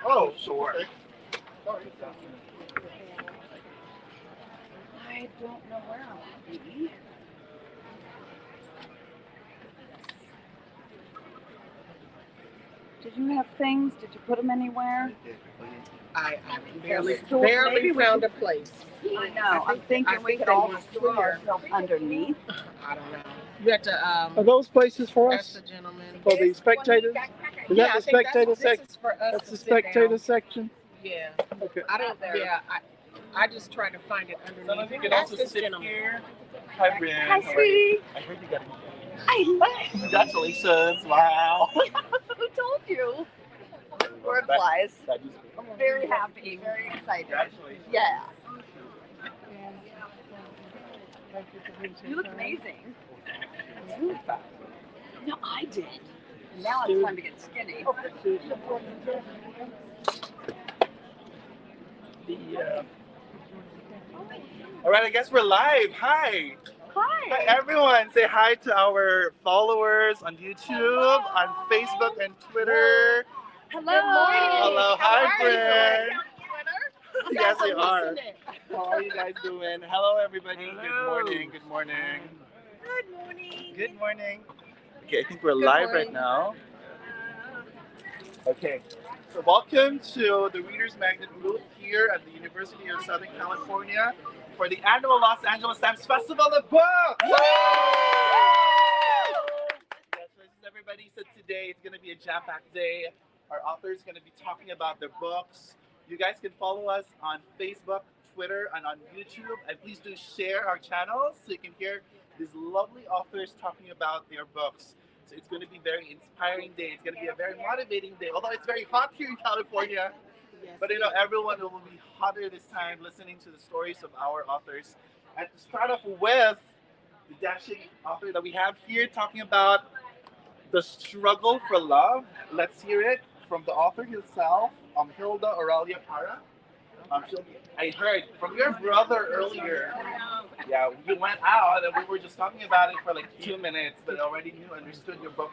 Oh, sure. I don't know where I'll be. Did you have things? Did you put them anywhere? I barely found a place. I know. I'm thinking we could all store ourselves underneath. I don't know. You have to. Are those places for us? That's the gentleman. For the spectators? Is that the spectator section? This is for us. That's the spectator section? Yeah. Okay. I don't. Yeah. I just try to find it underneath. Some of you can also sit here. Hi, Brian. Hi, sweetie. I heard you got a I love. Congratulations. Wow. Who told you? Word flies. I'm very happy, very excited. Congratulations. Yeah. You look amazing. You fun. No, I did. Now it's time to get skinny. All right, I guess we're live. Hi. Hi. Hi, everyone. Say hi to our followers on YouTube, on Facebook and Twitter. Hello. Hello. Hi, friend. Yes, we are. Isn't it? How are you guys doing? Hello, everybody. Hello. Good morning. Good morning. Good morning. Good morning. Okay, I think we're live right now. Okay, so welcome to the Reader's Magnet booth here at the University of Southern California for the annual Los Angeles Times Festival of Books. Yes, this is everybody. So today it's going to be a jam-packed day. Our authors are going to be talking about their books. You guys can follow us on Facebook, Twitter, and on YouTube. And please do share our channels so you can hear these lovely authors talking about their books. So it's going to be a very inspiring day. It's going to be a very motivating day. Although it's very hot here in California. Yes. But you know, everyone will be hotter this time listening to the stories of our authors. And to start off with the dashing author that we have here talking about the struggle for love. Let's hear it from the author himself, Hilda Aurelia Parra. I heard from your brother earlier. Yeah, you went out and we were just talking about it for like 2 minutes, but already knew, understood your book.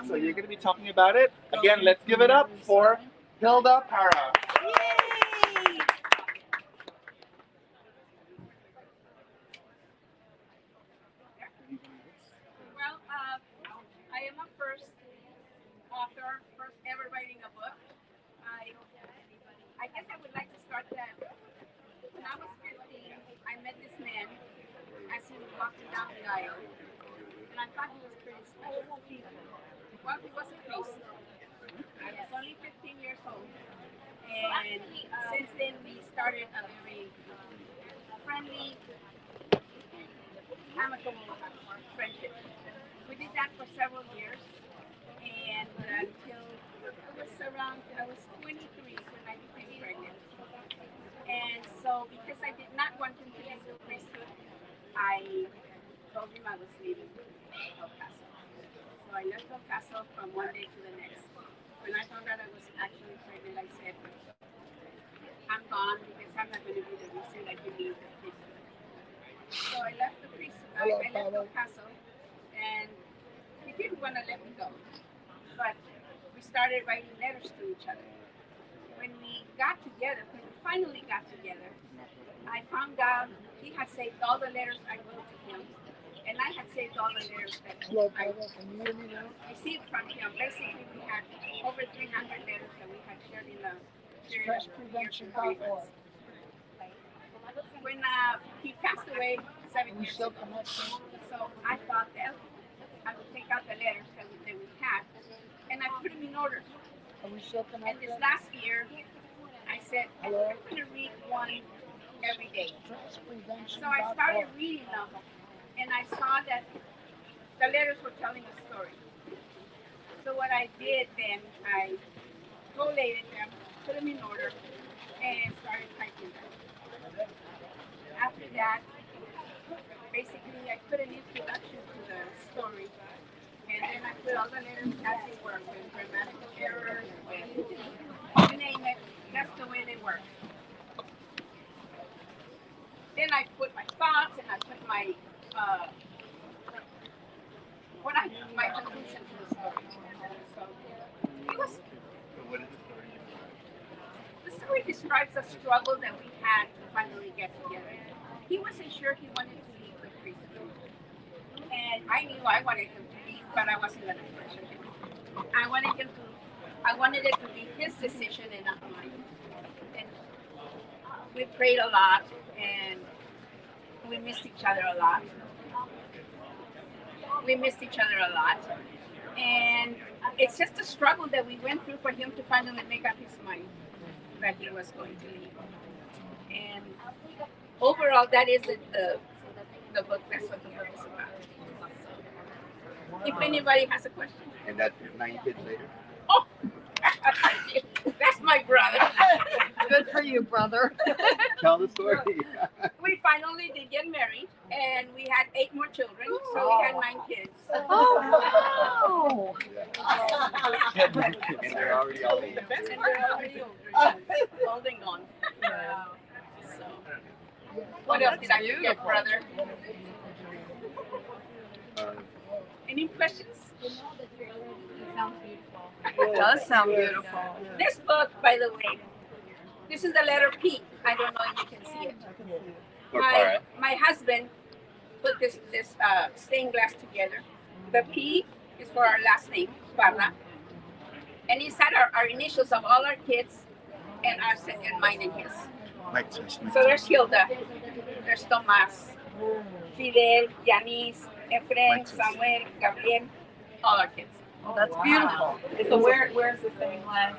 So you're going to be talking about it. Again, let's give it up for Hilda Parra. Yay! Well, I am a first author, first ever writing a book. I guess I would like to start that when I was 15, I met this man as he was walking down the aisle, and I thought he was pretty special. Well, he was a priest. I was only 15 years old, and since then we started a very friendly, amicable friendship. We did that for several years, and until I was 23 when I became pregnant. And so, because I did not want him to leave the priesthood, I told him I was leaving El Paso. So I left El Paso from one day to the next. When I found out I was actually pregnant, I said, I'm gone because I'm not going to be the reason that you leave the priesthood. So I left the priesthood. I left El Paso, and he didn't want to let me go. But we started writing letters to each other. When we finally got together, I found out he had saved all the letters I wrote to him, and I had saved all the letters that I received from him. Basically, we had over 300 letters that we had shared in the Stress prevention hotline. When he passed away 7 years ago, so I thought that I would take out the letters that we had, and I put them in order. And this last year, I said, I'm going to read one every day. So I started reading them, and I saw that the letters were telling a story. So what I did then, I collated them, put them in order, and started typing them. After that, basically I put an introduction to the story, and then I put all the letters as they were, with grammatical errors, with you name it, that's the way they work. Then I put my thoughts, and I put my my conclusion to the story. So it was. So what is the story? it describes the struggle that we had to finally get together. He wasn't sure he wanted to leave the priesthood, and I knew I wanted him to leave, but I wasn't going to pressure him. I wanted it to be his decision and not mine. And we prayed a lot, and we missed each other a lot. And it's just a struggle that we went through for him to finally make up his mind that he was going to leave. And overall, that isn't the book. That's what the book is about. So, if anybody has a question. And that's 9 kids later. Oh, that's my brother. Good for you, brother. Tell the story. We finally did get married, and we had 8 more children, so we had 9 kids. Oh, And they're already all older. And they're already older, holding on. So, what else did I forget, brother? Any questions? it does sound beautiful. This book, by the way, this is the letter P. I don't know if you can see it. My husband put this stained glass together. The P is for our last name, Parra. And inside our initials of all our kids and ours and mine and his. So there's Hilda, there's Tomas, Fidel, Yanis, Efren, Samuel, Gabriel, all our kids. Oh, that's beautiful. So where's the stained glass?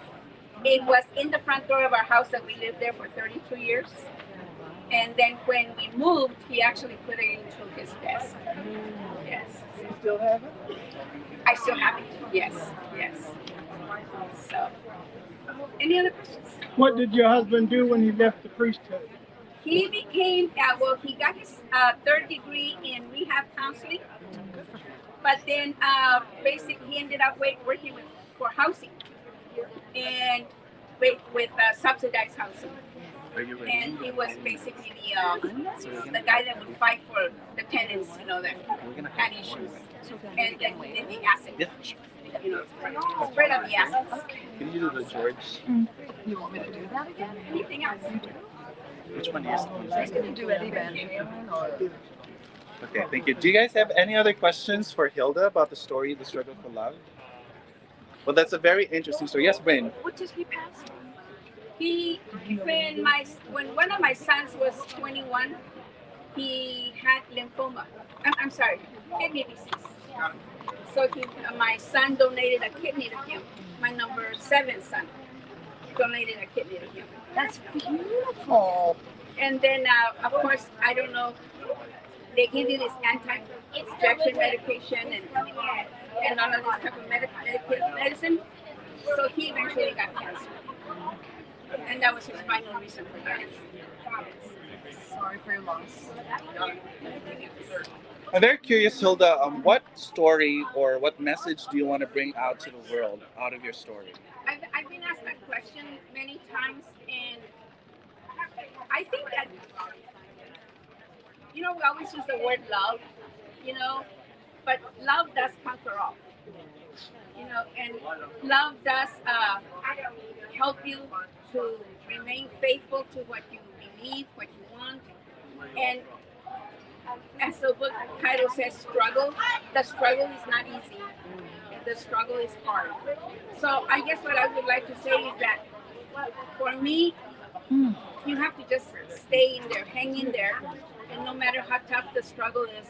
It was in the front door of our house that we lived there for 32 years. And then when we moved, he actually put it into his desk. Yes. You still have it? I still have it. Yes. So, any other questions? What did your husband do when he left the priesthood? He became, he got his 3rd degree in rehab counseling. But then basically he ended up working for housing and with subsidized housing. And he was basically the guy that would fight for the tenants, that had issues. And then he did the acid, spread of the acids. Can you do the George? You want me to do that again? Anything else? Which one is? He's going to do Eddie Van Halen or... Okay, thank you. Do you guys have any other questions for Hilda about the story, The Struggle for Love? Well, that's a very interesting story. Yes, Brain. What did he pass from? When one of my sons was 21, he had lymphoma. I'm sorry, kidney disease. So my son donated a kidney to him. My number 7 son donated a kidney to him. That's beautiful. And then, of course, I don't know, they give you this anti-rejection medication and all of this type of medicine. So he eventually got cancer. And that was his final reason for dying. Sorry for your loss. I'm very curious, Hilda, what story or what message do you want to bring out to the world out of your story? I've been asked that question many times, and I think that, we always use the word love, but love does conquer all, and love does help you to remain faithful to what you believe, what you want, and as the book title says, struggle, the struggle is not easy. The struggle is hard. So I guess what I would like to say is that for me, you have to just stay in there, hang in there, and no matter how tough the struggle is,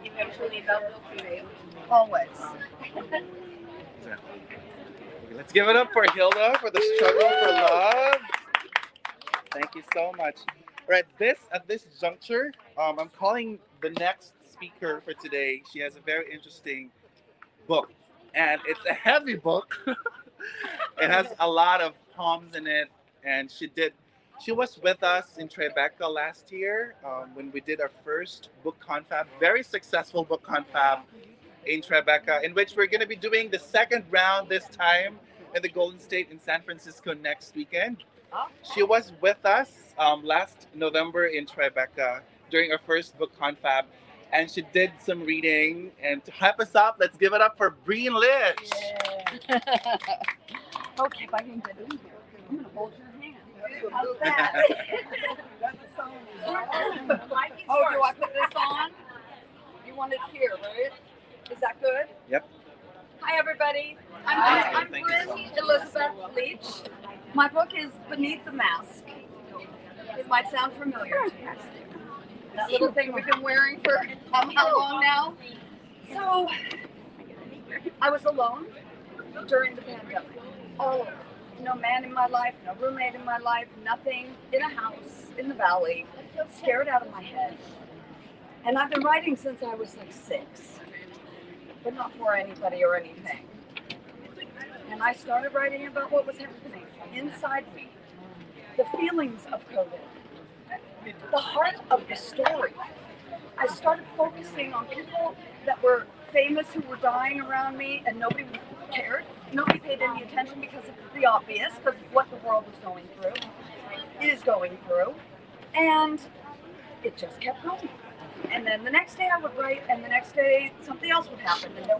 eventually love will prevail. Always. Okay, let's give it up for Hilda for the struggle for love. Thank you so much. All right, at this juncture, I'm calling the next speaker for today. She has a very interesting book, and it's a heavy book. It has a lot of poems in it, and she was with us in Tribeca last year when we did our first book confab, very successful book confab in Tribeca, in which we're going to be doing the second round this time in the Golden State in San Francisco next weekend. She was with us last November in Tribeca during our first book confab, and she did some reading. And to hype us up, let's give it up for Breen Litch. Okay, if I can get in here, I'm going to hold your hand. that. That's a song. Oh, do I put this on? You want it here, right? Is that good? Yep. Hi, everybody. Hi. I'm Thank you Bryn so much. Elizabeth Leach. My book is Beneath the Mask. It might sound familiar to you. That little thing we've been wearing for how long now? So, I was alone during the pandemic. All alone. No man in my life, no roommate in my life, nothing, in a house, in the valley, scared out of my head. And I've been writing since I was like 6, but not for anybody or anything. And I started writing about what was happening inside me, the feelings of COVID, the heart of the story. I started focusing on people that were famous who were dying around me, and nobody cared. Nobody paid any attention because of the obvious, because of what the world was going through, is going through. And it just kept going. And then the next day I would write, and the next day something else would happen. And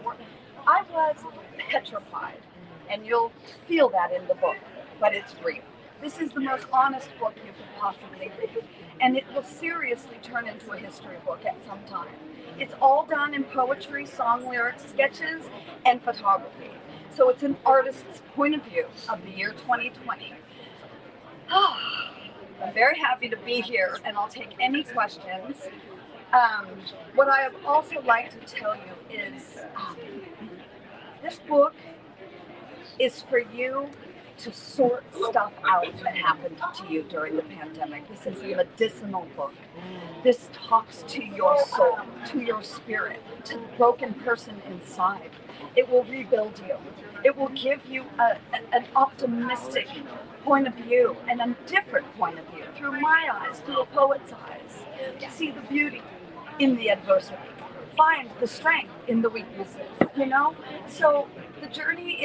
I was petrified. And you'll feel that in the book, but it's real. This is the most honest book you could possibly read. And it will seriously turn into a history book at some time. It's all done in poetry, song lyrics, sketches, and photography. So it's an artist's point of view of the year 2020. I'm very happy to be here, and I'll take any questions. What I would also like to tell you is this book is for you to sort stuff out that happened to you during the pandemic. This is a medicinal book. This talks to your soul, to your spirit, to the broken person inside. It will rebuild you. It will give you an optimistic point of view and a different point of view through my eyes, through a poet's eyes. See the beauty in the adversity. Find the strength in the weaknesses, you know? So the journey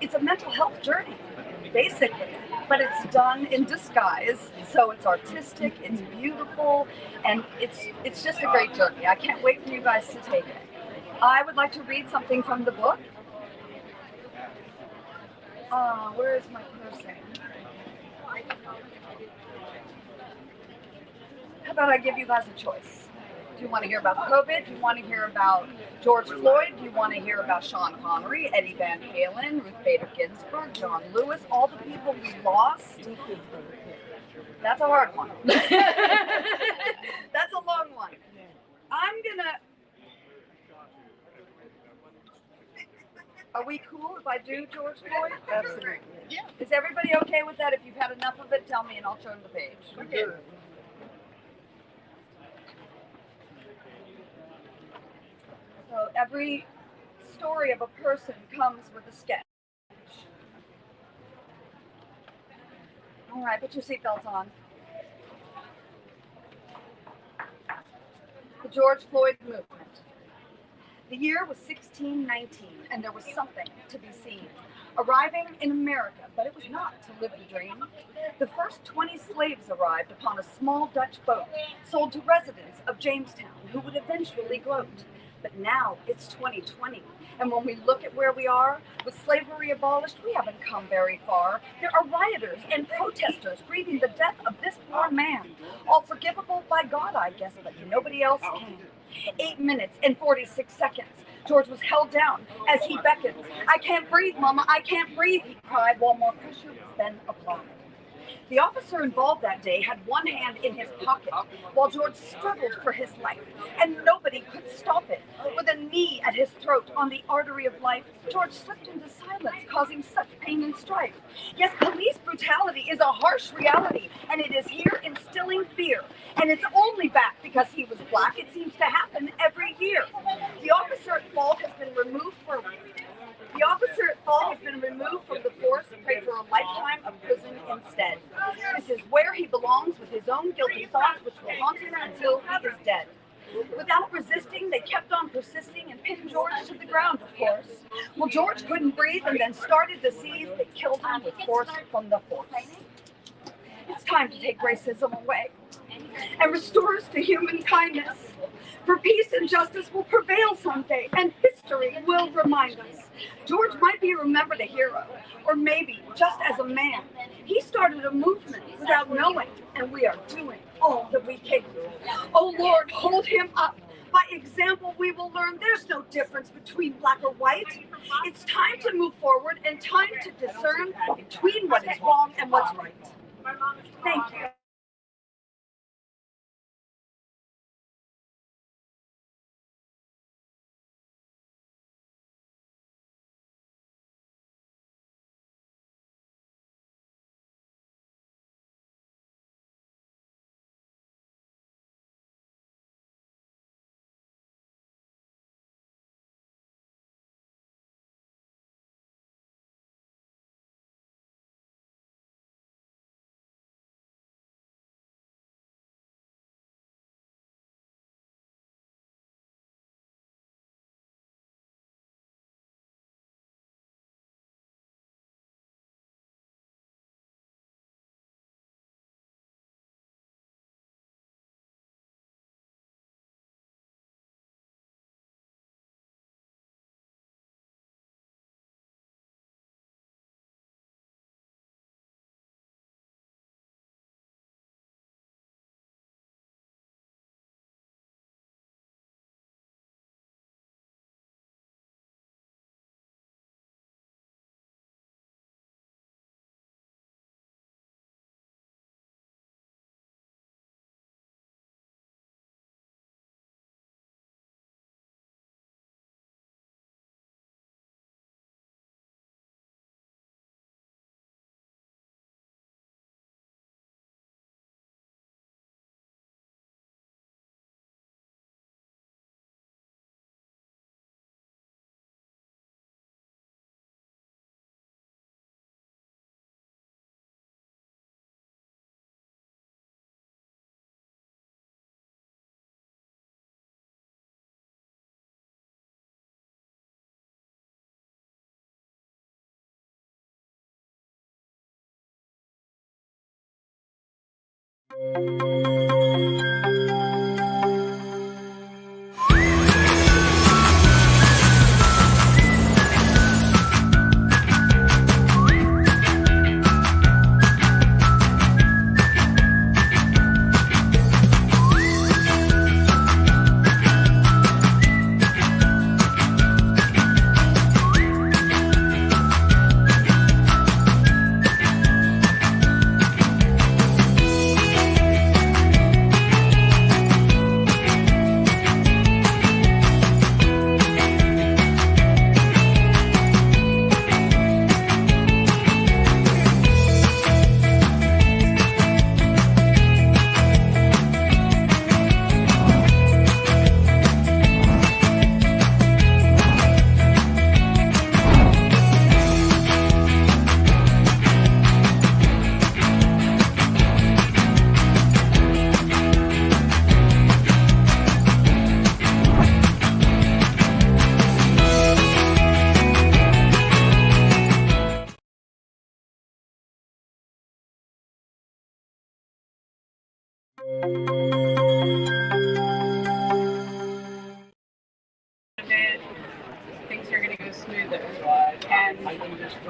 it's a mental health journey, basically, but it's done in disguise. So it's artistic, it's beautiful, and it's just a great journey. I can't wait for you guys to take it. I would like to read something from the book. Where is my person? How about I give you guys a choice? Do you want to hear about COVID? Do you want to hear about George Floyd? Do you want to hear about Sean Connery, Eddie Van Halen, Ruth Bader Ginsburg, John Lewis, all the people we lost? That's a hard one. That's a long one. Are we cool if I do George Floyd? Absolutely. Yeah. Is everybody okay with that? If you've had enough of it, tell me and I'll turn the page. Okay. So every story of a person comes with a sketch. All right, put your seatbelts on. The George Floyd movement. The year was 1619, and there was something to be seen. Arriving in America, but it was not to live the dream. The first 20 slaves arrived upon a small Dutch boat, sold to residents of Jamestown, who would eventually gloat. But now it's 2020, and when we look at where we are, with slavery abolished, we haven't come very far. There are rioters and protesters grieving the death of this poor man. All forgivable by God, I guess, but nobody else can. 8 minutes and 46 seconds. George was held down as he beckons. "I can't breathe, Mama, I can't breathe," he cried, while more pressure was then applied. The officer involved that day had one hand in his pocket while George struggled for his life, and nobody could stop it. With a knee at his throat on the artery of life, George slipped into silence, causing such pain and strife. Yes, police brutality is a harsh reality, and it is here instilling fear. And it's only back because he was black. It seems to happen every year. The officer at fault has been removed from the force and prayed for a lifetime of prison instead. This is where he belongs, with his own guilty thoughts, which will haunt him until he is dead. Without resisting, they kept on persisting and pinned George to the ground, of course. Well, George couldn't breathe and then started to seize. They killed him with force from the force. It's time to take racism away and restore us to human kindness. For peace and justice will prevail someday, and history will remind us. George might be remembered a hero, or maybe just as a man. He started a movement without knowing, and we are doing all that we can. Oh Lord, hold him up. By example, we will learn there's no difference between black or white. It's time to move forward and time to discern between what is wrong and what's right. Thank you. Things are going to go smoother. And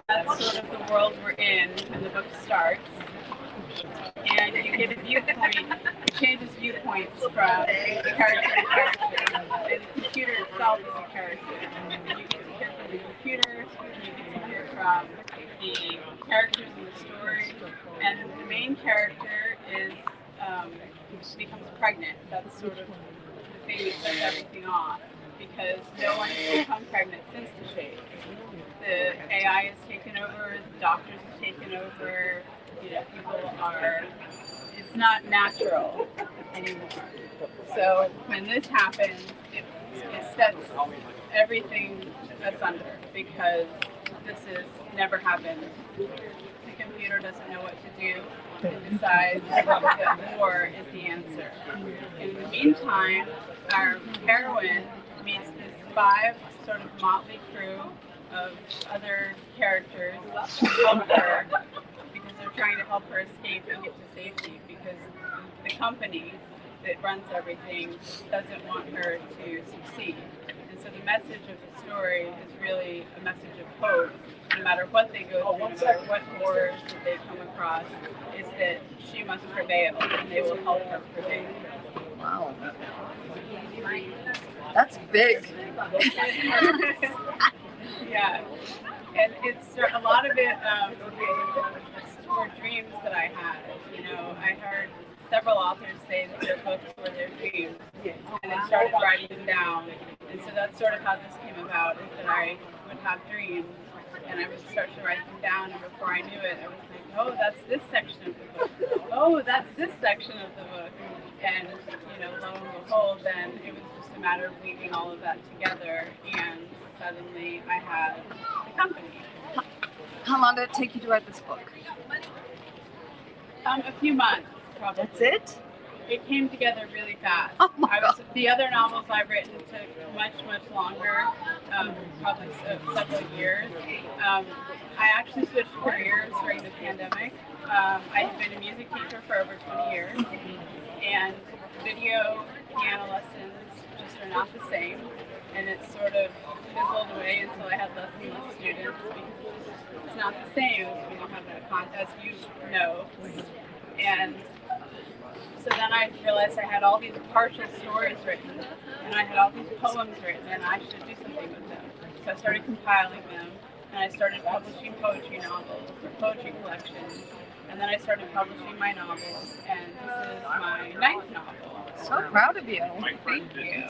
that's sort of the world we're in when the book starts. And you get a viewpoint, it changes viewpoints from character to character. And the computer itself is a character. You get to hear from the computer, you get to hear from the characters in the story. And the main character becomes pregnant. That's sort of the thing that sets everything off. Because no one has become pregnant since the chase. The AI has taken over, the doctors have taken over, people are, it's not natural anymore. So when this happens, it sets everything asunder because this has never happened. The computer doesn't know what to do and decides that war is the answer. In the meantime, our heroine meets this 5 sort of motley crew of other characters who help her because they're trying to help her escape and get to safety because the company that runs everything doesn't want her to succeed. And so the message of the story is really a message of hope. No matter what they go through, no matter what horrors that they come across, is that she must prevail, and they will help her prevail. Wow. That's big. Yeah, and it's a lot of it were dreams that I had. You know, I heard several authors say that their books were their dreams, and I started writing them down. And so that's sort of how this came about, is that I would have dreams, and I would start to write them down, and before I knew it, I was like, oh, that's this section of the book. Oh, that's this section of the book. And, you know, lo and behold, then it was just a matter of weaving all of that together, and suddenly I had a company. How long did it take you to write this book? A few months, probably. That's it? It came together really fast. Oh my God. The other novels I've written took much longer, probably several years. I actually switched careers during the pandemic. I had been a music teacher for over 20 years, and video piano lessons just are not the same, and it sort of fizzled away until I had lessons with students, because it's not the same when you have that contest, you know. And so then I realized I had all these partial stories written, and I had all these poems written, and I should do something with them. So I started compiling them, and I started publishing poetry novels or poetry collections, and then I started publishing my novels, and this is my 9th novel. So proud of you. Thank you.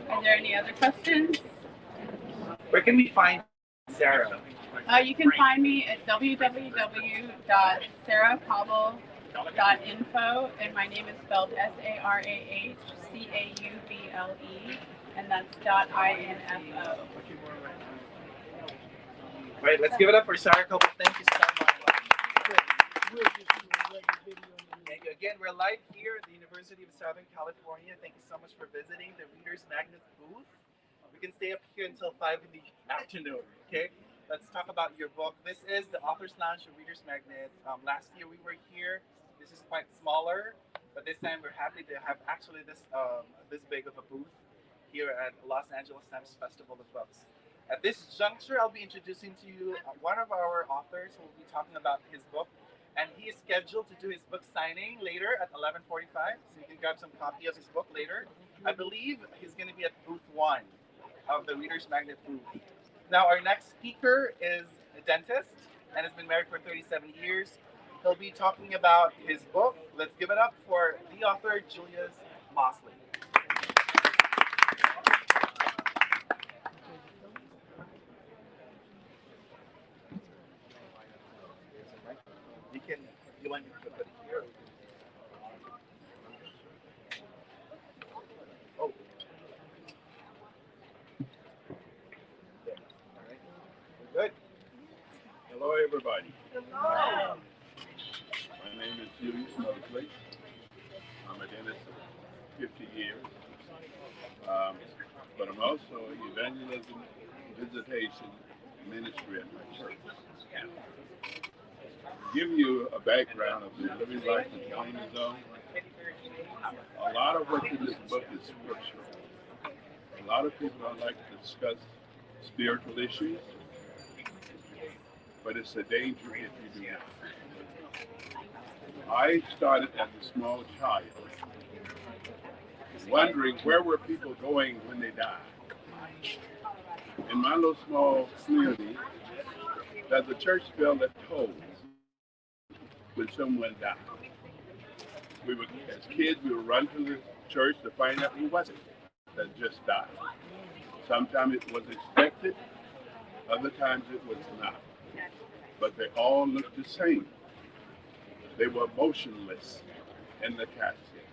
Are there any other questions? Where can we find Sarah? You can find me at www.sarahpauble.info, and my name is spelled SarahCauble, and that's .info. Right, let's give it up for Sarah Cauble. Thank you so much. Thank you. Again, we're live here at the University of Southern California. Thank you so much for visiting the ReadersMagnet booth. We can stay up here until 5 in the afternoon, okay? Let's talk about your book. This is the Author's Lounge of ReadersMagnet. Last year we were here. This is quite smaller, but this time we're happy to have actually this big of a booth here at Los Angeles Times Festival of Books. At this juncture, I'll be introducing to you one of our authors who will be talking about his book, and he is scheduled to do his book signing later at 11:45, so you can grab some copy of his book later. I believe he's going to be at booth 1 of the ReadersMagnet booth. Now, our next speaker is a dentist and has been married for 37 years. He'll be talking about his book. Let's give it up for the author, Julius Mosley. You want to put it here? Oh. There. All right. We're good. Hello, everybody. Hello. My name is Julius Mosley. I'm a dentist for 50 years. But I'm also an evangelism, visitation, ministry at my church. To give you a background of the Living Life in the Danger Zone, a lot of what's in this book is scriptural. A lot of people don't like to discuss spiritual issues, but it's a danger if you do not. I started as a small child, wondering where were people going when they died. In my little small community, there's a church bell that tolls when someone died. As kids, we would run to the church to find out who was it that just died. Sometimes it was expected, other times it was not. But they all looked the same. They were motionless in the casket.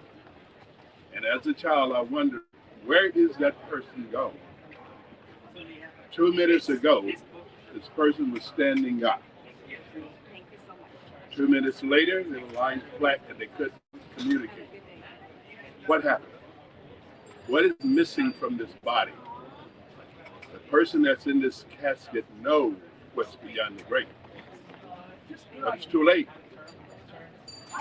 And as a child, I wondered, where is that person going? 2 minutes ago, this person was standing up. 2 minutes later, they were lying flat and they couldn't communicate. What happened? What is missing from this body? The person that's in this casket knows what's beyond the grave. But it's too late.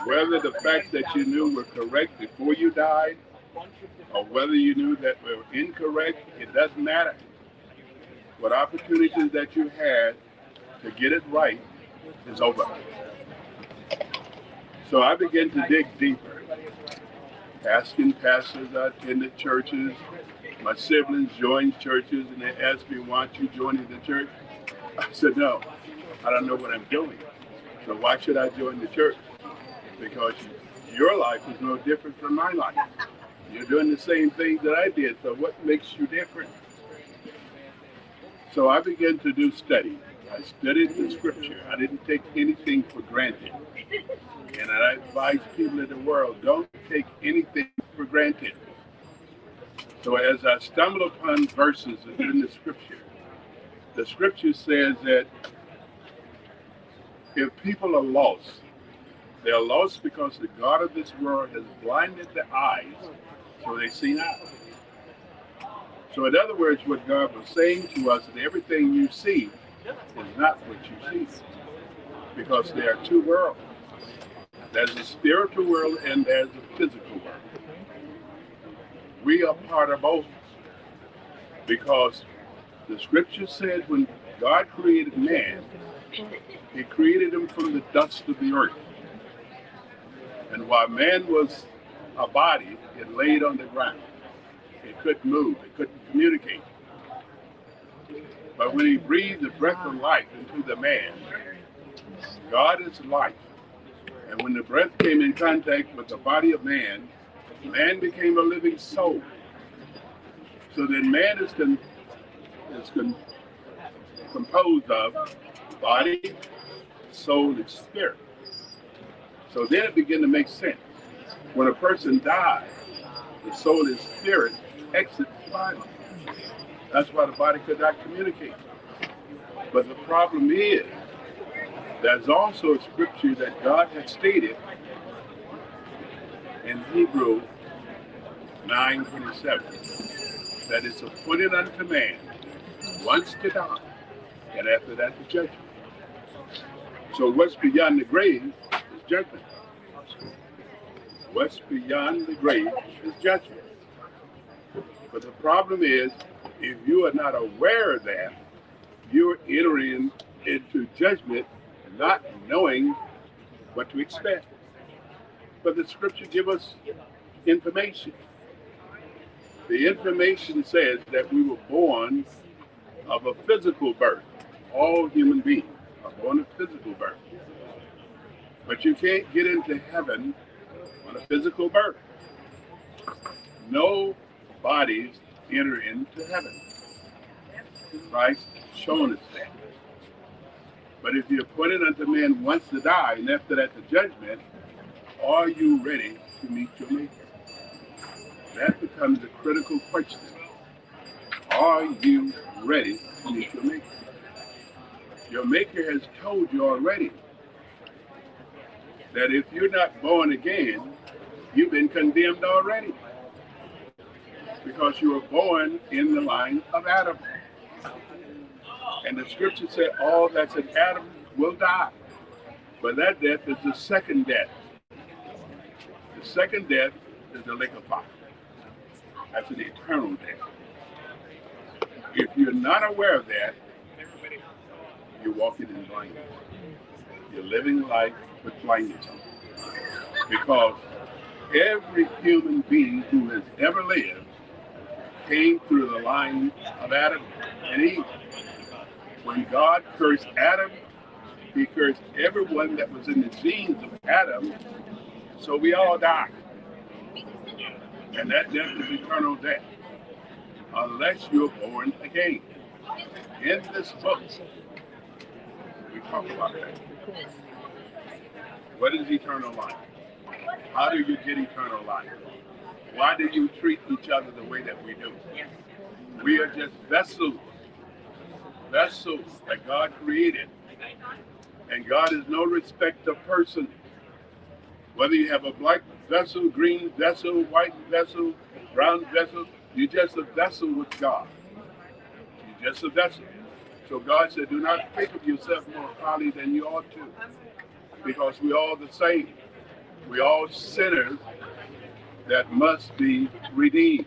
Whether the facts that you knew were correct before you died or whether you knew that were incorrect, it doesn't matter. What opportunities that you had to get it right is over. So I began to dig deeper, asking pastors. I attended churches. My siblings joined churches, and they asked me, "Why aren't you joining the church?" I said, "No, I don't know what I'm doing. So why should I join the church? Because your life is no different from my life. You're doing the same things that I did, so what makes you different?" So I began to do study. I studied the scripture. I didn't take anything for granted. And I advise people in the world, don't take anything for granted. So as I stumble upon verses in the scripture says that if people are lost, they are lost because the God of this world has blinded their eyes so they see not. So in other words, what God was saying to us, that everything you see is not what you see. Because there are two worlds. There's a spiritual world and there's a physical world. We are part of both. Because the scripture said when God created man, he created him from the dust of the earth. And while man was a body, it laid on the ground. It couldn't move, it couldn't communicate. But when he breathed the breath of life into the man, God is life. And when the breath came in contact with the body of man, man became a living soul. So then man is composed of body, soul, and spirit. So then it began to make sense. When a person dies, the soul and spirit exit the body. That's why the body could not communicate. But the problem is, there's also a scripture that God has stated in Hebrews 9:27 that it's appointed unto man once to die, and after that the judgment. So what's beyond the grave is judgment. What's beyond the grave is judgment. But the problem is, if you are not aware of that, you're entering into judgment not knowing what to expect. But the scripture gives us information. The information says that we were born of a physical birth. All human beings are born of physical birth. But you can't get into heaven on a physical birth. No bodies enter into heaven. Christ has shown us that. But if you're appointed unto man once to die, and after that the judgment, are you ready to meet your Maker? That becomes a critical question. Are you ready to meet your Maker? Your Maker has told you already that if you're not born again, you've been condemned already. Because you were born in the line of Adam. And the scripture said all that's in Adam will die. But that death is the second death. The second death is the lake of fire. That's an eternal death. If you're not aware of that, you're walking in blindness. You're living life with blindness on. Because every human being who has ever lived came through the line of Adam and Eve. When God cursed Adam, he cursed everyone that was in the genes of Adam, so we all died. And that death is eternal death, unless you're born again. In this book, we talk about that. What is eternal life? How do you get eternal life? Why do you treat each other the way that we do? We are just vessels that God created. And God is no respect of person. Whether you have a black vessel, green vessel, white vessel, brown vessel, you're just a vessel with God. You're just a vessel. So God said, do not think of yourself more highly than you ought to. Because we're all the same. We're all sinners that must be redeemed.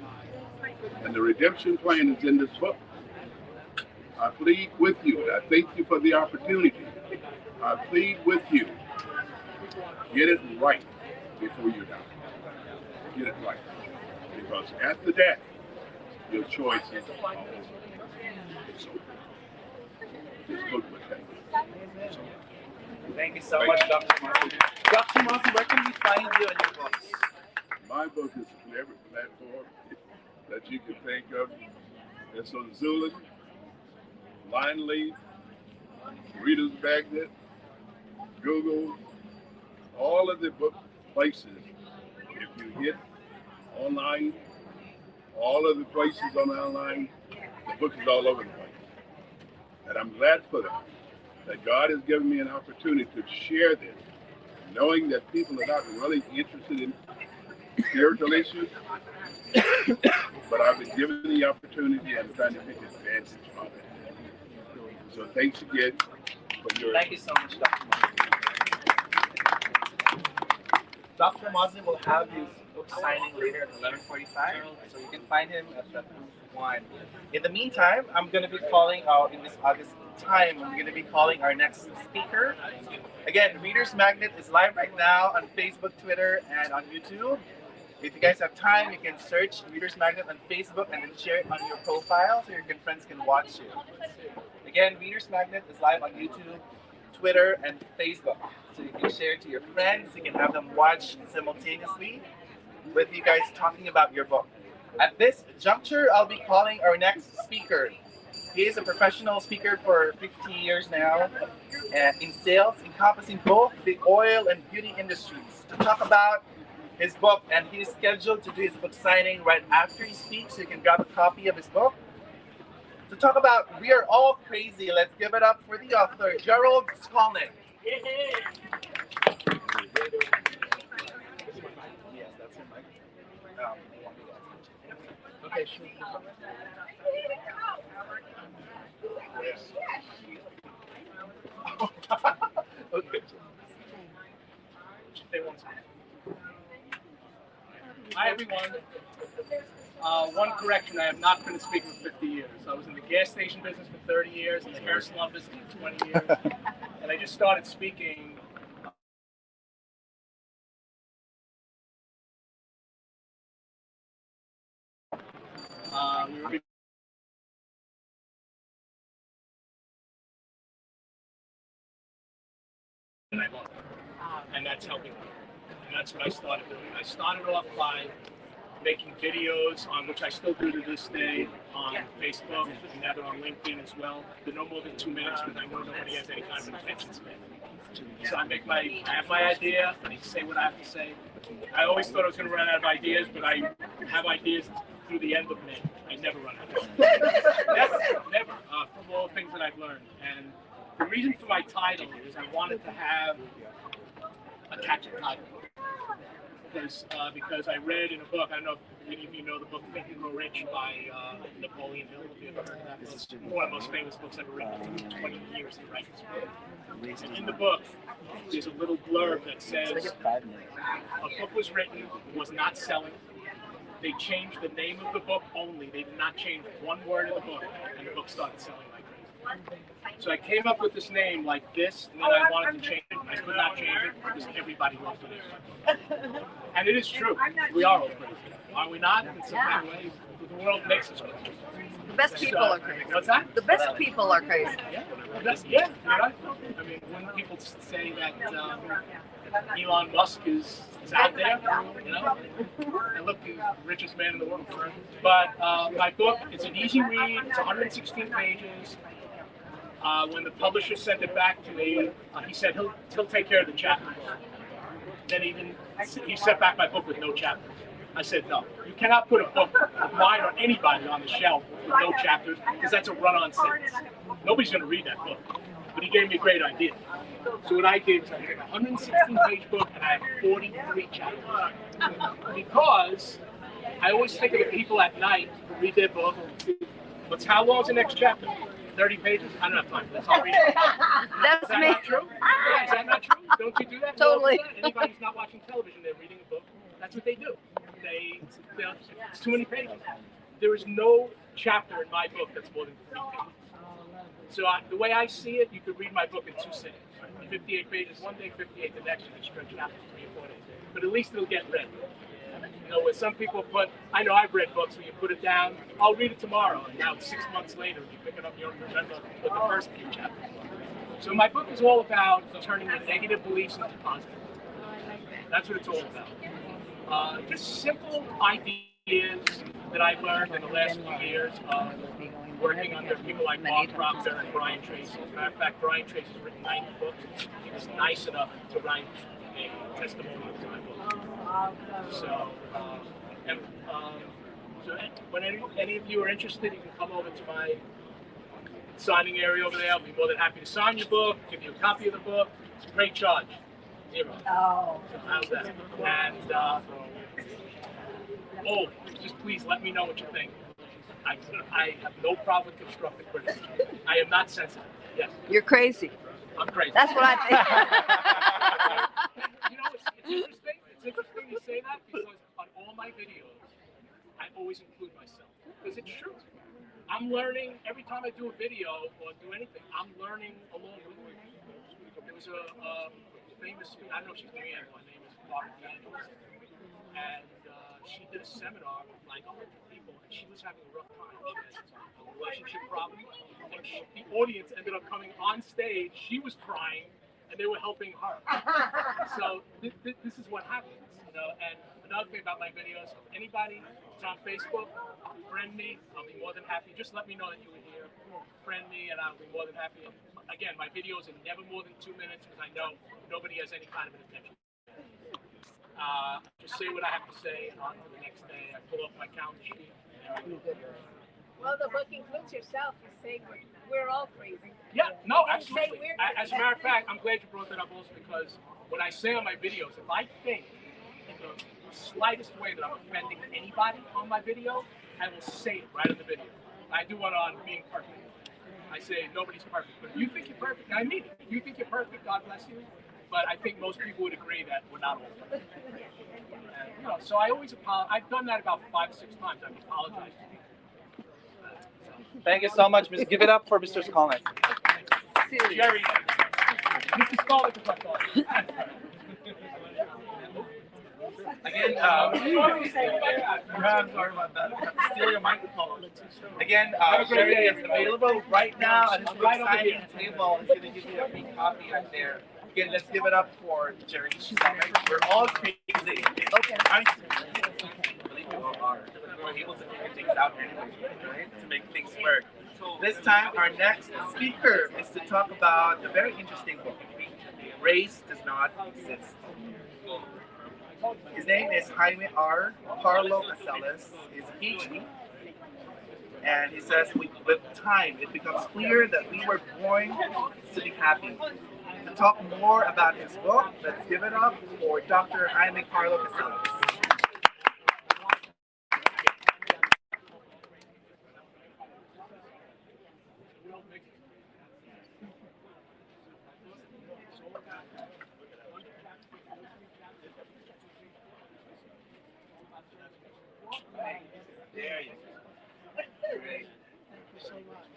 And the redemption plan is in this book. I plead with you, and I thank you for the opportunity. I plead with you, get it right before you die. Get it right. Because after that, your choice is it's over. This book will take you. Thank you so much, Dr. Martin. Dr. Martin, where can we find you and your books? My book is on every platform that you can think of. It's on Zulu, Line Leaf, ReadersMagnet, Google, all of the book places. If you hit online, all of the places on online, the book is all over the place. And I'm glad for that God has given me an opportunity to share this, knowing that people are not really interested in spiritual issues, but I've been given the opportunity and trying to take advantage of it. So thanks again for your... Thank you so much, Dr. Martin. Dr. Martin will have his book signing later at 11:45, so you can find him at the booth 1. In the meantime, I'm going to be calling out in this August time, I'm going to be calling our next speaker. Again, Reader's Magnet is live right now on Facebook, Twitter, and on YouTube. If you guys have time, you can search Reader's Magnet on Facebook and then share it on your profile so your friends can watch you. Again, Reader's Magnet is live on YouTube, Twitter, and Facebook. So you can share it to your friends, you can have them watch simultaneously with you guys talking about your book. At this juncture, I'll be calling our next speaker. He is a professional speaker for 50 years now in sales, encompassing both the oil and beauty industries, to talk about his book, and he is scheduled to do his book signing right after he speaks, so you can grab a copy of his book. To talk about We Are All Crazy, let's give it up for the author, Gerald Skolnick. Yes, that's him, Mike. Okay, sure. Okay. Hi, everyone. One correction, I have not been a speaker for 50 years. I was in the gas station business for 30 years, in the hair salon business for 20 years, and I just started speaking. We were and that's helping me. And that's what I started doing. I started off by making videos, on which I still do to this day, on Facebook and now they're on LinkedIn as well. They're no more than 2 minutes because I know nobody has any kind of attention span. So I have my idea, I say what I have to say. I always thought I was going to run out of ideas, but I have ideas through the end of May. I never run out of ideas. Never, from all the things that I've learned. And the reason for my title is I wanted to have a catchy title. Because I read in a book, I don't know if any of you know the book Think and Grow Rich by Napoleon Hill, if you ever heard of that. It's one of the most famous books ever written. It took 20 years to write this book. And in the book, there's a little blurb that says, a book was written, was not selling. They changed the name of the book only. They did not change one word in the book, and the book started selling like crazy. So I came up with this name like this, and then I wanted to change it. I could not change it because everybody loves the name of my book. And it is true. We are all crazy. Are we not? In some kind of way, the world makes us crazy. The best people are crazy. What's that? The best people are crazy. Yeah, you're right. I mean, when people say that Elon Musk is out there, you know, and look, he's the richest man in the world. But my book, it's an easy read. It's 116 pages. When the publisher sent it back to me, he said he'll take care of the chapters. Then he sent back my book with no chapters. I said, no, you cannot put a book of mine or anybody on the shelf with no chapters, because that's a run-on sentence. Nobody's going to read that book. But he gave me a great idea. So what I did is I took a 116-page book and I have 43 chapters. Because I always think of the people at night who read their book. But how long is the next chapter? 30 pages? I don't have time for this. I'll read it. That's Is that me. not true? Yeah, is that not true? Don't you do that? Totally. Anybody who's not watching television, they're reading a book. That's what they do. say, you know, it's too many pages. There is no chapter in my book that's more than 3 pages. So the way I see it, you could read my book in 2 sittings. 58 pages one day, 58 the next, you can stretch it out for 3 or 4 days. But at least it'll get read. You know, where some people put, I know I've read books where you put it down, I'll read it tomorrow, and now it's 6 months later, you pick it up, you don't remember what the first few chapters were. So my book is all about turning the negative beliefs into positive. That's what it's all about. Just simple ideas that I've learned in the last few years of working under people like Bob Proctor and Brian Tracy. As a matter of fact, Brian Tracy has written 90 books. He was nice enough to write a testimonial to my book. So, so when any of you are interested, you can come over to my signing area over there. I'll be more than happy to sign your book, give you a copy of the book. It's a great charge. $0. Oh. How's that? And just please let me know what you think. I have no problem with constructive criticism. I am not sensitive. Yes. You're crazy. I'm crazy. That's what I think. You know, it's interesting. It's interesting you say that because on all my videos, I always include myself because it's true. I'm learning every time I do a video or do anything. I'm learning along with you. There was a famous speaker. I don't know if she's doing it. Her name is Barbara Daniels, and she did a seminar with like 100 people, and she was having a rough time. She had a relationship problem, and the audience ended up coming on stage. She was crying, and they were helping her. So this is what happens, you know. And another thing about my videos, if anybody is on Facebook, friend me. I'll be more than happy. Just let me know that you were here. Friend me, and I'll be more than happy. And again, my videos are never more than 2 minutes because I know nobody has any kind of an attention. Just say what I have to say, and on to the next day. I pull up my calendar sheet. Well, the book includes yourself. You say we're all crazy. Yeah, no, absolutely. As a matter of fact, I'm glad you brought that up also because when I say on my videos, if I think in the slightest way that I'm offending anybody on my video, I will say it right in the video. I do one on being perfect. I say nobody's perfect, but if you think you're perfect, I mean it. If you think you're perfect, God bless you. But I think most people would agree that we're not all perfect. And, you know, so I always apologize. I've done that about 5 or 6 times. I've apologized to people. Thank you so much, Mr. Give it up for Mr. Skolnick. Jerry, Mr. Skolnick is my fault. Again, sorry about that. Steal your microphone. Again, Jerry is available right now at his signing table. He's going to give you a free copy right there. Again, let's give it up for Jerry. We're all crazy. Okay. I believe we all are. We were able to figure things out anyway, right? To make things work. This time, our next speaker is to talk about a very interesting book. Race Does Not Exist. His name is Jaime R. Carlo Casellas. He's a PhD. And he says, with time, it becomes clear that we were born to be happy. To talk more about his book, let's give it up for Dr. Jaime Carlo Casellas. There you go. Great. Thank you so much.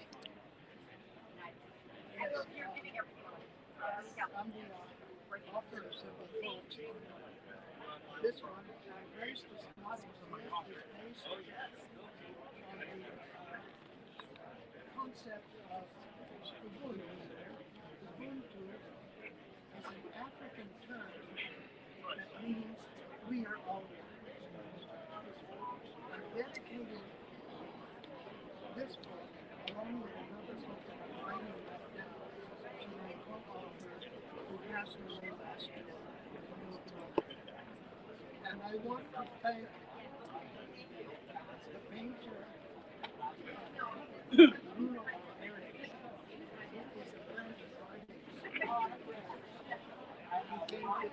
I'm the author of several books. This one, Race Does Not Exist, is based on the concept of Ubuntu. Ubuntu is an African term that means we are all one. I dedicated this book, along with another book that I'm writing right now, to my co-author who passed away last year. And I want to thank the painter, Bruno Arias. He was a friend of mine. He painted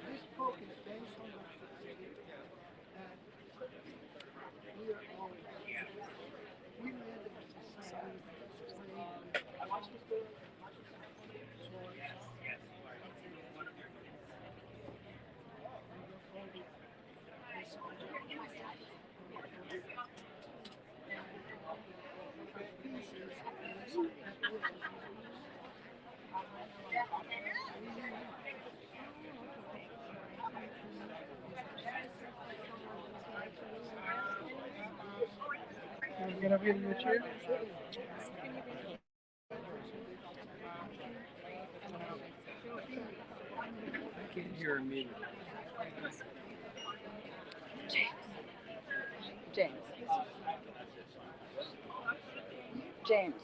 this book is based on the theory that we are all we live in a society that's playing Get up here in your chair. I can't hear him either. James. James.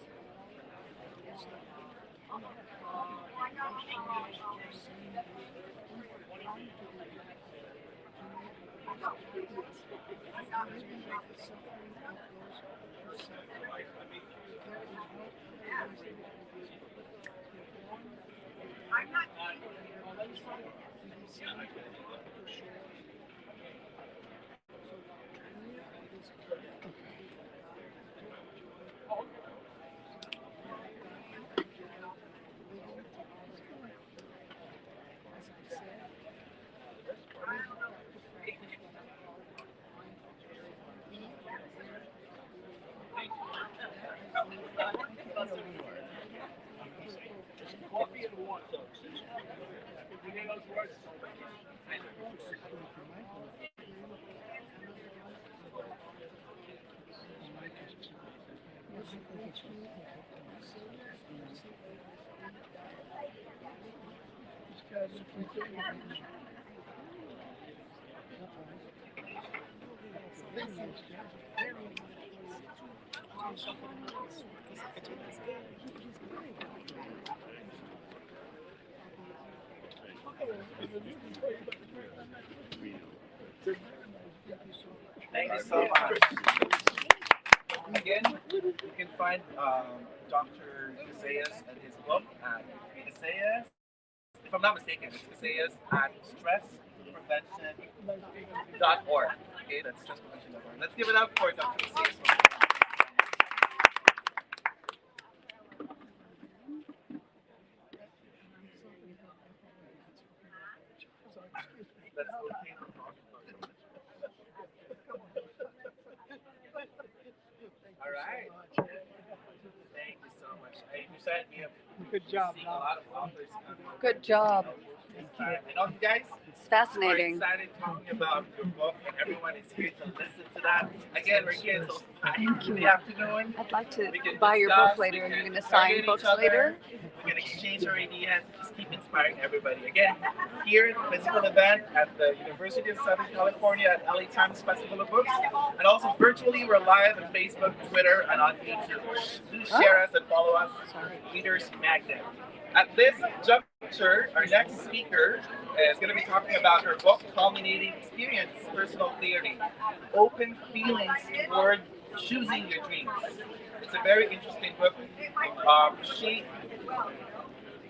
Coffee and water. You hear those words? Thank you so much. Again, you can find Dr. Isaias and his book at Isaias, if I'm not mistaken, it's Isaias at stressprevention.org. Okay, that's stressprevention.org. Let's give it up for Dr. Isaias. That's okay. All right. Thank you so much. You said you have Good job, seen a lot of authors. Good job. And all you guys It's are fascinating. excited talking about your book, and everyone is here to listen to that. Again, we're here until 5 in the afternoon. I'd like to We can buy your discuss, book later. we Are you can going to target sign each books other, later? We can exchange our ideas and just keep inspiring everybody. Again, here at the physical event at the University of Southern California at LA Times Festival of Books, and also virtually we're live on Facebook, Twitter, and on YouTube. Do share us and follow us, ReadersMagnet. At this juncture, our next speaker is going to be talking about her book, Culminating Experience, Personal Theory, Open Feelings Toward Choosing Your Dreams. It's a very interesting book.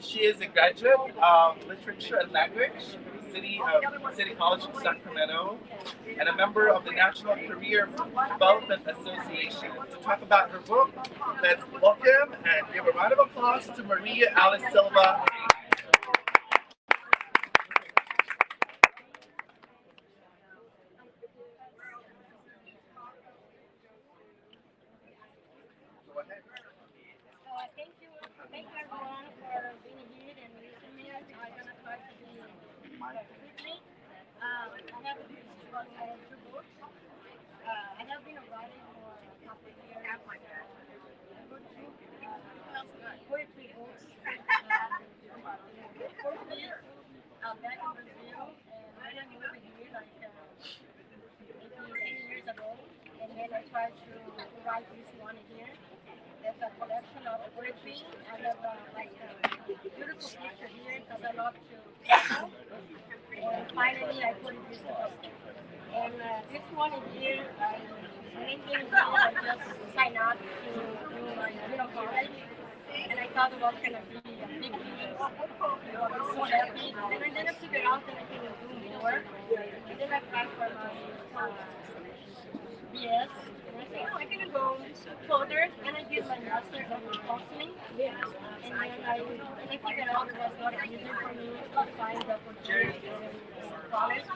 She is a graduate of literature and language from the City College of Sacramento, and a member of the National Career Development Association. To talk about her book, let's welcome and give a round of applause to Maria Alice Silva. Thank you everyone for being here and listening. I'm gonna try to be quickly. I have two books. I have been writing for a couple of years. I wrote two poetry books. First is back in Brazil, and when I moved here, like 18 years ago, and then I tried to write this one here. There's a collection of poetry. I have beautiful picture here because I love to travel. And finally, I put this together. And this one here, main thing is I just signed up to do my junior college. And I thought it was going to be a big deal. I was so happy. And then I figured out that I can do more. And then I applied for my BS. And I said, oh, I can go further. And I did my master's in counseling. And then I figured out it was not easy for me to find the opportunity in college.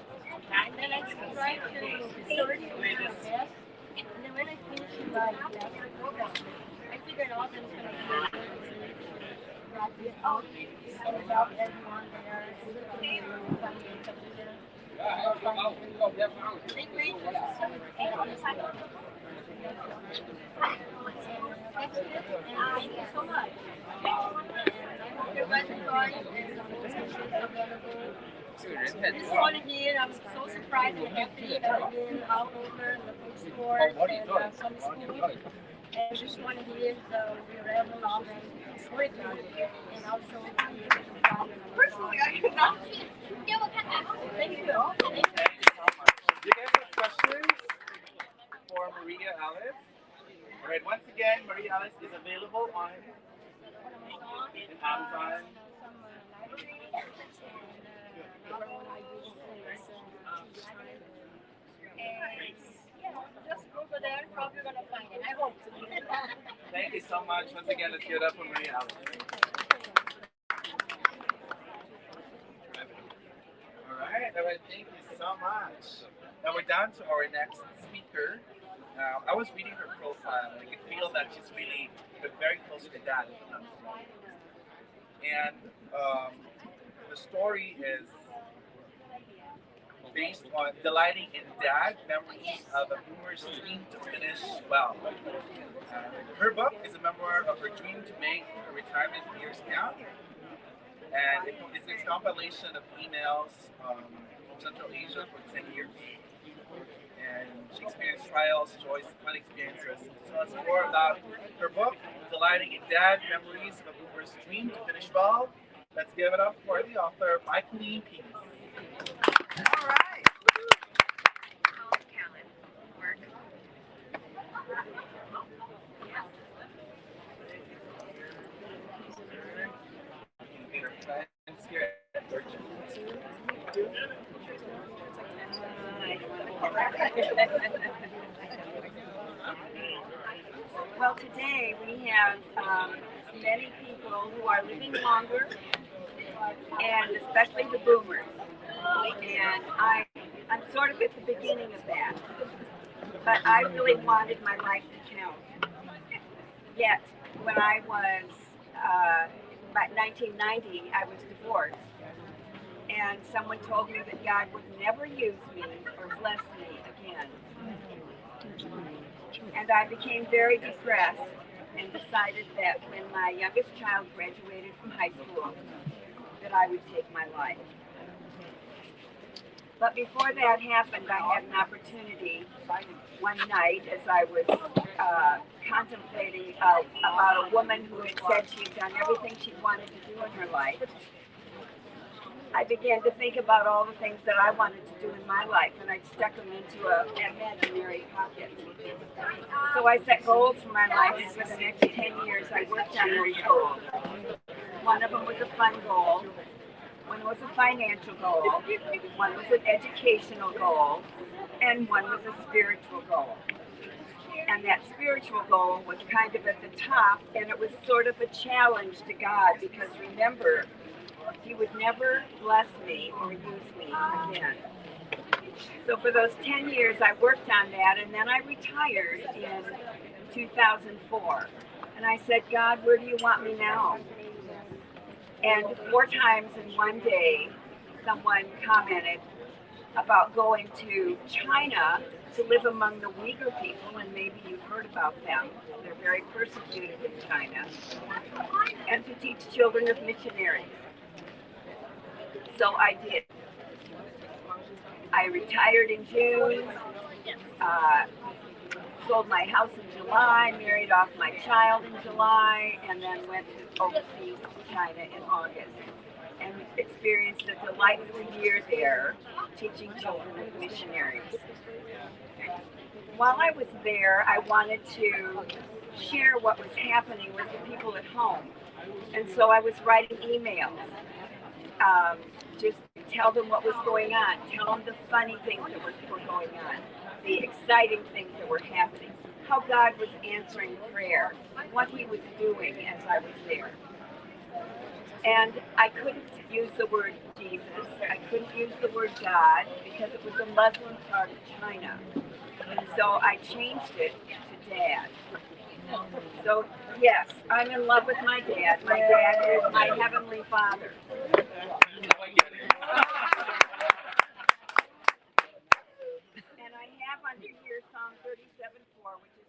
And then I tried to search for the best. And then when I finished my master's program, I figured out that it was going to be able to graduate out and help everyone there to find a career. Thank you. Thank you so much. Your website this morning here, I'm so surprised and happy. I've been all over looking for some school. And this one here is the Rebel with me. And also, personally, I could not. Thank you. Thank you so much. Do you guys have questions for Maria Alice? All right, once again, Maria Alice is available on Amazon. Just Google there, probably gonna find it. I hope to. Thank you so much. Once again, let's give it up for Maria Alice. All right, thank you so much. Now we're down to our next speaker. I was reading her profile, and I could feel that she's really been very close to dad. And the story is based on delighting in dad, memories of a boomer's dream to finish well. Her book is a memoir of her dream to make her retirement years count. And it's this compilation of emails from Central Asia for 10 years. And she experienced trials, joys, fun experiences. So it's more about her book, Delighting in Dad, Memories of a Boomer's Dream to Finish Well. Let's give it up for the author, Michaeline Peace. All right. Well, today we have many people who are living longer, and especially the boomers. And I'm sort of at the beginning of that. But I really wanted my life to count. Yet, when I was about 1990, I was divorced. And someone told me that God would never use me or bless me again. And I became very depressed and decided that when my youngest child graduated from high school, that I would take my life. But before that happened, I had an opportunity one night as I was contemplating about a woman who had said she'd done everything she wanted to do in her life. I began to think about all the things that I wanted to do in my life, and I stuck them into an imaginary pocket. So I set goals for my life, and for the next 10 years I worked on those goals. One of them was a fun goal, one was a financial goal, one was an educational goal, and one was a spiritual goal. And that spiritual goal was kind of at the top, and it was sort of a challenge to God, because remember, He would never bless me or use me again. So for those 10 years, I worked on that, and then I retired in 2004. And I said, God, where do you want me now? And 4 times in one day, someone commented about going to China to live among the Uyghur people, and maybe you've heard about them. They're very persecuted in China. And to teach children of missionaries. So I did. I retired in June, sold my house in July, married off my child in July, and then went overseas to China in August and experienced a delightful year there teaching children of missionaries. While I was there, I wanted to share what was happening with the people at home. And so I was writing emails. Just tell them what was going on, tell them the funny things that were going on, the exciting things that were happening, how God was answering prayer, what He was doing as I was there. And I couldn't use the word Jesus, I couldn't use the word God, because it was a Muslim part of China. And so I changed it to Dad. So yes, I'm in love with my dad. My dad is my heavenly Father. And I have under here Psalm 37:4, which is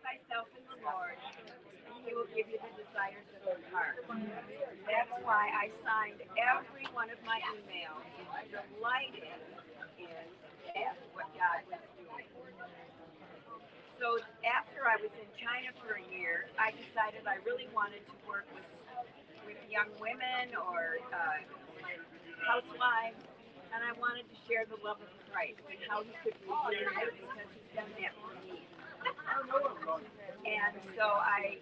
thyself in the Lord, and He will give you the desires of your heart. That's why I signed every one of my emails, delighted in what God was doing. So after I was in China for a year, I decided I really wanted to work with young women or housewives, and I wanted to share the love of Christ and how He could redeem them because He's done that for me. And so I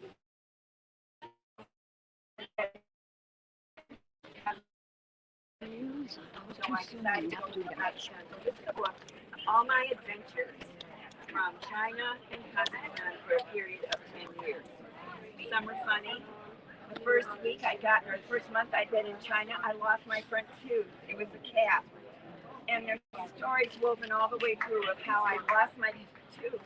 decided to do that. This is a book, all my adventures from China and Kazakhstan for a period of 10 years. Some are funny. The first month I'd been in China, I lost my front tooth. It was a cat. And there's stories woven all the way through of how I lost my tooth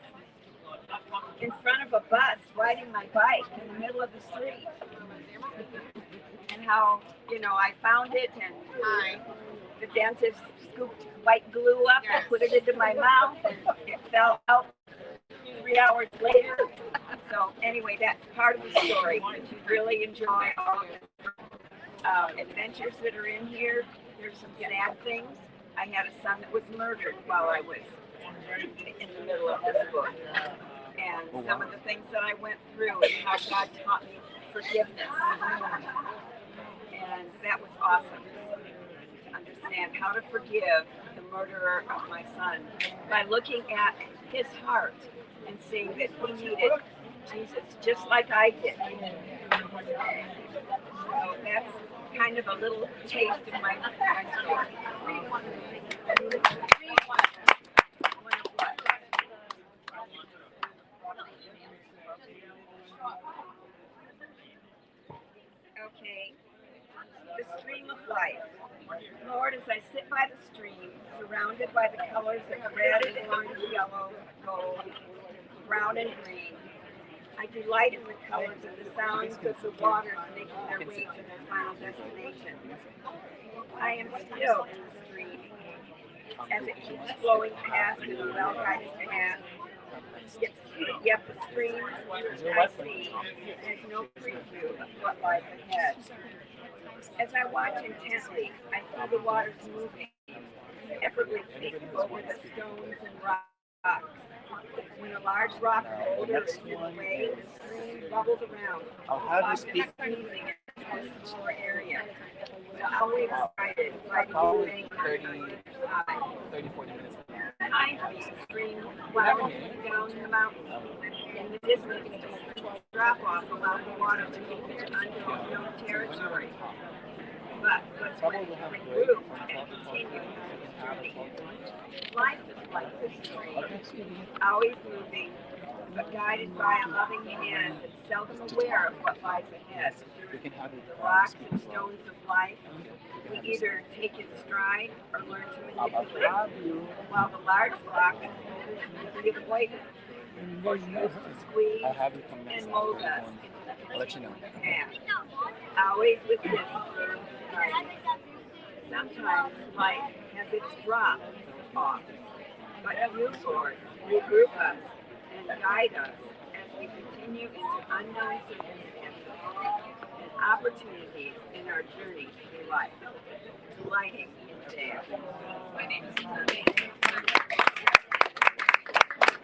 in front of a bus riding my bike in the middle of the street. And how, I found it and the dentist scooped white glue up and put it into my mouth and it fell out 3 hours later. So anyway, that's part of the story. If you really enjoy all the adventures that are in here, there's some sad things. I had a son that was murdered while I was in the middle of this book. And some of the things that I went through and how God taught me forgiveness. And that was awesome to understand how to forgive the murderer of my son by looking at his heart and seeing that he needed Jesus just like I did. So that's kind of a little taste of my story. Okay, the stream of life. Lord, as I sit by the stream, surrounded by the colors of red, orange, yellow, gold, brown, and green, I delight in the colors and the sounds of the waters making their way to their final destination. I am still in the stream as it keeps flowing past in a well-guided path. Yet the stream I see has no preview of what lies ahead. As I watch intently, I see the waters moving effortlessly over the stones and rocks. When a large rock boulder is in the way, the stream bubbles around, often squeezing into a smaller area. I'm always excited by the moving 30, 40 minutes. Behind me, the stream wound down the mountain. In the distance, a drop-off allowed the water to move into unknown territory. But what's regroup and continue on its journey. Life is like this stream, always moving, but guided by a loving hand and seldom aware of what lies ahead. The rocks and stones of life, we either take in stride or learn to manipulate, while the large rocks give way or used to squeeze and mold us into the path. Always with this firm guidance. Sometimes life has its drop off, but you, Lord, regroup us and guide us as we continue into unknown circumstances and opportunities in our journey through life. Delighting in there. My name is Sunday.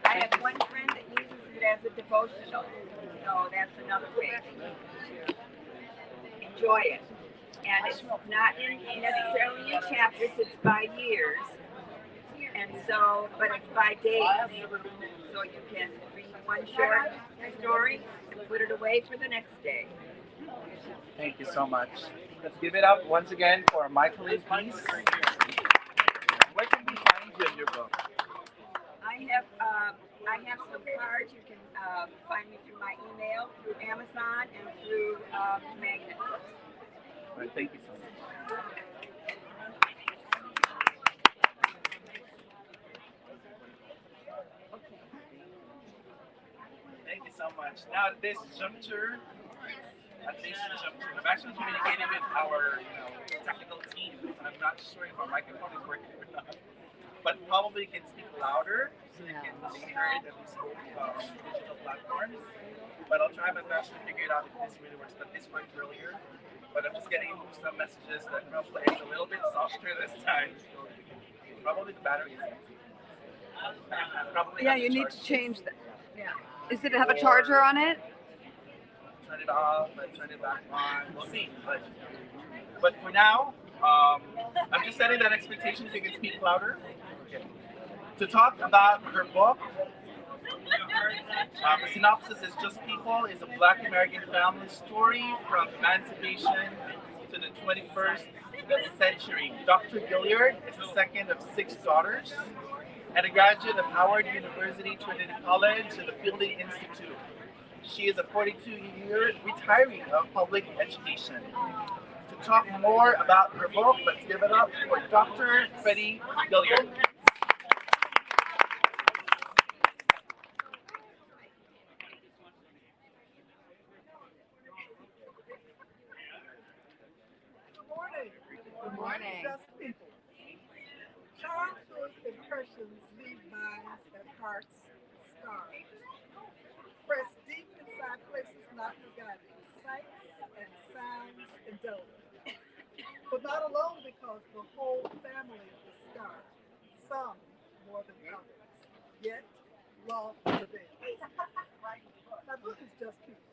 I have one friend that uses it as a devotional, so that's another way to enjoy it. And it's not necessarily in chapters, it's by years. And so, but it's by days. So you can read one short story and put it away for the next day. Thank you so much. Let's give it up once again for Michael and Peace. Where can we find you in your book? I have some cards. You can find me through my email, through Amazon, and through Magnet. All right, thank you so much. Thank you so much. Now at this juncture, I'm actually communicating with our technical team. I'm not sure if our microphone is working or not, but probably can speak louder so they can be heard at these digital platforms. But I'll try my best to figure it out if this really works. But this worked earlier. But I'm just getting some messages that probably it's a little bit softer this time. Probably the battery is empty. Probably Yeah, have you need charge to this. change that. Yeah. Is it have a charger on it? Turn it off and turn it back on. We'll see. But for now, I'm just setting that expectation so you can speak louder. Okay. To talk about her book, the synopsis is Just People is a Black American family story from emancipation to the 21st century. Dr. Gilliard is the second of 6 daughters and a graduate of Howard University, Trinity College, and the Fielding Institute. She is a 42-year retiree of public education. To talk more about her book, let's give it up for Dr. Freddie Gilliard. Good morning. Good morning. Just people. Childhood impressions leave minds and hearts scarred. Press deep inside places not forgotten. Sights and sounds indulged. But not alone because the whole family is scarred. Some more than others. Yet love prevails. My book is Just People.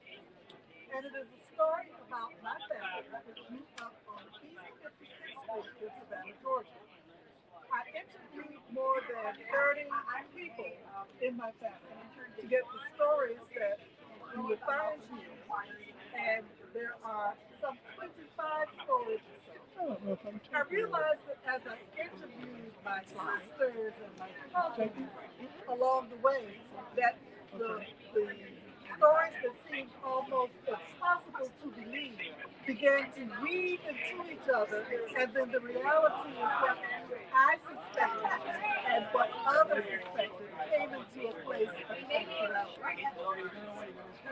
And it is a story about my family who grew up on East 56th Street in Savannah, Georgia. I interviewed more than 30 people in my family to get the stories that you would find here. And there are some 25 stories or so. I realized that as I interviewed my sisters and my cousins along the way, that the stories that seemed almost impossible to believe began to weave into each other, and then the reality of what I suspected and what others suspected came into a place of actuality.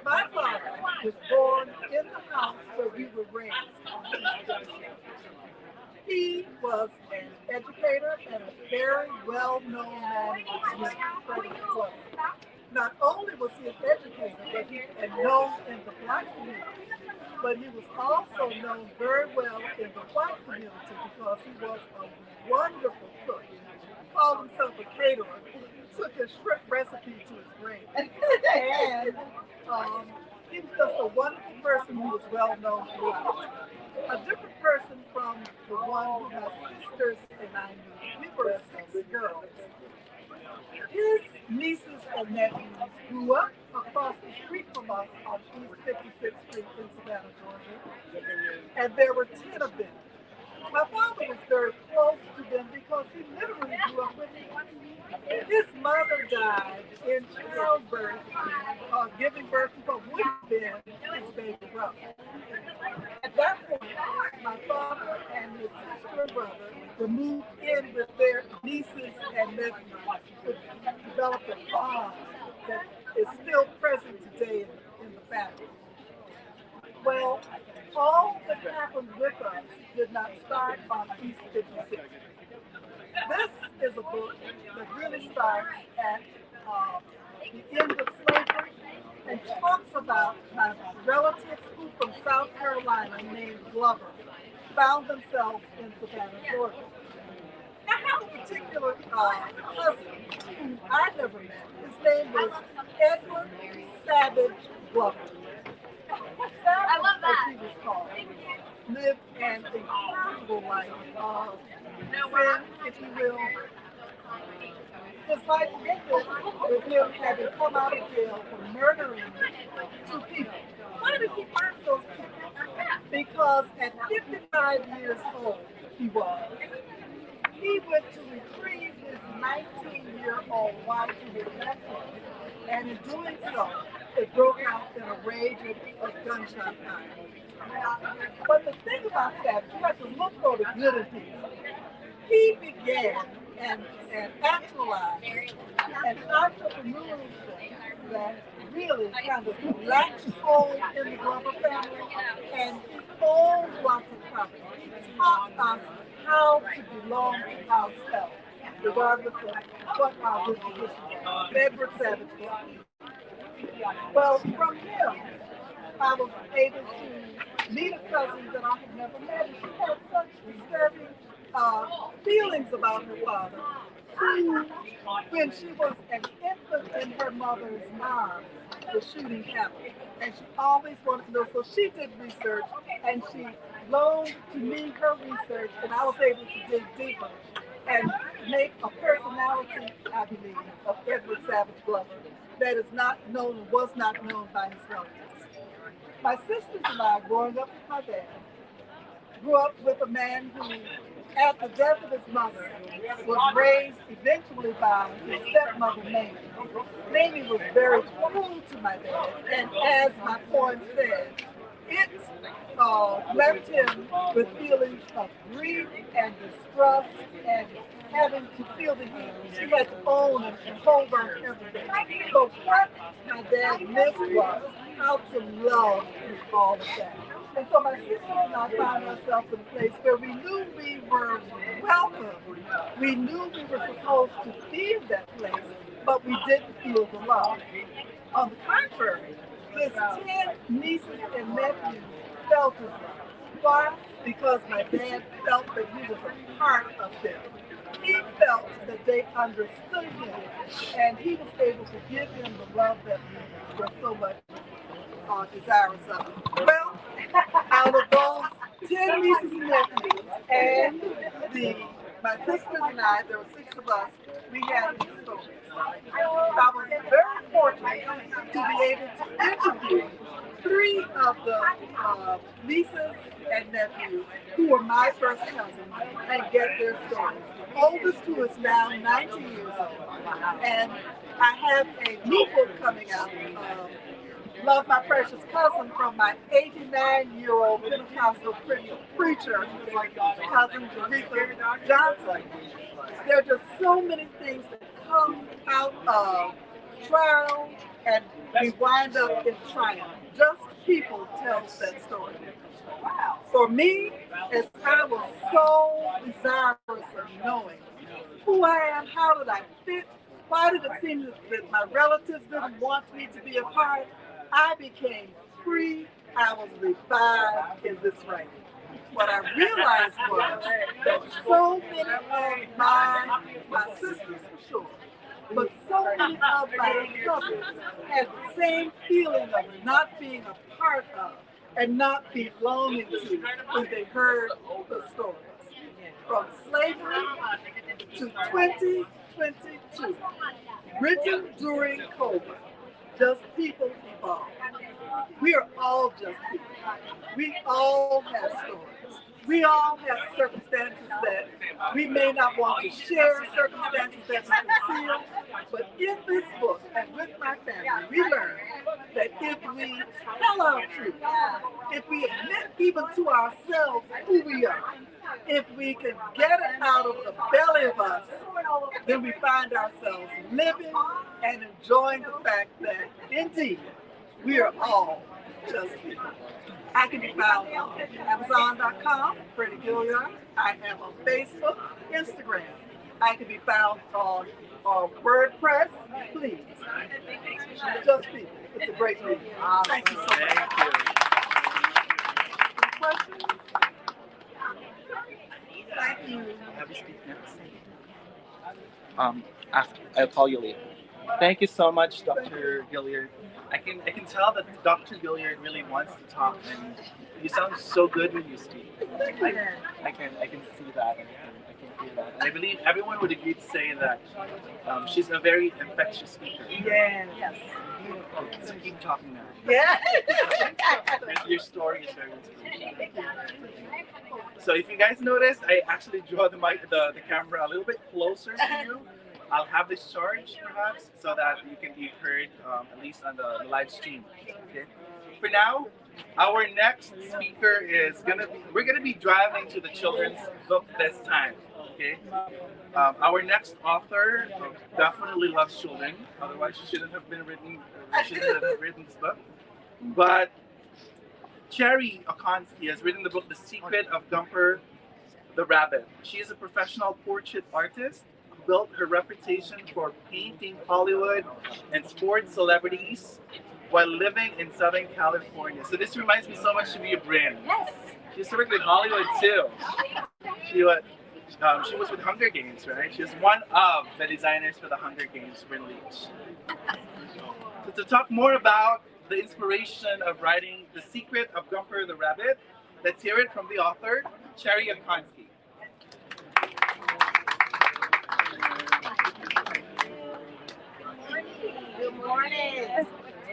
My father was born in the house where we were raised on East Junction. He was an educator and a very well-known man in the community. Not only was he an educator, but he and known in the black community, but he was also known very well in the white community because he was a wonderful cook. He called himself a caterer, took his shrimp recipe to his grave. And he was just a wonderful person who was well known throughout. A different person from the one who my sisters and I knew. We were 6 girls. His nieces and nephews grew up across the street from us on East 56th Street in Savannah, Georgia, and there were 10 of them. My father was very close to them because he literally grew up with them. His mother died in childbirth, giving birth to what would have been his baby brother. At that point, my father and his sister and brother were moved in with their nieces and nephews to develop a bond that is still present today in the family. Well, all that happened with us did not start on East 56. This is a book that really starts at the end of slavery and talks about my relatives who from South Carolina named Glover found themselves in Savannah, Georgia. I have a particular cousin who I never met. His name was Edward Savage Glover. Savage, as he was called, lived an incredible life of sin, if you will. His life ended with him having come out of jail for murdering 2 people. Why did he murder those people? Because at 55 years old, he went to retrieve his 19-year-old wife who was left him, and in doing so, it broke out in a rage of gunshot fire. But the thing about that, you have to look for the good in people. He began and actualized an entrepreneurship that really kind of latched hold in the Glover family, and he owned lots of property. He taught us how to belong to ourselves. regardless of what our disposition is. Edward Savage. Well, from him, I was able to meet a cousin that I had never met, and she had such disturbing feelings about her father, who, when she was an infant in her mother's arms, the shooting happened. And she always wanted to know, so she did research, and she loaned to me her research, and I was able to dig deeper and make a personality, I believe, of Edward Savage Glover that is not known, was not known by his relatives. My sisters and I, growing up with my dad, grew up with a man who, at the death of his mother, was raised eventually by his stepmother, Mamie. Mamie was very cruel to my dad, and as my poem said, it left him with feelings of grief and distrust and having to feel the heat. She had to own and hold on to everything. So what my dad missed was how to love through all of that. And so my sister and I found ourselves in a place where we knew we were welcome. We knew we were supposed to be in that place, but we didn't feel the love. On the contrary, his 10 nieces and nephews felt his love. Why? Because my dad felt that he was a part of them. He felt that they understood him, and he was able to give them the love that we were so much desirous of. Well, out of those 10 nieces and nephews, and my sisters and I, there were 6 of us, we had these stories. I was very fortunate to be able to interview 3 of the nieces and nephews who were my first cousins and get their stories. The oldest, who is now 90 years old, and I have a new book coming out, Love My Precious Cousin, from my 89-year-old Pentecostal preacher, cousin Aretha Johnson. There are just so many things that come out of trial and we wind up in triumph. Just people tell that story. For me, as I was so desirous of knowing who I am, how did I fit, why did it seem that my relatives didn't want me to be a part, I became free, I was revived in this writing. What I realized was that so many of my sisters, for sure, but so many of my cousins had the same feeling of not being a part of and not belonging to when they heard the stories. From slavery to 2022, written during COVID, just people evolve. We are all just people. We all have stories. We all have circumstances that we may not want to share, circumstances that we conceal. But in this book and with my family, we learn that if we tell our truth, if we admit even to ourselves who we are, if we can get it out of the belly of us, then we find ourselves living and enjoying the fact that indeed we are all just people. I can be found on Amazon.com, Freddie Gilliard. I am on Facebook, Instagram. I can be found on WordPress. Please, just people. It's a great read. Thank you so much. Any questions? Thank you. Have you speak next? After I'll call you later. Thank you so much, Dr. Gilliard. I can tell that Dr. Gilliard really wants to talk, and you sound so good when you speak. I can see that, and I can hear that. And I believe everyone would agree to say that she's a very infectious speaker. Yes. So keep talking now. Yeah. Your story is very inspirational. So if you guys notice, I actually draw the camera a little bit closer to you. I'll have this charged perhaps so that you can be heard at least on the live stream. Okay. For now, our next speaker is we're gonna be driving to the children's book this time. Okay. Our next author definitely loves children. Otherwise, she shouldn't have written this book. But Cherry Okonski has written the book The Secret of Gumper the Rabbit. She is a professional portrait artist built her reputation for painting Hollywood and sports celebrities while living in Southern California. So this reminds me so much of you, Bryn. Yes. She used to work with Hollywood too. She was with Hunger Games, right? She was one of the designers for the Hunger Games, Bryn Leach. So to talk more about the inspiration of writing The Secret of Gumper the Rabbit, let's hear it from the author, Cherry Akonsky. Good morning.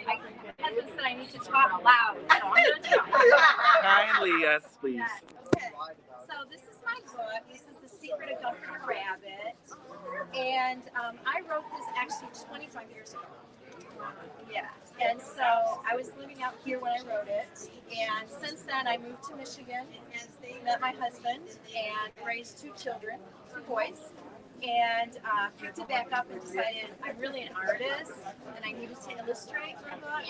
My husband said I need to talk loud, so I'm going to talk. Kindly, yes, please. Okay. So this is my book. This is The Secret of Gumper the Rabbit. And I wrote this actually 25 years ago. Yeah. And so I was living out here when I wrote it. And since then I moved to Michigan and met my husband and raised two children, two boys. And picked it back up and decided I'm really an artist and I needed to illustrate my book.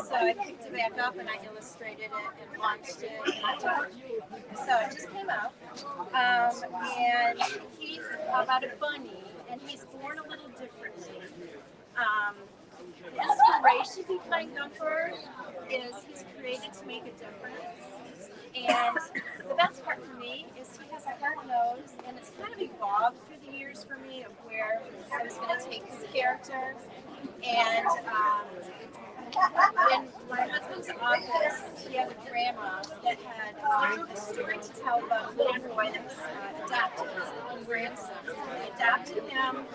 So I picked it back up and I illustrated it and launched it in October. So it just came out. And he's about a bunny and he's born a little differently. The inspiration behind Gumper is he's created to make a difference. And the best part for me is he has a hard nose, and it's kind of evolved through the years for me of where I was going to take his character. And in my husband's office, he had a grandma that had a story to tell about a little boy that was adopted, his own grandson. They adopted him,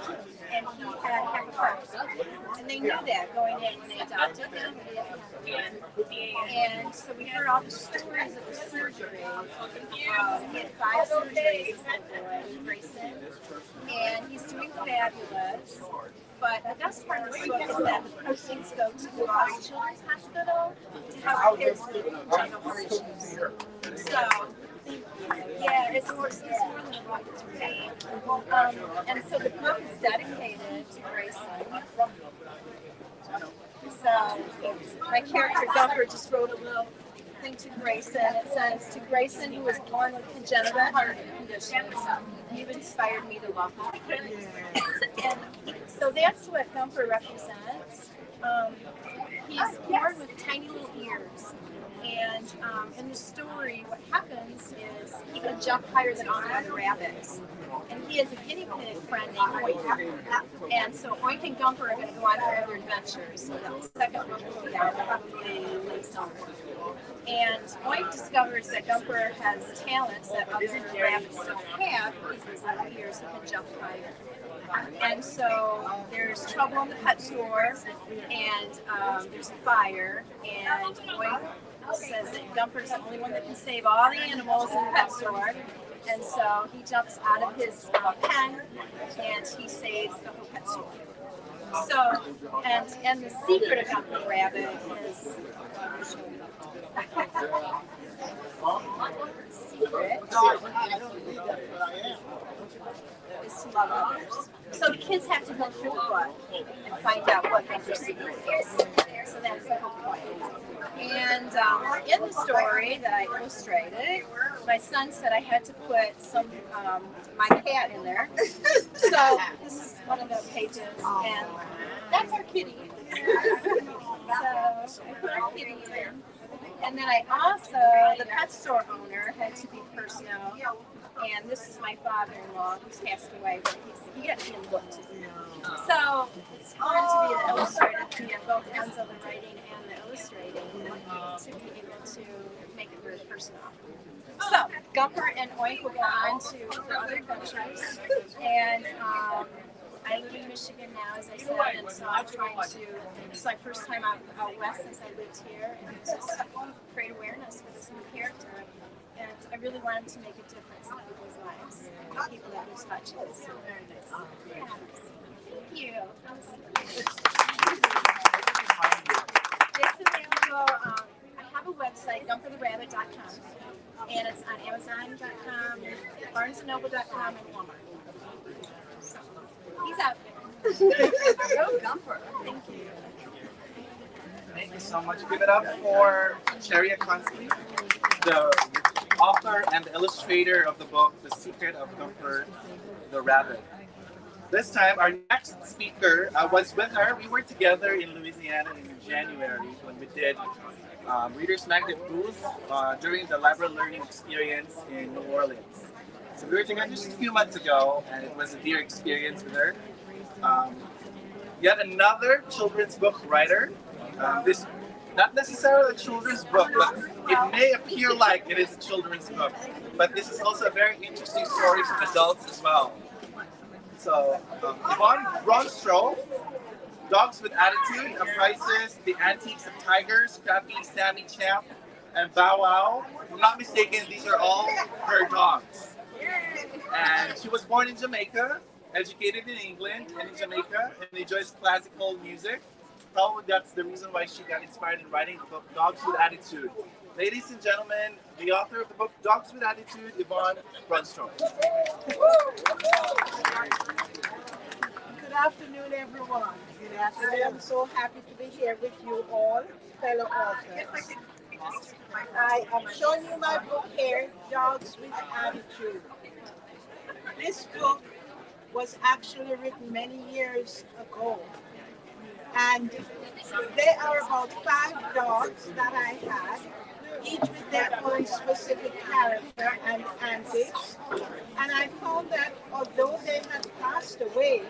and he had hypertension. And they knew that going in when they adopted him. And so we heard all the stories of the surgery. He had 5 surgeries as a boy, Grayson. And he's doing fabulous. But the best part of the book is that the proceeds go to the Children's Hospital to help kids with congenital heart issues. So, yeah, it's more than a book, it's really. And so the book is dedicated to Grayson. So my character Gumper just wrote a little thing to Grayson. It says, to Grayson, who was born with congenital heart conditions, you've inspired me to love him. And so that's what Gumper represents. He's born with tiny little ears. And in the story, what happens is he can jump higher than all the other rabbits. And he has a guinea pig friend named Oink. And so Oink and Gumper are going to go on further adventures. So the second book will be out probably late summer. And Oink discovers that Gumper has talents that other rabbits don't have because of his little ears. He can jump higher. And so there's trouble in the pet store, and there's a fire, and Oink says that Gumper's the only one that can save all the animals in the pet store. And so he jumps out of his pen and he saves the whole pet store. So, and the secret of Gumper the Rabbit is is to love others. So the kids have to go through the book and find out what Gumper's secret is. So that's the whole point. And in the story that I illustrated, my son said I had to put some my cat in there. So this is one of the pages, and that's our kitty. So I put our kitty in. And then I also, the pet store owner had to be personal. And this is my father-in-law who's passed away, but he got to be in the book too. So it's fun to be an illustrator, to be at both ends of the writing and the illustrating, to be able to make it very personal. So Gumper and Oink will go on for other adventures, and I live in Michigan now, as I said, and so I'm trying to, this is my first time out west since I lived here, and just create awareness for this new character. And I really want him to make a difference in people's lives, the people that he touches. Thank you. It's available, I have a website, gumpertherabbit.com, and it's on Amazon.com, BarnesandNoble.com, and Walmart. So, he's out there. Go Gumper. Thank you. Thank you so much. Give it up for Cherry Akonsky, the author and illustrator of the book, The Secret of Gumper the Rabbit. this time, our next speaker was with her. We were together in Louisiana in January when we did Reader's Magnet booth during the Library Learning Experience in New Orleans. So we were together just a few months ago, and it was a dear experience with her. Um, Yet another children's book writer. This not necessarily a children's book, but it may appear like it is a children's book. But this is also a very interesting story for adults as well. So, Yvonne Bronstro, Dogs with Attitude, Prices, The Antiques of Tigers, Scrappy, Sammy Champ, and Bow Wow. If I'm not mistaken, these are all her dogs. And she was born in Jamaica, educated in England and in Jamaica, and enjoys classical music. Probably that's the reason why she got inspired in writing the book Dogs with Attitude. Ladies and gentlemen, the author of the book Dogs with Attitude, Yvonne Brunstrom. Good afternoon, everyone. I am so happy to be here with you all, fellow authors. I am showing you my book here, Dogs with Attitude. This book was actually written many years ago. And there are about 5 dogs that I had, each with their own specific character and antics. And I found that although they had passed away,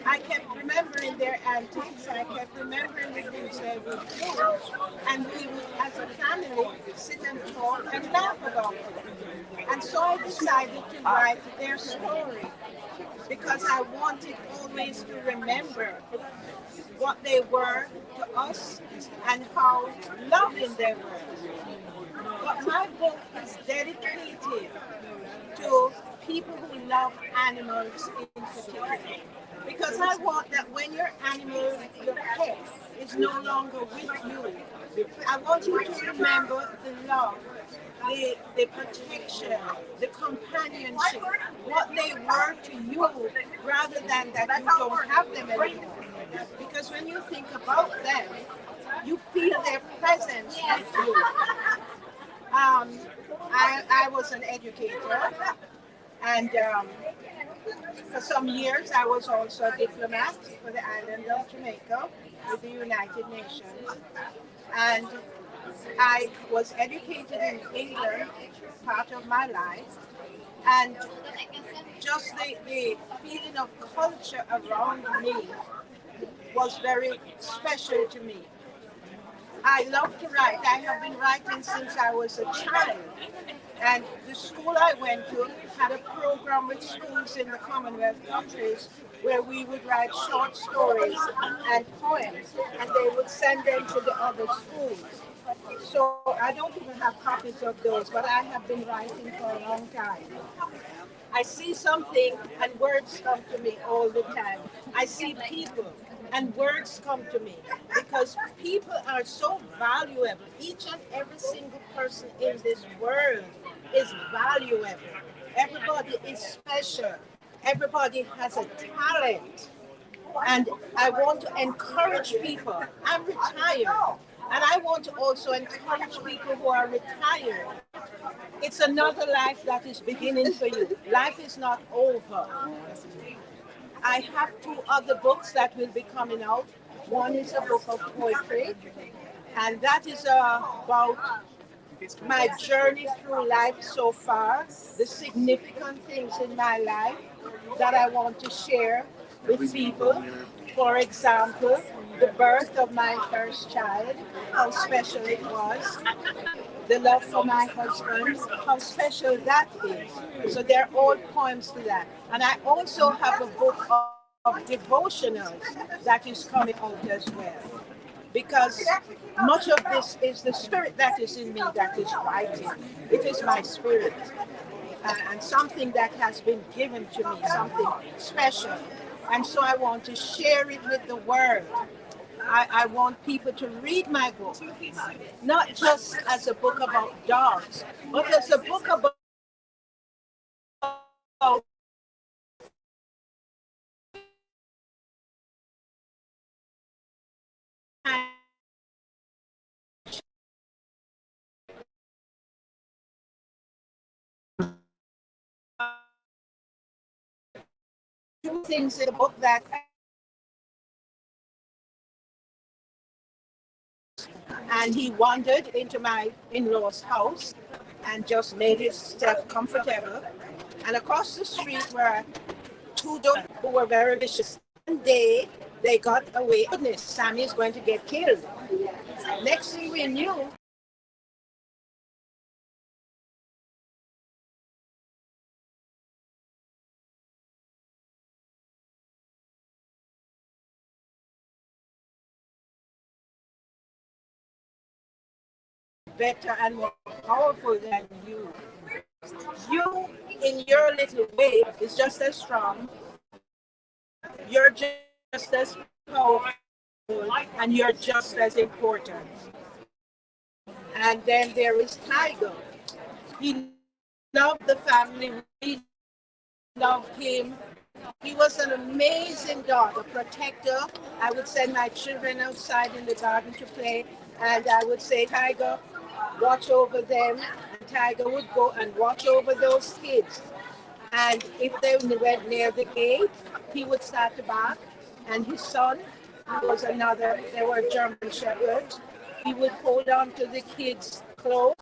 I kept remembering their antics, I kept remembering the things they would do, and we would, as a family, sit and talk and laugh about it. And so I decided to write their story because I wanted always to remember what they were to us and how loving they were. But my book is dedicated to people who love animals in particular. Because I want that when your animal, your pet, is no longer with you, I want you to remember the love, the protection, the companionship, what they were to you, rather than that you don't have them anymore. Because when you think about them, you feel their presence with you. I was an educator, and for some years I was also a diplomat for the island of Jamaica with the United Nations. And I was educated in England part of my life, and just the feeling of culture around me was very special to me. I love to write. I have been writing since I was a child. And the school I went to had a program with schools in the Commonwealth countries where we would write short stories and poems, and they would send them to the other schools. So I don't even have copies of those, but I have been writing for a long time. I see something and words come to me all the time. I see people and words come to me because people are so valuable. Each and every single person in this world is valuable. Everybody is special. Everybody has a talent. And I want to encourage people. I'm retired. And I want to also encourage people who are retired. It's another life that is beginning for you. Life is not over. I have 2 other books that will be coming out. One is a book of poetry, and that is about my journey through life so far, the significant things in my life that I want to share with people. For example, the birth of my first child, how special it was, the love for my husband, how special that is. So they're all poems to that. And I also have a book of devotionals that is coming out as well. Because much of this is the spirit that is in me that is writing. It is my spirit. And something that has been given to me, something special. And so I want to share it with the world. I want people to read my book, not just as a book about dogs, but as a book about things in the book that, and he wandered into my in-laws' house and just made himself comfortable. And across the street were two dogs who were very vicious. One day they got away. Goodness, Sammy is going to get killed. Next thing we knew, better and more powerful than you. You, in your little way, is just as strong. You're just as powerful, and you're just as important. And then there is Tiger. He loved the family. We loved him. He was an amazing dog, a protector. I would send my children outside in the garden to play, and I would say, Tiger, watch over them. And Tiger would go and watch over those kids. And if they went near the gate, he would start to bark. And his son was another, they were German shepherds. He would hold on to the kids' clothes.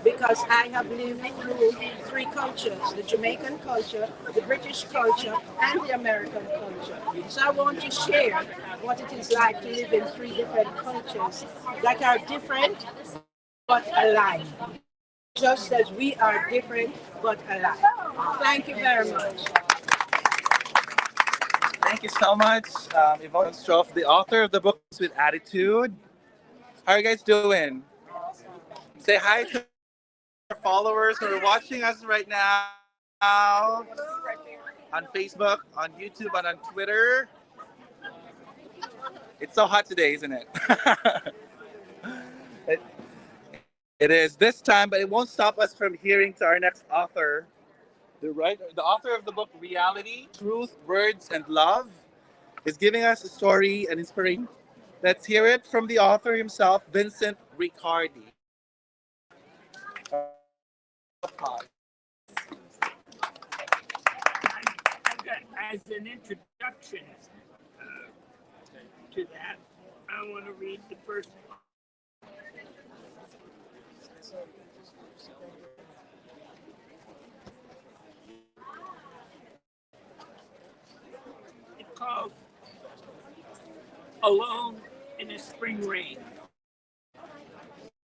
Because I have lived through three cultures, the Jamaican culture, the British culture, and the American culture. So I want to share what it is like to live in three different cultures that are different but alike, just as we are different but alike. Thank you very much. Thank you so much, Yvonne Stroff, the author of the book with Attitude. How are you guys doing? Say hi to our followers who are watching us right now on Facebook, on YouTube, and on Twitter. It's so hot today, isn't it? it? It is this time, but it won't stop us from hearing to our next author, the author of the book Reality, Truth, Words, and Love, is giving us a story and inspiration. Let's hear it from the author himself, Vincent Riccardi. As an introduction to that, I want to read the first one. It's called Alone in a Spring Rain.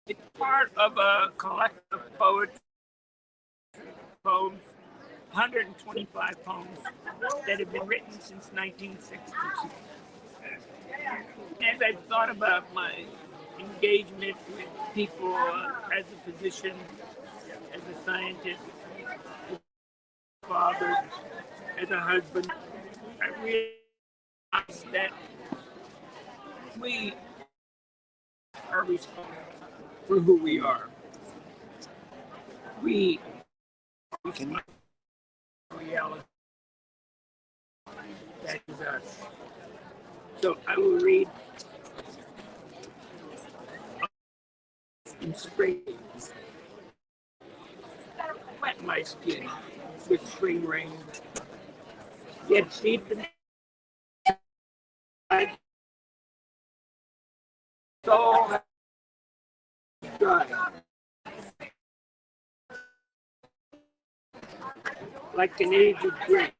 It's part of a collection of poems, 125 poems that have been written since 1962. As I've thought about my engagement with people as a physician, as a scientist, as a father, as a husband, I realized that we are responsible for who we are. We reality that is us. So I will read in spring, wet my skin with spring rain. Yet deep inside, it's all dry, like an aged grape.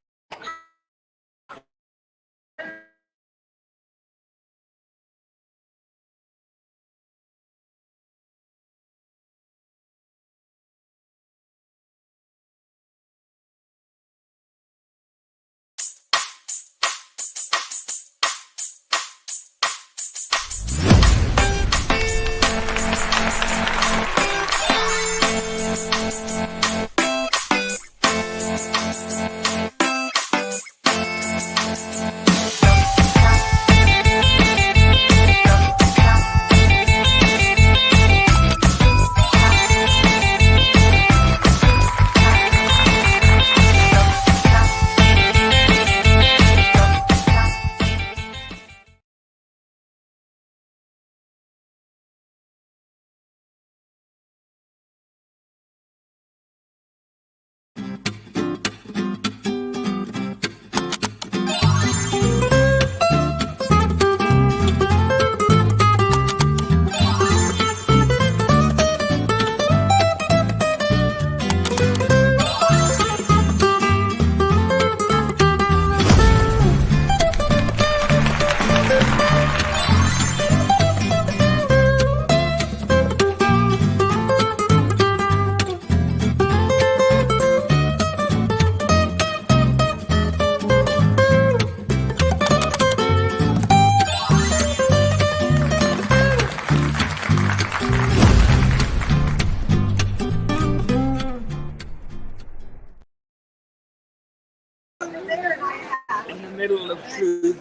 In the middle of truth,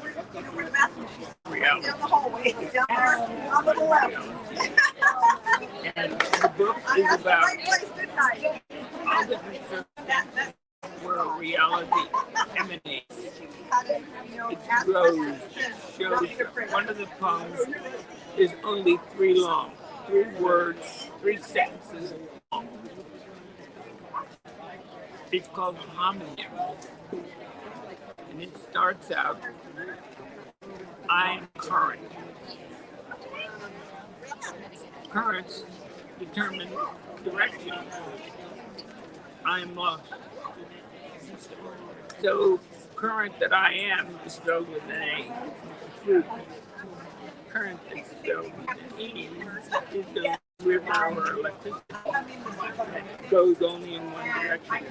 reality. Down the hallway, down there, on the left. And the book is about all different circumstances where reality emanates. It grows, shows that one of the poems is only 3 long, 3 words, 3 sentences long. It's called Homonym. And it starts out, I'm current. Currents determine direction. I'm lost. So current that I am is spelled with an A. Fruit. Current that's spelled with an E is the river or electricity. It goes only in one direction.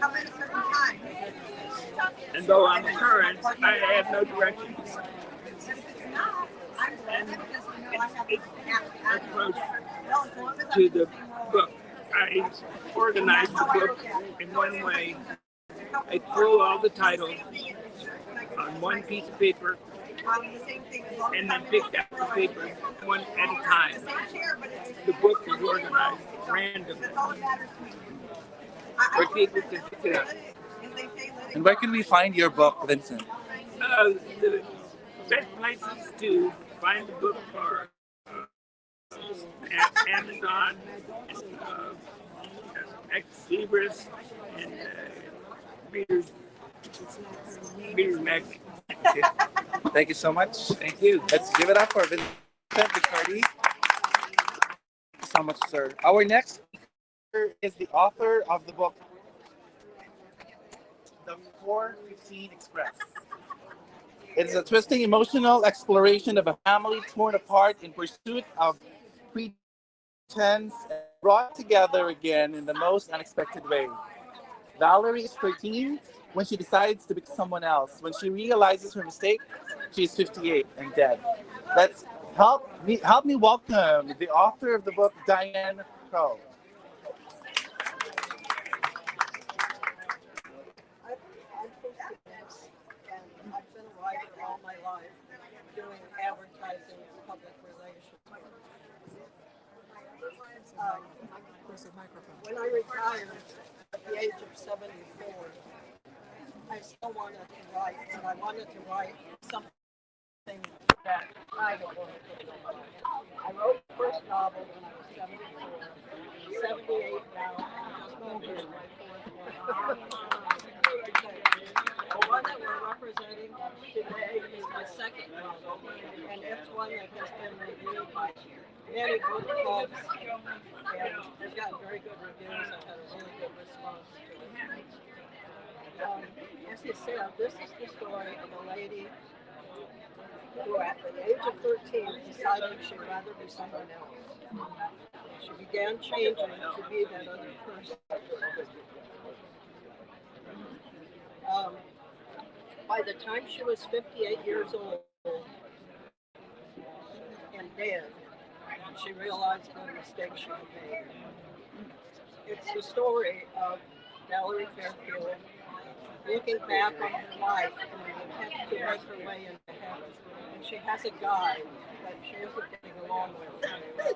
And though I'm current, I have no direction. And it's approach to the book. I organized the book in one way. I threw all the titles on one piece of paper and then picked out the papers one at a time. The book was organized randomly where people can pick it up. And where can we find your book, Vincent? The best places to find the book are Amazon, Ex Libris, and ReadersMagnet. Thank you so much. Thank you. Let's give it up for Vincent Vicardi. Thank you so much, sir. Our next speaker is the author of the book, The 415 Express. It is a twisting, emotional exploration of a family torn apart in pursuit of pretense and brought together again in the most unexpected way. Valerie is 13 when she decides to be someone else. When she realizes her mistake, she is 58 and dead. Let's help me welcome the author of the book, Diane Crow. I'm 56, and I've been a writer all my life, doing advertising and public relations. When I retired at the age of 74, I still wanted to write, and I wanted to write something that I don't want to do. I wrote the first novel when I was 74. one that has been reviewed by many book clubs, and it's gotten very good reviews. I've had a really good response to it. As you said, this is the story of a lady who at the age of 13 decided she'd rather be someone else. She began changing to be that other person. By the time she was 58 years old and dead, she realized what a mistake she had made. It's the story of Valerie Fairfield looking back on her life in an attempt to make her way into heaven. And she has a guide that she isn't getting along with very well,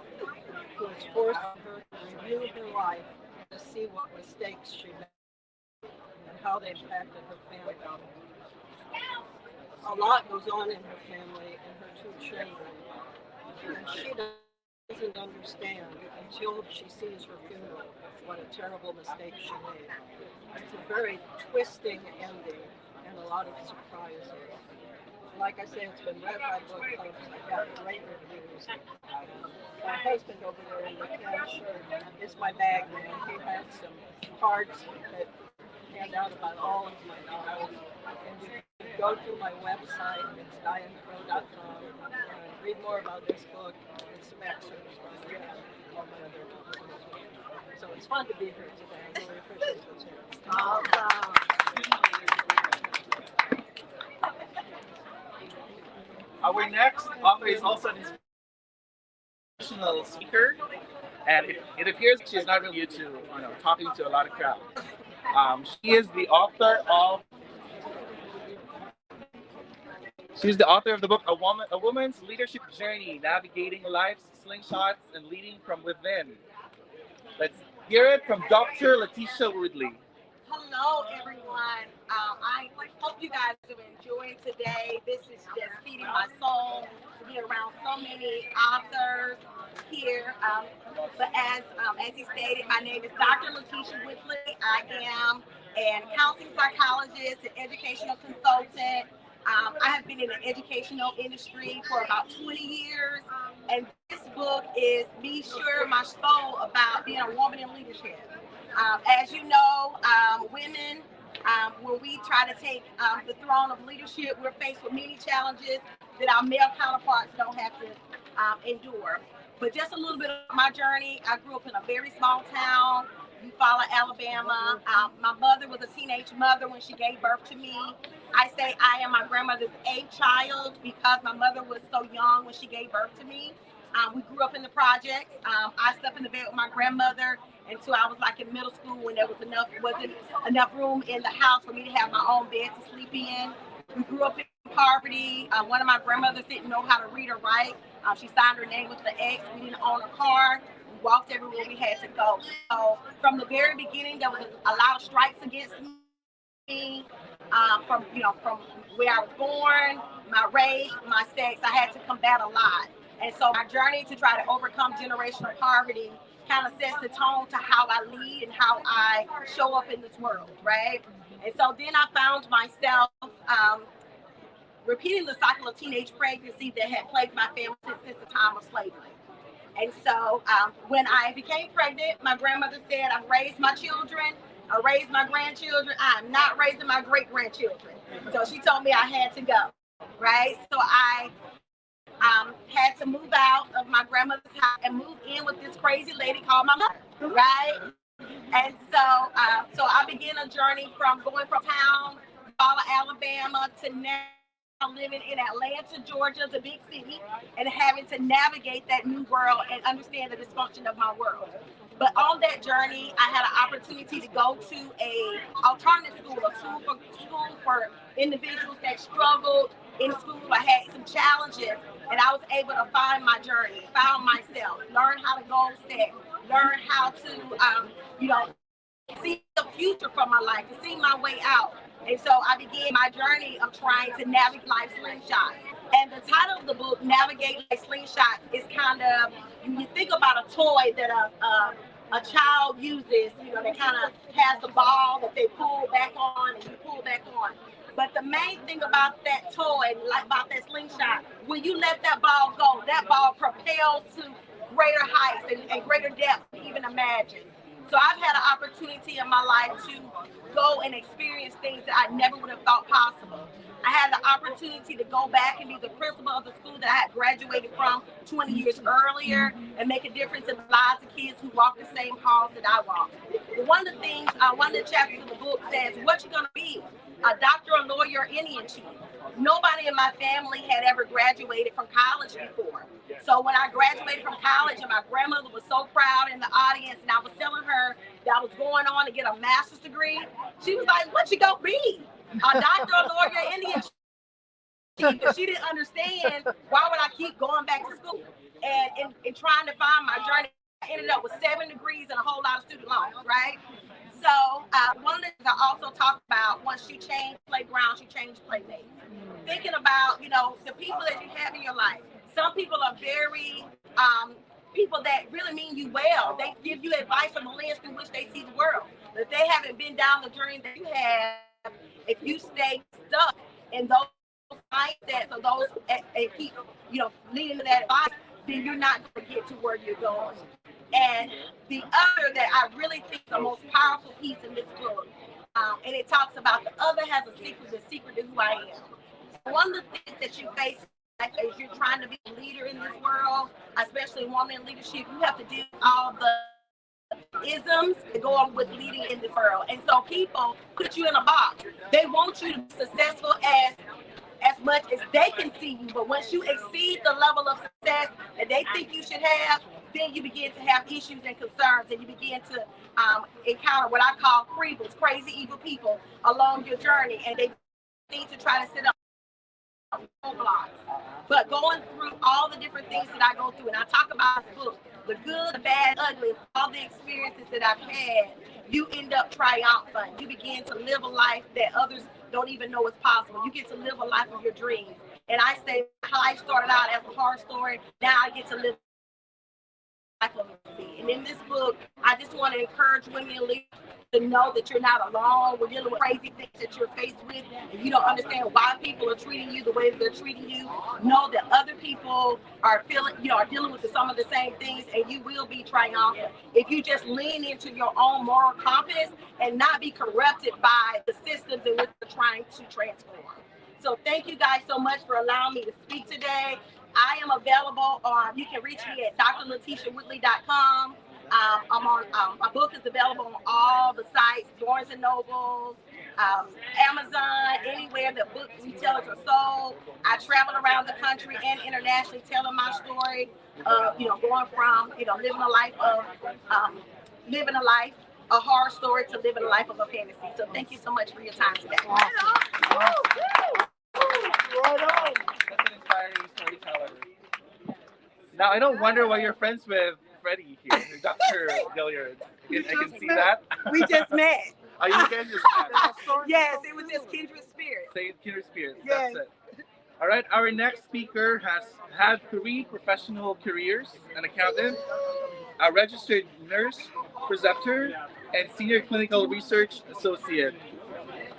who is forcing her to review her life to see what mistakes she made and how they impacted her family. A lot goes on in her family and her two children, and she doesn't understand until she sees her funeral what a terrible mistake she made. It's a very twisting ending and a lot of surprises. Like I said, it's been read by book clubs. I got great reviews. My husband over there in the cashier is my bag man. He has some cards that hand out about all of my novels. And you can go to my website, it's dianecrow.com, and read more about this book and some excerpts from all my other novels. So it's fun to be here today. I really appreciate the chance. Awesome. Our next author is also an inspirational speaker, and it appears she's not really used to talking to a lot of crowds. She is the author of. She's the author of the book A Woman's Leadership Journey: Navigating Life's Slingshots and Leading from Within. Let's hear it from Dr. Letitia Woodley. Hello, everyone. I hope you guys have enjoyed today. This is just feeding my soul to be around so many authors here. But as he stated, my name is Dr. Letitia Woodley. I am an counseling psychologist and educational consultant. I have been in the educational industry for about 20 years, and this book is me sharing my soul about being a woman in leadership. As you know, women, when we try to take the throne of leadership, we're faced with many challenges that our male counterparts don't have to endure. But just a little bit of my journey, I grew up in a very small town, Eufaula, Alabama. My mother was a teenage mother when she gave birth to me. I say I am my grandmother's eighth child because my mother was so young when she gave birth to me. We grew up in the projects. I slept in the bed with my grandmother until I was like in middle school when there wasn't enough room in the house for me to have my own bed to sleep in. We grew up in poverty. One of my grandmothers didn't know how to read or write. She signed her name with the X. We didn't own a car. We walked everywhere we had to go. So from the very beginning, there was a lot of strikes against me. From where I was born, my race, my sex, I had to combat a lot. And so my journey to try to overcome generational poverty kind of sets the tone to how I lead and how I show up in this world, right? And so then I found myself repeating the cycle of teenage pregnancy that had plagued my family since the time of slavery. And so when I became pregnant, my grandmother said, I've raised my children, I raised my grandchildren, I'm not raising my great-grandchildren. So she told me I had to go, right? So I had to move out of my grandmother's house and move in with this crazy lady called my mother, right? And so I began a journey from going from town, Alabama, to now living in Atlanta, Georgia, the big city, and having to navigate that new world and understand the dysfunction of my world. But on that journey, I had an opportunity to go to a alternative school, a school for individuals that struggled in school. I had some challenges, and I was able to find my journey, found myself, learn how to goal set, learn how to, see the future for my life, to see my way out. And so I began my journey of trying to navigate life slingshots. And the title of the book, Navigate Life Slingshots, is kind of, you think about a toy that a child uses, they kind of has the ball that they pull back on and you pull back on. But the main thing about that toy, like about that slingshot, when you let that ball go, that ball propels to greater heights and greater depths than you even imagine. So I've had an opportunity in my life to go and experience things that I never would have thought possible. I had the opportunity to go back and be the principal of the school that I had graduated from 20 years earlier and make a difference in the lives of kids who walk the same halls that I walk. But one of the things, one of the chapters of the book says, what you gonna be? A doctor, a lawyer, Indian chief. Nobody in my family had ever graduated from college before. So when I graduated from college and my grandmother was so proud in the audience and I was telling her that I was going on to get a master's degree, she was like, what you gonna be? A doctor, a lawyer, Indian chief. But she didn't understand why would I keep going back to school. And in trying to find my journey, I ended up with 7 degrees and a whole lot of student loans, right? So one of the things I also talked about, once she changed playground, she changed playmates. Thinking about, the people that you have in your life. Some people are very people that really mean you well. They give you advice from the lens through which they see the world. But if they haven't been down the journey that you have, if you stay stuck in those mindsets or those and keep, leading to that advice, then you're not going to get to where you're going. And the other that I really think is the most powerful piece in this book, and it talks about the other has a secret, the secret to who I am. So one of the things that you face as you're trying to be a leader in this world, especially woman in leadership, you have to deal with all the isms that go on with leading in this world. And so people put you in a box. They want you to be successful as much as they can see you, but once you exceed the level of success that they think you should have, then you begin to have issues and concerns, and you begin to encounter what I call creepers, crazy evil people along your journey, and they need to try to sit up roadblocks. But going through all the different things that I go through, and I talk about this book, the good, the bad, ugly, all the experiences that I've had, you end up triumphant. You begin to live a life that others don't even know is possible. You get to live a life of your dreams. And I say how I started out as a horror story, now I get to live a life of legacy. And in this book, I just want to encourage women and leaders to know that you're not alone. We're dealing with crazy things that you're faced with, and you don't understand why people are treating you the way that they're treating you. Know that other people are dealing with some of the same things, and you will be triumphant if you just lean into your own moral compass and not be corrupted by the systems in which you're trying to transform. So thank you guys so much for allowing me to speak today. I am available on, you can reach me at drletitiawhittley.com. I'm on, my book is available on all the sites, Barnes and Nobles, Amazon, anywhere that book retailers are sold. I travel around the country and internationally telling my story of, going from, living a life, a horror story to living a life of a fantasy. So thank you so much for your time today. That's an inspiring storyteller. Now, I don't wonder why you're friends with Freddie here, Dr. Gilliard. I can see that. We just met. Oh, you guys just met. Yes, it was just kindred spirits. Say kindred spirits. Yes. That's it. All right, our next speaker has had 3 professional careers: an accountant, a registered nurse, preceptor, and senior clinical research associate,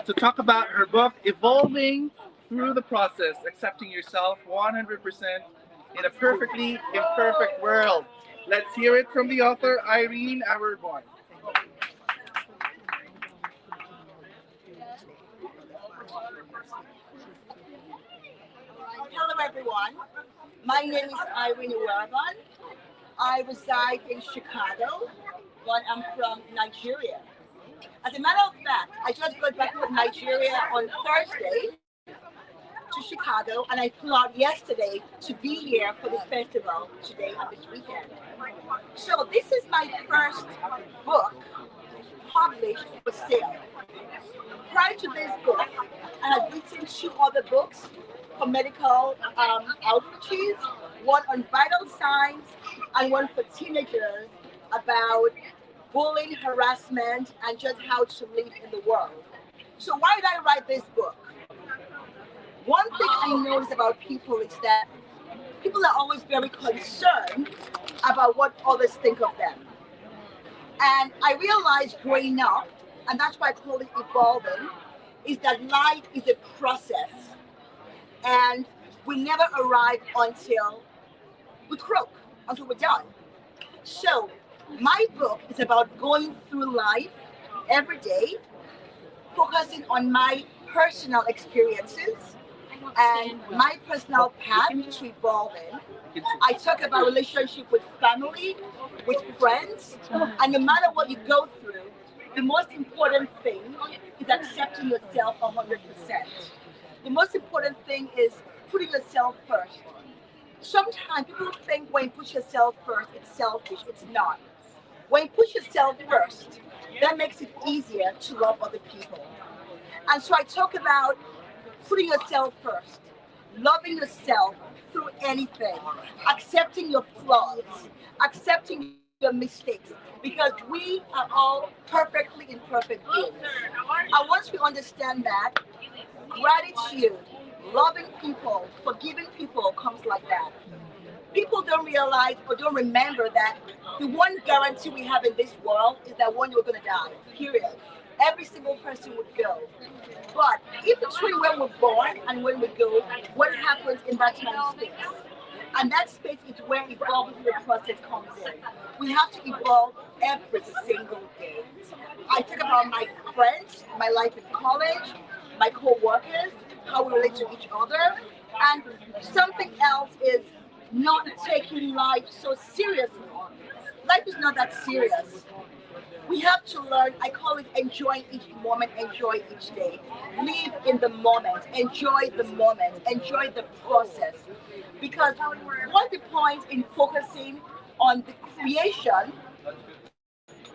to talk about her book, Evolving Through the Process, Accepting Yourself 100% in a Perfectly Imperfect World. Let's hear it from the author, Irene Aberborn. Hello everyone, my name is Irene Aberborn. I reside in Chicago, but I'm from Nigeria. As a matter of fact, I just got back from Nigeria on Thursday to Chicago, and I flew out yesterday to be here for the festival today and this weekend. So this is my first book published for sale. Prior to this book, I had written 2 other books for medical outreaches, one on vital signs and one for teenagers about bullying, harassment, and just how to live in the world. So why did I write this book? One thing I notice about people is that people are always very concerned about what others think of them. And I realized growing up, and that's why I call it evolving, is that life is a process, and we never arrive until we croak, until we're done. So, my book is about going through life every day, focusing on my personal experiences and my personal path to evolving. I talk about relationship with family, with friends, and no matter what you go through, the most important thing is accepting yourself 100%. The most important thing is putting yourself first. Sometimes people think when you put yourself first, it's selfish. It's not. When you put yourself first, that makes it easier to love other people. And so I talk about putting yourself first, loving yourself through anything, accepting your flaws, accepting your mistakes, because we are all perfectly imperfect beings. And once we understand that, gratitude, loving people, forgiving people comes like that. People don't realize or don't remember that the one guarantee we have in this world is that one day we're going to die, period. Every single person would go. But in between when we're born and when we go, what happens in that time space? And that space is where evolving through the process comes in. We have to evolve every single day. I talk about my friends, my life in college, my co-workers, how we relate to each other, and something else is not taking life so seriously. Life is not that serious. We have to learn, I call it enjoying each moment, enjoy each day. Live in the moment, enjoy the process. Because what's the point in focusing on the creation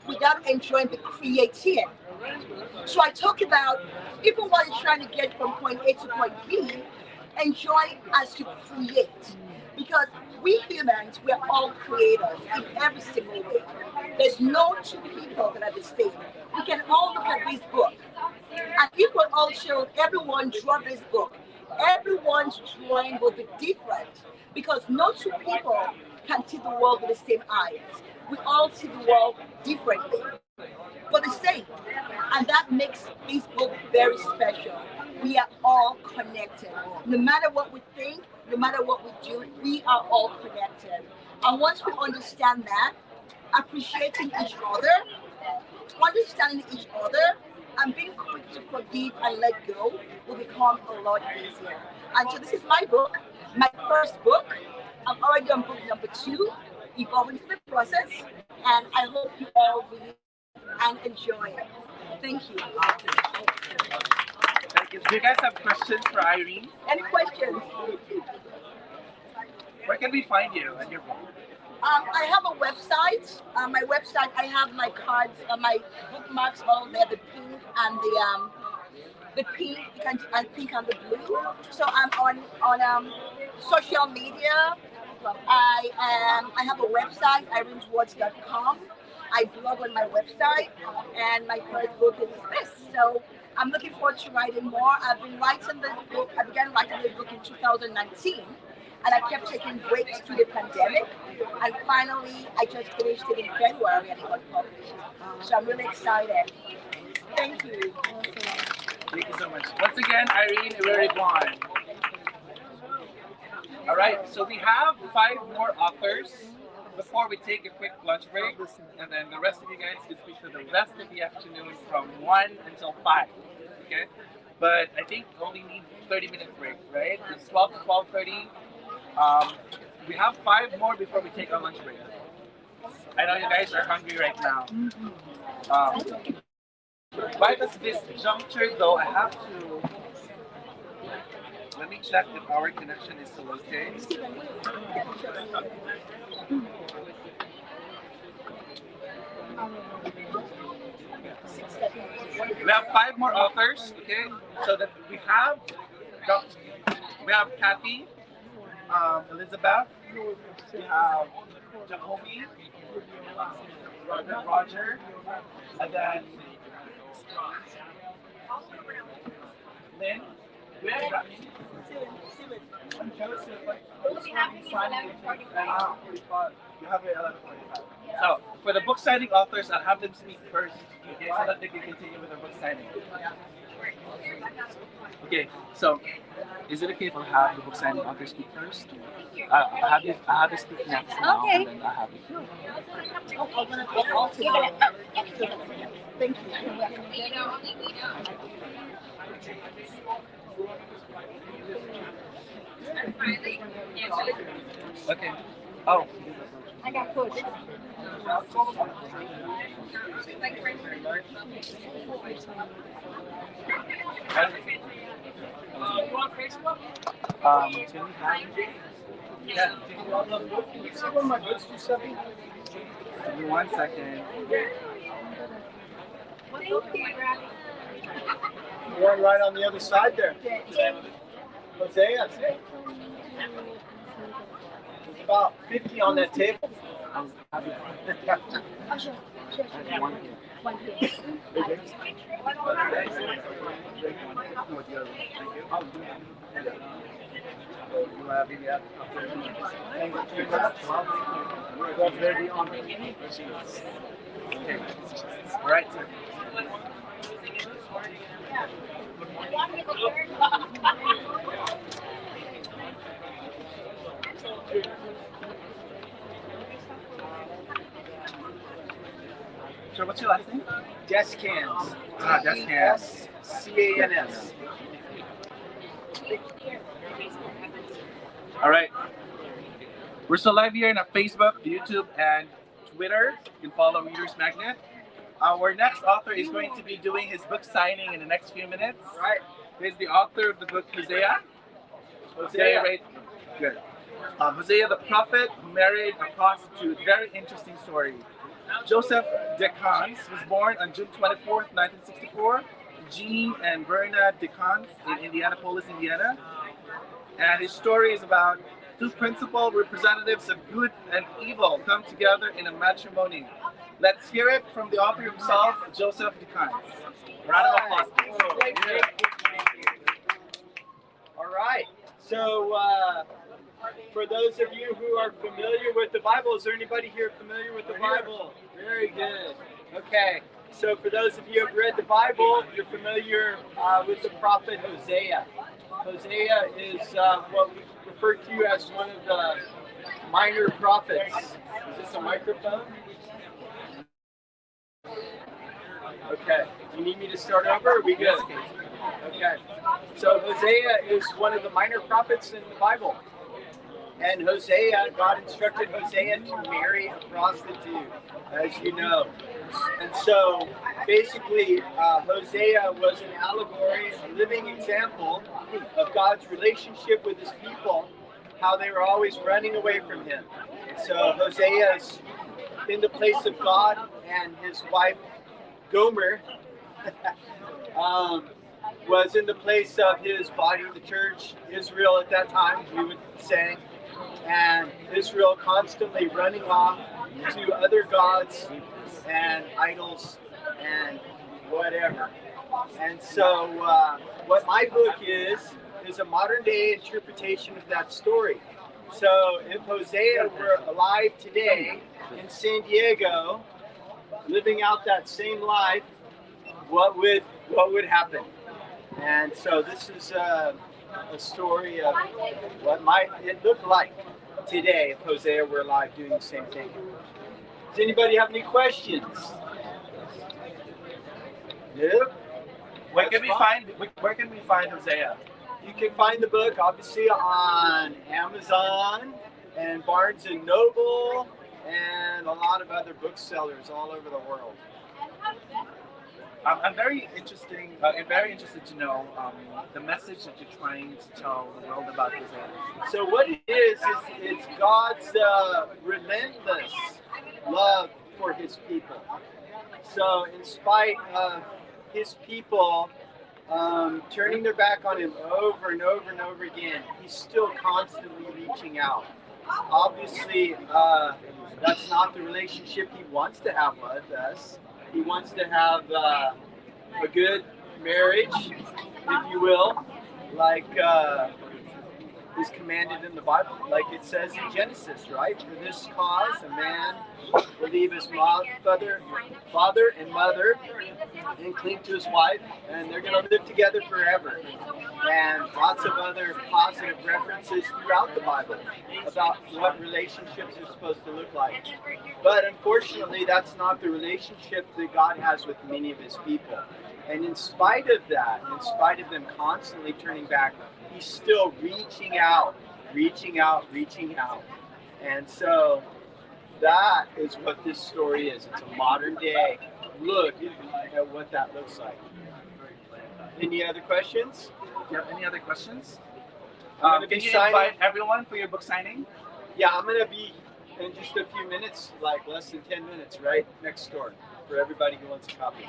without enjoying the creating? So I talk about, even while you're trying to get from point A to point B, enjoy as you create. Because we humans, we're all creators in every single way. There's no two people that are the same. We can all look at this book. And if we all showed everyone draw this book, everyone's drawing will be different. Because no two people can see the world with the same eyes. We all see the world differently, but the same. And that makes this book very special. We are all connected. No matter what we think, no matter what we do, we are all connected. And once we understand that, appreciating each other, understanding each other, and being quick to forgive and let go will become a lot easier. And so this is my book, my first book. I'm already on book number 2, evolving through the process, and I hope you all read and enjoy it. Thank you. Thank you. Do you guys have questions for Irene? Any questions? Where can we find you and your book? I have a website. My website, I have my cards, my bookmarks all there, the pink and the pink and the blue. So I'm on social media. I have a website, ireneswords.com. I blog on my website, and my first book is this. So I'm looking forward to writing more. I've been writing this book. I began writing this book in 2019, and I kept taking breaks through the pandemic. And finally, I just finished it in February, and it got published. So I'm really excited. Thank you. Thank you so much. Once again, Irene Iweriguan. All right, so we have 5 more authors before we take a quick lunch break, and then the rest of you guys can speak for the rest of the afternoon from 1 until 5. Okay, but I think we only need 30-minute break, right? It's 12 to 12:30. We have 5 more before we take our lunch break. I know you guys are hungry right now. Right at this juncture, though, I have to. Let me check if our connection is still okay. We have 5 more authors, okay? So that we have Kathy, Elizabeth, we have Jacoby, Roger, and then Lynn. We have I'm Joseph. You have it 11:45. So, for the book signing authors, I'll have them speak first, okay, so that they can continue with the book signing. Okay, so is it okay if I have the book signing author speak first? I have you speak next now, Okay. and then I have you. Thank you. Okay. Oh. I got pushed. Can we have? Yeah. One of my books, Giuseppe. Give me 1 second. One right on the other side there. Hosea. There's about 50 on that table. One here. Okay. All right. So what's your last name? Descans. Descans. Cans. All right. We're still live here on Facebook, YouTube, and Twitter. You can follow Readers Magnet. Our next author is going to be doing his book signing in the next few minutes. Right. He's the author of the book Hosea. Hosea. Right? Good. Hosea the prophet who married a prostitute. Very interesting story. Joseph DeCans was born on June 24th, 1964. Jean and Verna DeCans in Indianapolis, Indiana. And his story is about two principal representatives of good and evil come together in a matrimony. Let's hear it from the author himself, Joseph DeCans. Round of applause. All right. So, for those of you who are familiar with the Bible, is there anybody here familiar with the Bible? Very good. Okay. So, for those of you who have read the Bible, you're familiar with the prophet Hosea. Hosea is what we refer to as one of the minor prophets. Is this a microphone? Okay. You need me to start over? Or are we good? Okay. So Hosea is one of the minor prophets in the Bible. And Hosea, God instructed Hosea to marry a prostitute, as you know. And so basically, Hosea was an allegory, a living example of God's relationship with his people, how they were always running away from him. And so Hosea is in the place of God, and his wife, Gomer, was in the place of his body, the church, Israel at that time, we would say, and Israel constantly running off to other gods and idols and whatever. And so what my book is a modern day interpretation of that story. So if Hosea were alive today in San Diego, living out that same life, what would happen? And so this is a story of what might it look like today if Hosea were alive doing the same thing. Does anybody have any questions? Nope. Where can we find Hosea? You can find the book obviously on Amazon and Barnes and Noble and a lot of other booksellers all over the world. I'm very interested to know the message that you're trying to tell the world about Hosea. So what it is it's God's relentless love for his people. So in spite of his people turning their back on him over and over and over again, he's still constantly reaching out. Obviously, that's not the relationship he wants to have with us. He wants to have a good marriage, if you will, like is commanded in the Bible. Like it says in Genesis, right? For this cause, a man will leave his father and mother and cling to his wife, and they're going to live together forever. And lots of other positive references throughout the Bible about what relationships are supposed to look like. But unfortunately, that's not the relationship that God has with many of his people. And in spite of that, in spite of them constantly turning back, he's still reaching out. And so that is what this story is. It's a modern day look at what that looks like. Any other questions? Do you have any other questions? Can you invite everyone for your book signing? Yeah, I'm going to be in just a few minutes, like less than 10 minutes, right next door for everybody who wants a copy.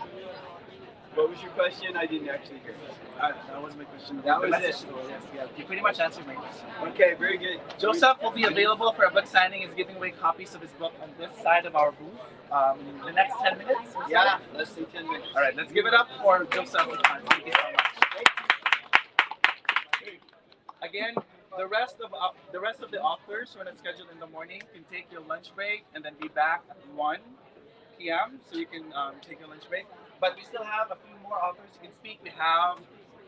What was your question? I didn't actually hear. That was my question. That was it. Yes, yeah. You pretty much answered my question. Okay, very good. Joseph will be available for a book signing. He's giving away copies of his book on this side of our booth in the next 10 minutes. Yeah, less than 10 minutes. All right, let's give it up for Joseph. Thank you so much. Again, the rest of the authors who are not scheduled in the morning can take your lunch break and then be back at 1 p.m. So you can take your lunch break. But we still have a few more authors who can speak. We have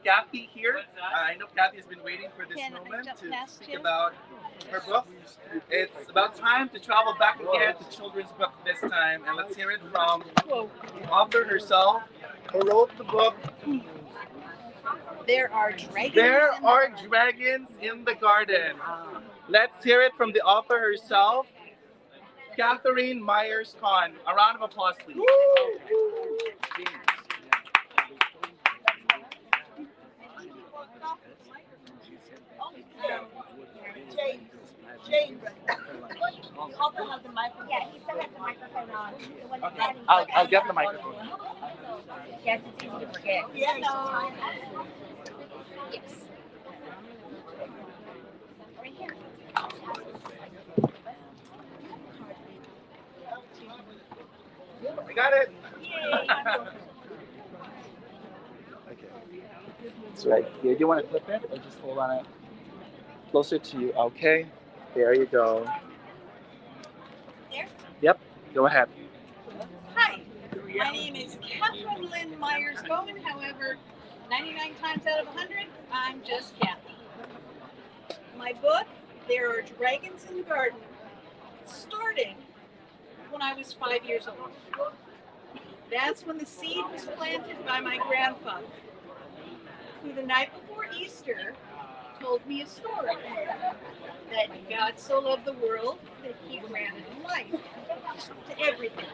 Kathy here. I know Kathy has been waiting for this moment to speak about her book. It's about time to travel back again to children's book this time. And let's hear it from the author herself who wrote the book. There are dragons in the garden. Let's hear it from the author herself, Catherine Myers-Kahn. A round of applause, please. Jane, you also have the microphone. Yeah, he still has the microphone on. Okay, I'll get the microphone. Yes, it's easy to forget. Yes. Yes. Right here. I got it. Okay. That's right here. Do you want to clip it or just hold on it? Closer to you. Okay. There you go. There? Yep. Go ahead. Hi, my name is Catherine Lynn Myers-Cohen. However, 99 times out of 100, I'm just Kathy. My book, There Are Dragons in the Garden, started when I was 5 years old. That's when the seed was planted by my grandfather, who the night before Easter told me a story that God so loved the world that he granted life to everything.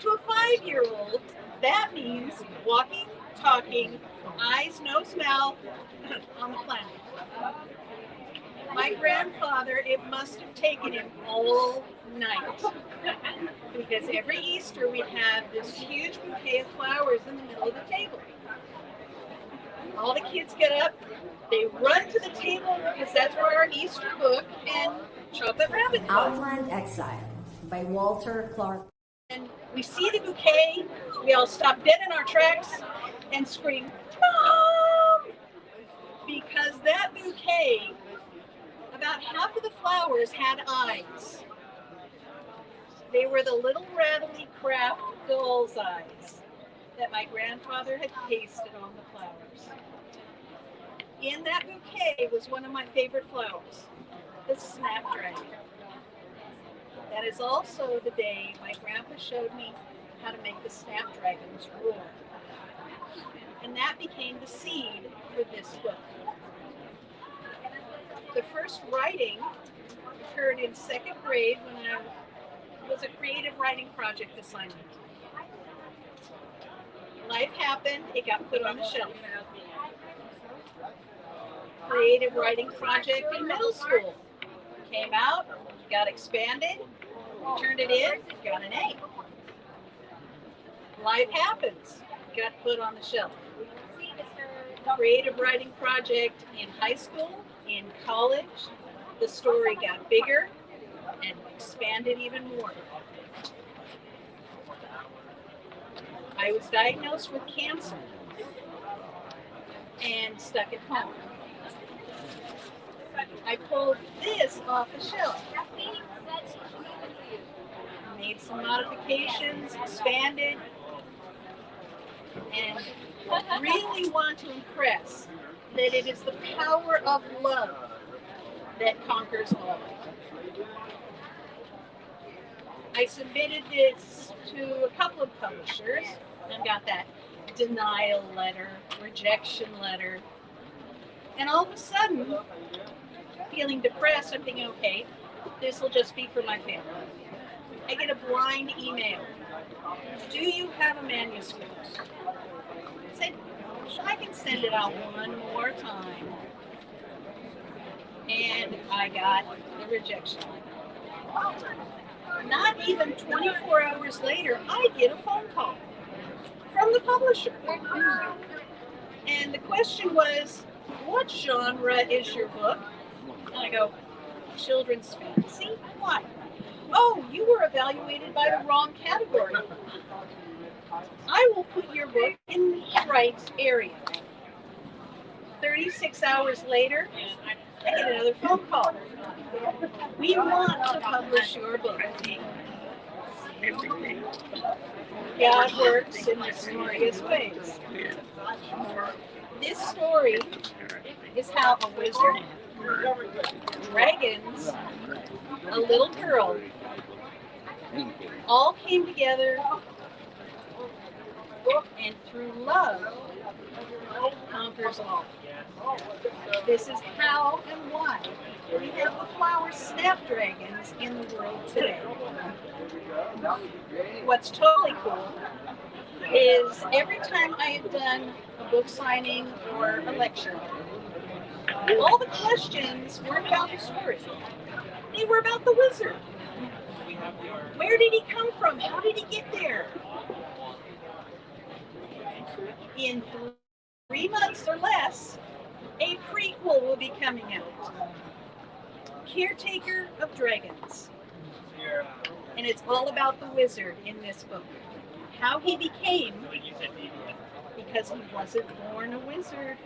To a 5-year-old, that means walking, talking, eyes, nose, mouth on the planet. My grandfather, it must have taken him all night, because every Easter we'd have this huge bouquet of flowers in the middle of the table. All the kids get up, they run to the table because that's where our Easter book and chocolate rabbit was. Outland Exile by Walter Clark. And we see the bouquet, we all stop dead in our tracks and scream, "Mom!" Because that bouquet, about half of the flowers had eyes. They were the little rattly craft doll's eyes that my grandfather had pasted on the flowers. In that bouquet was one of my favorite flowers, the snapdragon. That is also the day my grandpa showed me how to make the snapdragons roar. And that became the seed for this book. The first writing occurred in 2nd grade when I was a creative writing project assignment. Life happened, it got put on the shelf. Creative writing project in middle school. Came out, got expanded, turned it in, got an A. Life happens, got put on the shelf. Creative writing project in high school, in college, the story got bigger and expanded even more. I was diagnosed with cancer and stuck at home. I pulled this off the shelf, made some modifications, expanded, and really want to impress that it is the power of love that conquers all. I submitted this to a couple of publishers and got that denial letter, rejection letter, and all of a sudden, feeling depressed, I'm thinking, okay, this will just be for my family. I get a blind email. Do you have a manuscript? I said, I can send it out one more time. And I got the rejection letter. Not even 24 hours later, I get a phone call from the publisher. And the question was, what genre is your book? And I go, children's fantasy? Why? Oh, you were evaluated by the wrong category. I will put your book in the right area. 36 hours later, I get another phone call. We want to publish your book. God works in mysterious ways. This story is how a wizard, dragons, a little girl, all came together, and through love conquers all. This is how and why we have the flower snapdragons in the world today. What's totally cool is every time I have done a book signing or a lecture, all the questions weren't about the story. They were about the wizard. Where did he come from? How did he get there? In 3 months or less, a prequel will be coming out. Caretaker of Dragons. And it's all about the wizard in this book. How he became, because he wasn't born a wizard,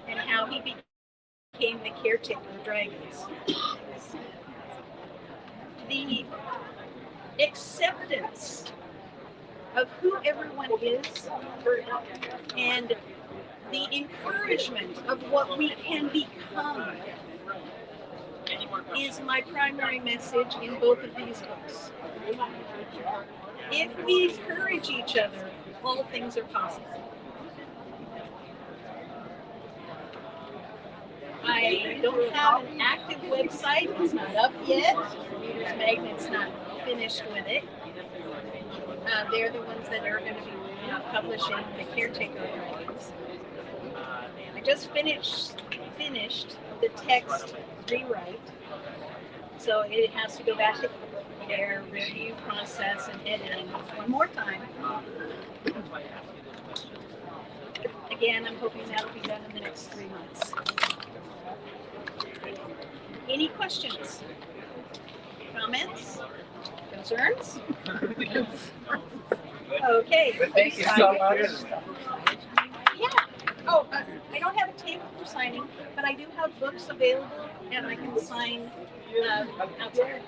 and how he became the caretaker of dragons. The acceptance of who everyone is and the encouragement of what we can become is my primary message in both of these books. If we encourage each other, all things are possible. I don't have an active website. It's not up yet. ReadersMagnet's not finished with it. They're the ones that are going to be publishing the Caretaker of Dragons. I just finished the text rewrite, so it has to go back to their review process and editing one more time. Again, I'm hoping that'll be done in the next 3 months. Any questions? Comments? Concerns? Okay. Thank you so much. Yeah. Oh, I don't have a table for signing, but I do have books available, and I can sign outside.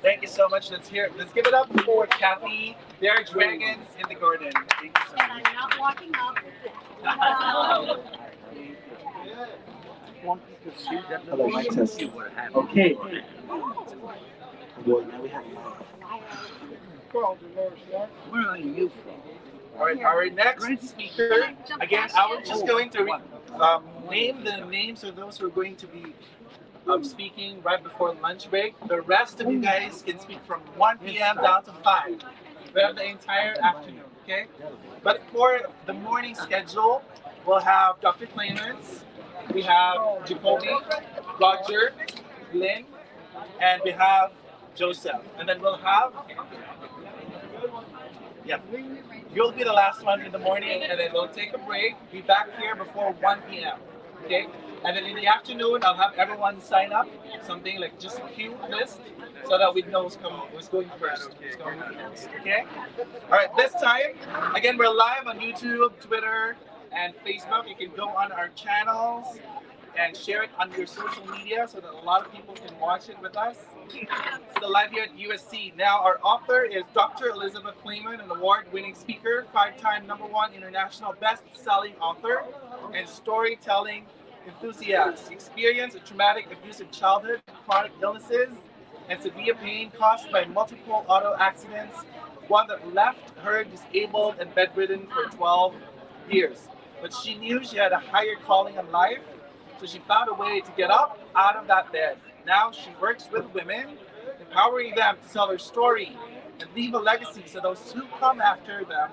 Thank you so much. Let's give it up for Kathy. There are dragons in the garden. Thank you so much. And I'm not walking up with that. Okay. Where are you from? Our next speaker, again, I was just going to name the names of those who are going to be speaking right before lunch break. The rest of you guys can speak from 1 p.m. down to 5. We have the entire afternoon, okay? But for the morning schedule, we'll have Dr. Clarence, we have Jacoby, Roger, Lynn, and we have Joseph. And then we'll have, you'll be the last one in the morning, and then we'll take a break, be back here before 1 p.m., okay? And then in the afternoon, I'll have everyone sign up, something like just a cue list, so that we know who's going first, who's going next, okay? All right, this time, again, we're live on YouTube, Twitter, and Facebook. You can go on our channels and share it on your social media so that a lot of people can watch it with us. Still live here at USC. Now, our author is Dr. Elizabeth Clayman, an award-winning speaker, 5-time #1 international best-selling author, and storytelling enthusiast. Experienced a traumatic abusive childhood, chronic illnesses, and severe pain caused by multiple auto accidents, one that left her disabled and bedridden for 12 years. But she knew she had a higher calling in life, so she found a way to get up out of that bed. Now she works with women, empowering them to tell their story and leave a legacy so those who come after them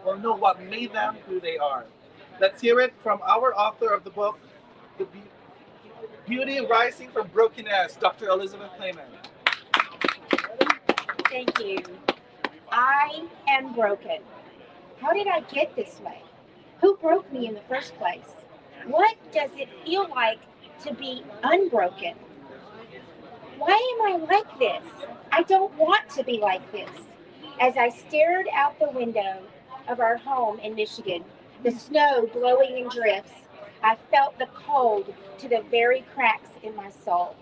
will know what made them who they are. Let's hear it from our author of the book, The Beauty Rising from Brokenness, Dr. Elizabeth Clayman. Thank you. I am broken. How did I get this way? Who broke me in the first place? What does it feel like to be unbroken? Why am I like this? I don't want to be like this. As I stared out the window of our home in Michigan, the snow blowing in drifts, I felt the cold to the very cracks in my soul.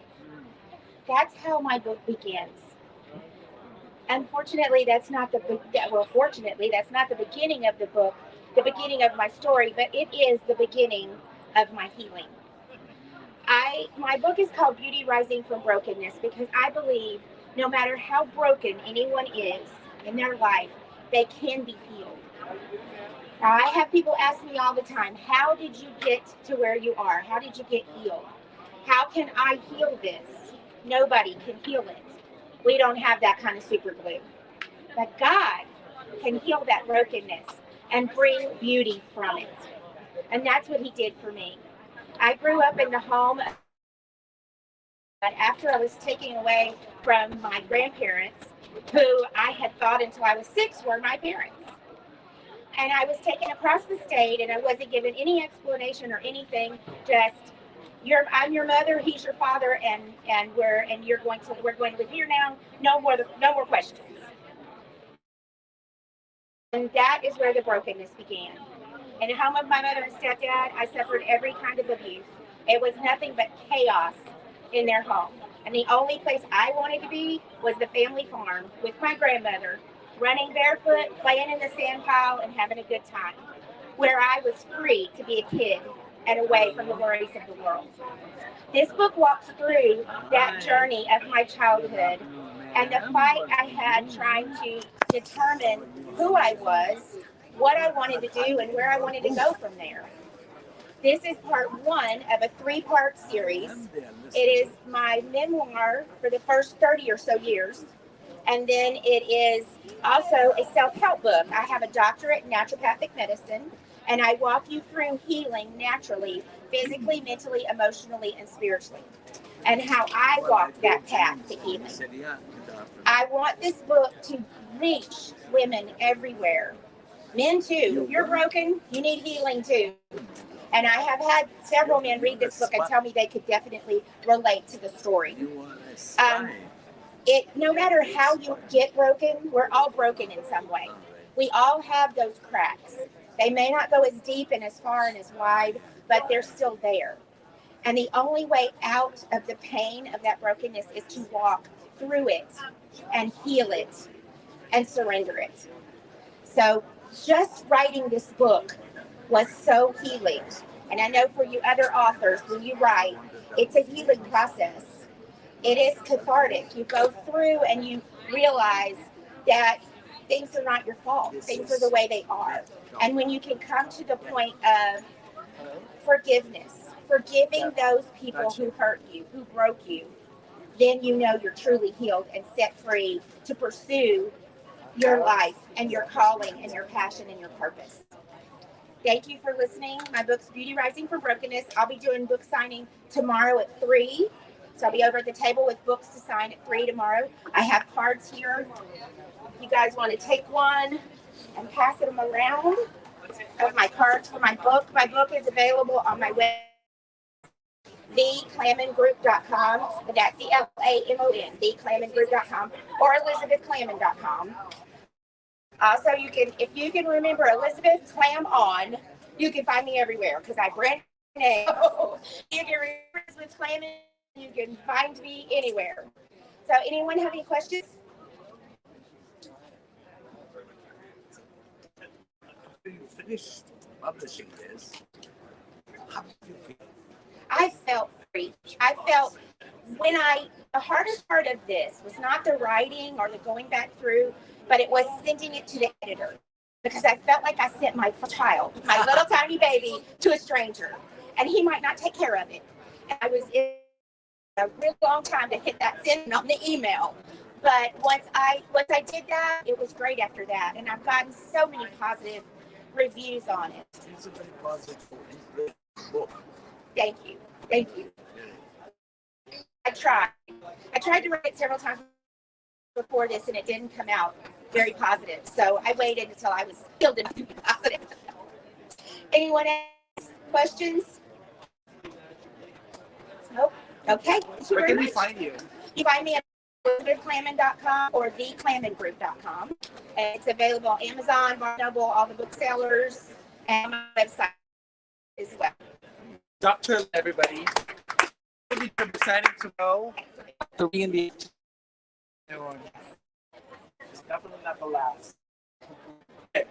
That's how my book begins. Unfortunately, fortunately, that's not the beginning of the book, the beginning of my story, but it is the beginning of my healing. My book is called Beauty Rising from Brokenness because I believe no matter how broken anyone is in their life, they can be healed. I have people ask me all the time, how did you get to where you are? How did you get healed? How can I heal this? Nobody can heal it. We don't have that kind of super glue. But God can heal that brokenness and bring beauty from it. And that's what he did for me. I grew up in the home after I was taken away from my grandparents, who I had thought until I was 6 were my parents. And I was taken across the state, and I wasn't given any explanation or anything. Just, I'm your mother, he's your father, and we're going to live here now. No more questions. And that is where the brokenness began. In the home of my mother and stepdad, I suffered every kind of abuse. It was nothing but chaos in their home. And the only place I wanted to be was the family farm with my grandmother, running barefoot, playing in the sand pile, and having a good time, where I was free to be a kid and away from the worries of the world. This book walks through that journey of my childhood and the fight I had trying to determine who I was, what I wanted to do, and where I wanted to go from there. This is part 1 of a 3-part series. It is my memoir for the first 30 or so years. And then it is also a self-help book. I have a doctorate in naturopathic medicine, and I walk you through healing naturally, physically, mentally, emotionally, and spiritually, and how I walked that path to healing. I want this book to reach women everywhere. Men too. If you're broken, you need healing too. And I have had several men read this book and tell me they could definitely relate to the story. No matter how you get broken, we're all broken in some way. We all have those cracks. They may not go as deep and as far and as wide, but they're still there. And the only way out of the pain of that brokenness is to walk through it and heal it and surrender it. So just writing this book was so healing. And I know for you other authors, when you write, it's a healing process. It is cathartic. You go through and you realize that things are not your fault. Things are the way they are. And when you can come to the point of forgiveness, forgiving those people who hurt you, who broke you, then you know you're truly healed and set free to pursue your life and your calling and your passion and your purpose. Thank you for listening. My book's Beauty Rising from Brokenness. I'll be doing book signing tomorrow at 3. So I'll be over at the table with books to sign at 3 tomorrow. I have cards here. If you guys want to take one and pass them around of my cards for my book. My book is available on my website, theclamangroup.com. That's TheClamangroup.com, theclamangroup.com, or ElizabethClaman.com. Also, if you can remember Elizabeth Clam On, You can find me everywhere because I brand name. You can read with clamming. You can find me anywhere. So, anyone have any questions? You finished publishing this. How did you feel? I felt free. I felt the hardest part of this was not the writing or the going back through, but it was sending it to the editor because I felt like I sent my child, my little tiny baby, to a stranger, and he might not take care of it. And I was in a really long time to hit that send on the email. But once I did that, it was great after that, and I've gotten so many positive reviews on it. It's a very positive book. Thank you. Thank you. I tried to write it several times before this, and it didn't come out very positive. So I waited until I was filled enough to be positive. Anyone else? Questions? Nope. Okay. Where can we find you? You find me at elizabethclammond.com or theclammondgroup.com. And it's available on Amazon, Barnes & Noble, all the booksellers, and my website as well. Dr. Everybody. We'll be excited to know to be in the it's definitely not the last. Okay.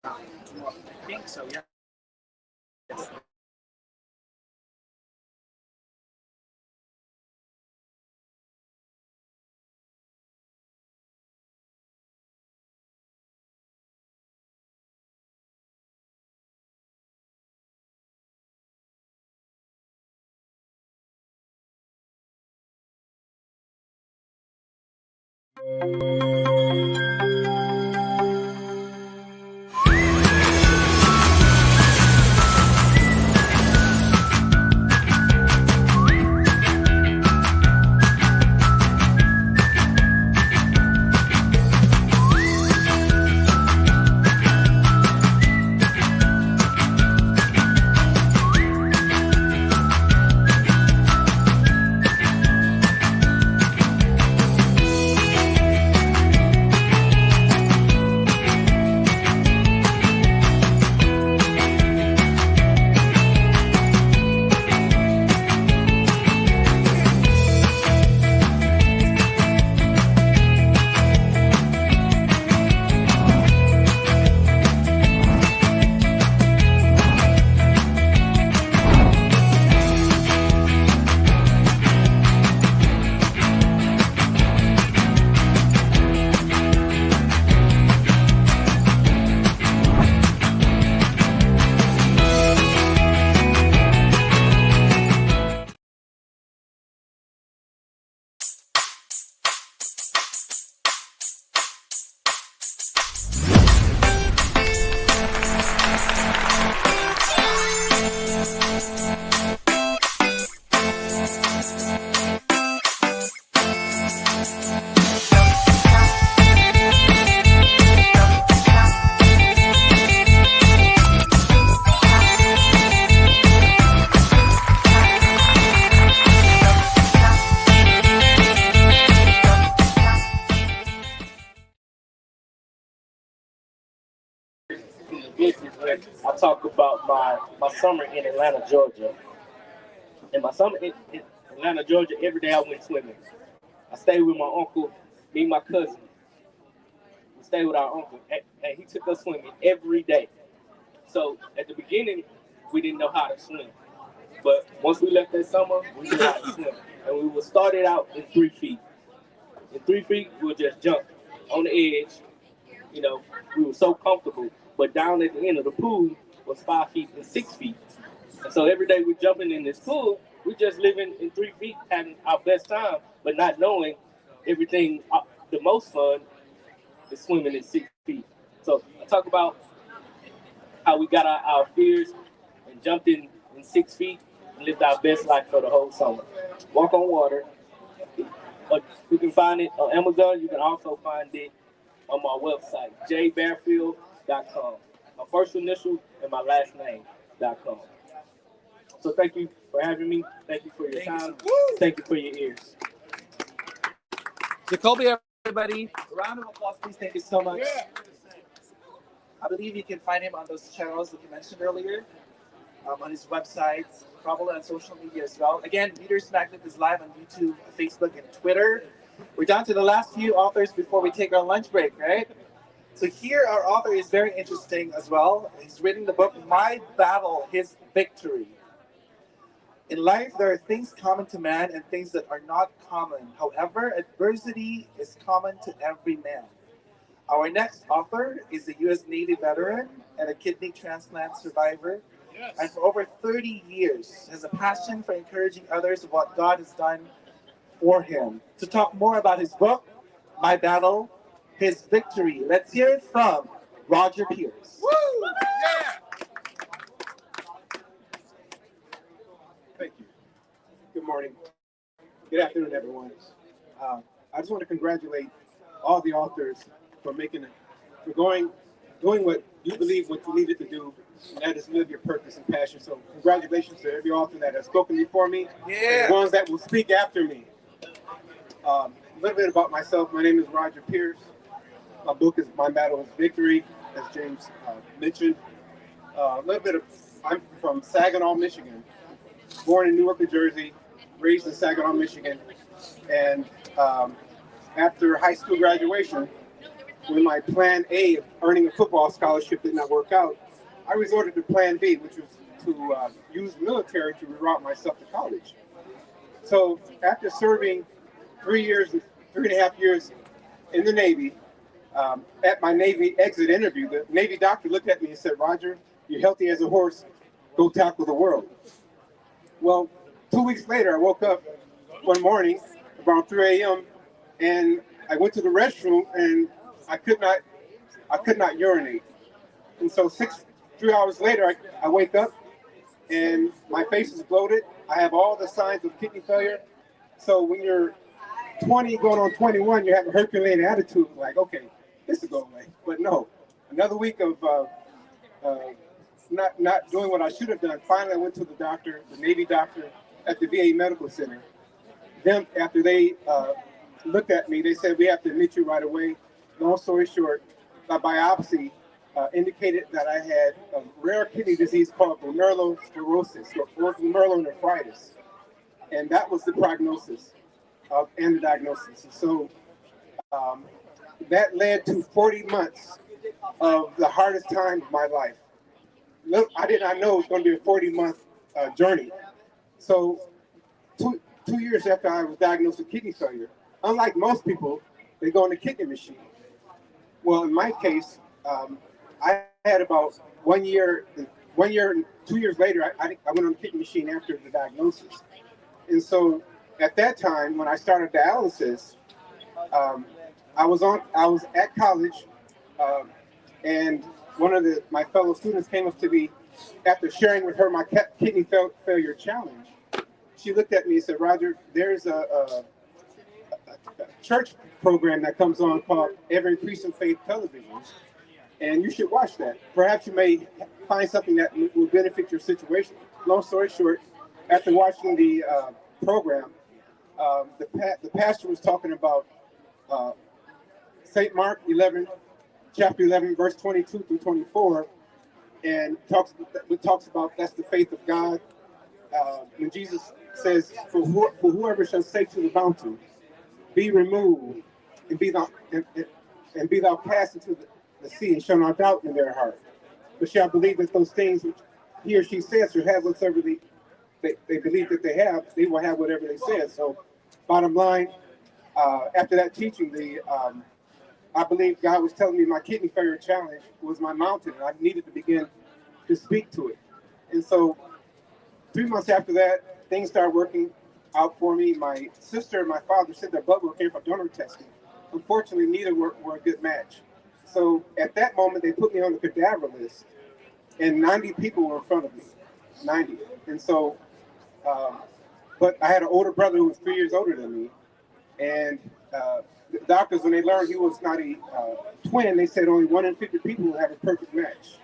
I think so, yeah. Yes. I talk about my summer in Atlanta, Georgia. And my summer in Atlanta, Georgia, every day I went swimming. I stayed with my uncle, me and my cousin. We stayed with our uncle, and he took us swimming every day. So at the beginning, we didn't know how to swim. But once we left that summer, we knew how to swim. And we would start it out in 3 feet. In 3 feet, we would just jump on the edge. You know, we were so comfortable. But down at the end of the pool was 5 feet and 6 feet. And so every day we're jumping in this pool, we're just living in 3 feet, having our best time, but not knowing everything. The most fun is swimming in 6 feet. So I talk about how we got our fears and jumped in 6 feet and lived our best life for the whole summer. Walk on water. You can find it on Amazon. You can also find it on my website, jbearfield.com. My first initial and my last name.com. So thank you for having me. Thank you for your time. Thank you for your ears. Jacoby, everybody. A round of applause, please. Thank you so much. I believe you can find him on those channels that you mentioned earlier, on his website, probably on social media as well. Again, Readers Magnet is live on YouTube, Facebook, and Twitter. We're down to the last few authors before we take our lunch break, right? So here, our author is very interesting as well. He's written the book, My Battle, His Victory. In life, there are things common to man and things that are not common. However, adversity is common to every man. Our next author is a U.S. Navy veteran and a kidney transplant survivor. Yes. And for over 30 years, has a passion for encouraging others of what God has done for him. To talk more about his book, My Battle, His Victory, let's hear it from Roger Pierce. Woo! Yeah! Thank you. Good morning. Good afternoon, everyone. I just want to congratulate all the authors for doing what you believe, what you needed to do, and that is live your purpose and passion. So congratulations to every author that has spoken before me, and the ones that will speak after me. A little bit about myself. My name is Roger Pierce. My book is My Battle is Victory, as James mentioned. I'm from Saginaw, Michigan. Born in Newark, New Jersey, raised in Saginaw, Michigan. And after high school graduation, when my plan A of earning a football scholarship did not work out, I resorted to plan B, which was to use military to reroute myself to college. So after serving 3.5 years in the Navy, at my Navy exit interview, the Navy doctor looked at me and said, "Roger, you're healthy as a horse, go tackle the world." Well, 2 weeks later, I woke up one morning around 3 a.m. and I went to the restroom and I could not urinate. And so 3 hours later, I wake up and my face is bloated. I have all the signs of kidney failure. So when you're 20 going on 21, you have a Herculean attitude like, okay, this will go away. But no, another week of not doing what I should have done. Finally, I went to the doctor, the Navy doctor at the VA Medical Center. Then after they looked at me, they said, "We have to admit you right away." Long story short, my biopsy indicated that I had a rare kidney disease called glomerulosclerosis or glomerulonephritis. And that was the prognosis and the diagnosis. And so that led to 40 months of the hardest time of my life. I did not know it was going to be a 40-month journey. So two years after I was diagnosed with kidney failure, unlike most people, they go on the kidney machine. Well, in my case, I had about 1 year and 2 years later, I went on the kidney machine after the diagnosis. And so at that time, when I started dialysis, I was at college, and one of my fellow students came up to me after sharing with her my kidney failure challenge. She looked at me and said, "Roger, there's a church program that comes on called Ever Increasing Faith Television, and you should watch that. Perhaps you may find something that will benefit your situation." Long story short, after watching the program, the pastor was talking about St. Mark 11, chapter 11, verse 22 through 24, and talks about that's the faith of God. When Jesus says, for whoever shall say to the mountain, be removed, and be thou cast into the sea, and shall not doubt in their heart, but shall believe that those things which he or she says shall have whatsoever they believe that they will have whatever they say. So bottom line, after that teaching, I believe God was telling me my kidney failure challenge was my mountain, and I needed to begin to speak to it. And so 3 months after that, things started working out for me. My sister and my father said their blood work came from donor testing. Unfortunately, neither were a good match. So at that moment, they put me on the cadaver list, and 90 people were in front of me, 90. And so, but I had an older brother who was 3 years older than me, and the doctors, when they learned he was not a twin, they said only 1 in 50 people will have a perfect match.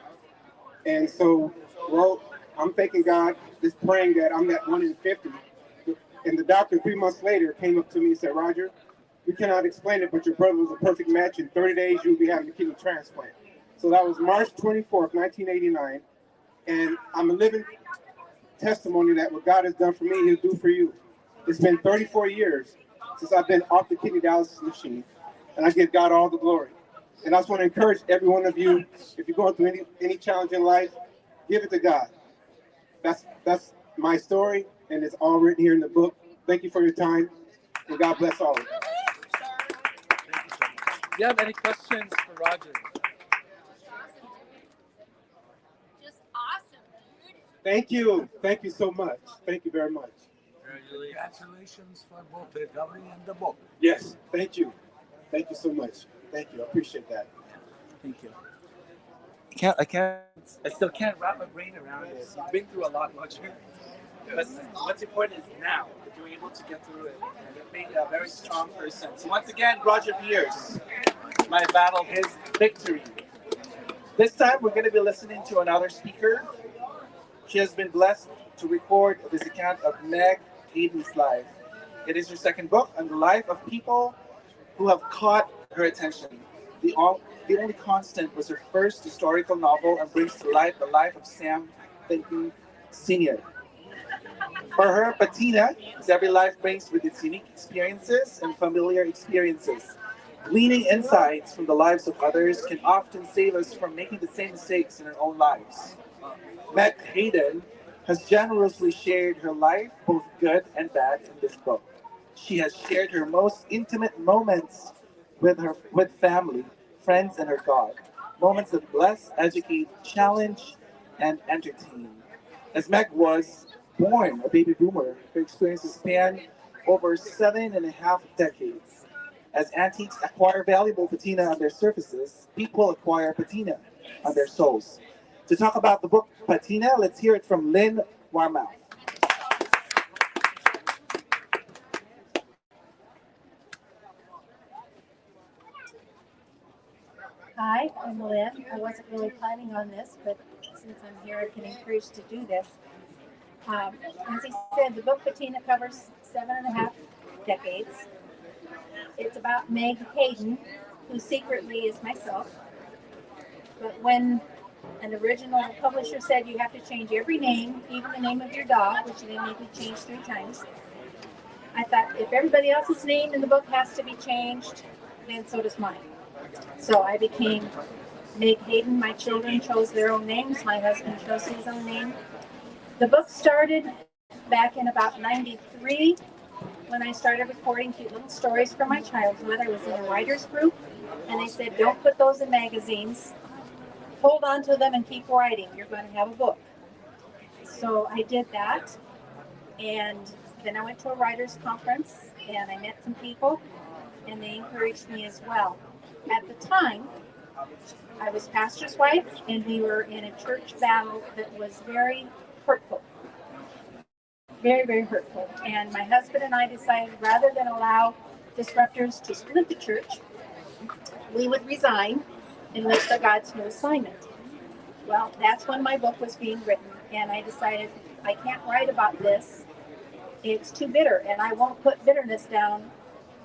And so, well, I'm thanking God, just praying that I'm that 1 in 50. And the doctor 3 months later came up to me and said, "Roger, we cannot explain it, but your brother was a perfect match. In 30 days, you'll be having a kidney transplant. So that was March 24th, 1989. And I'm a living testimony that what God has done for me, he'll do for you. It's been 34 years since I've been off the kidney dialysis machine, and I give God all the glory. And I just want to encourage every one of you, if you're going through any challenge in life, give it to God. That's my story, and it's all written here in the book. Thank you for your time, and God bless all of you. Do you have any questions for Roger? Just awesome, dude. Thank you. Thank you so much. Thank you very much. Congratulations for both the recovery and the book. Yes, thank you. Thank you so much. Thank you. I appreciate that. Thank you. I still can't wrap my brain around it. You've been through a lot, Roger. But what's important is now that you're able to get through it. And it made you a very strong person. So once again, Roger Pierce, my battle, his victory. This time we're going to be listening to another speaker. She has been blessed to record this account of Meg Hayden's life. It is her second book on the life of people who have caught her attention. The Only Constant was her first historical novel and brings to light the life of Sam Fenton Sr. For her, Patina is every life brings with its unique experiences and familiar experiences. Gleaning insights from the lives of others can often save us from making the same mistakes in our own lives. Meg Hayden has generously shared her life, both good and bad, in this book. She has shared her most intimate moments with family, friends, and her God. Moments that bless, educate, challenge, and entertain. As Meg was born a baby boomer, her experiences span over 7.5 decades. As antiques acquire valuable patina on their surfaces, people acquire patina on their souls. To talk about the book Patina, let's hear it from Lynn Warmouth. Hi, I'm Lynn. I wasn't really planning on this, but since I'm here, I can encourage to do this. As he said, the book Patina covers 7.5 decades. It's about Meg Hayden, who secretly is myself. But when an original publisher said you have to change every name, even the name of your dog, which they made me change 3 times, I thought if everybody else's name in the book has to be changed, then so does mine. So I became Meg Hayden. My children chose their own names. My husband chose his own name. The book started back in about 93 when I started recording cute little stories from my childhood. I was in a writer's group, and they said, don't put those in magazines. Hold on to them and keep writing. You're going to have a book. So I did that, and then I went to a writer's conference, and I met some people, and they encouraged me as well. At the time, I was pastor's wife, and we were in a church battle that was very hurtful. Very, very hurtful. And my husband and I decided rather than allow disruptors to split the church, we would resign and look for God's new assignment. Well, that's when my book was being written, and I decided I can't write about this. It's too bitter, and I won't put bitterness down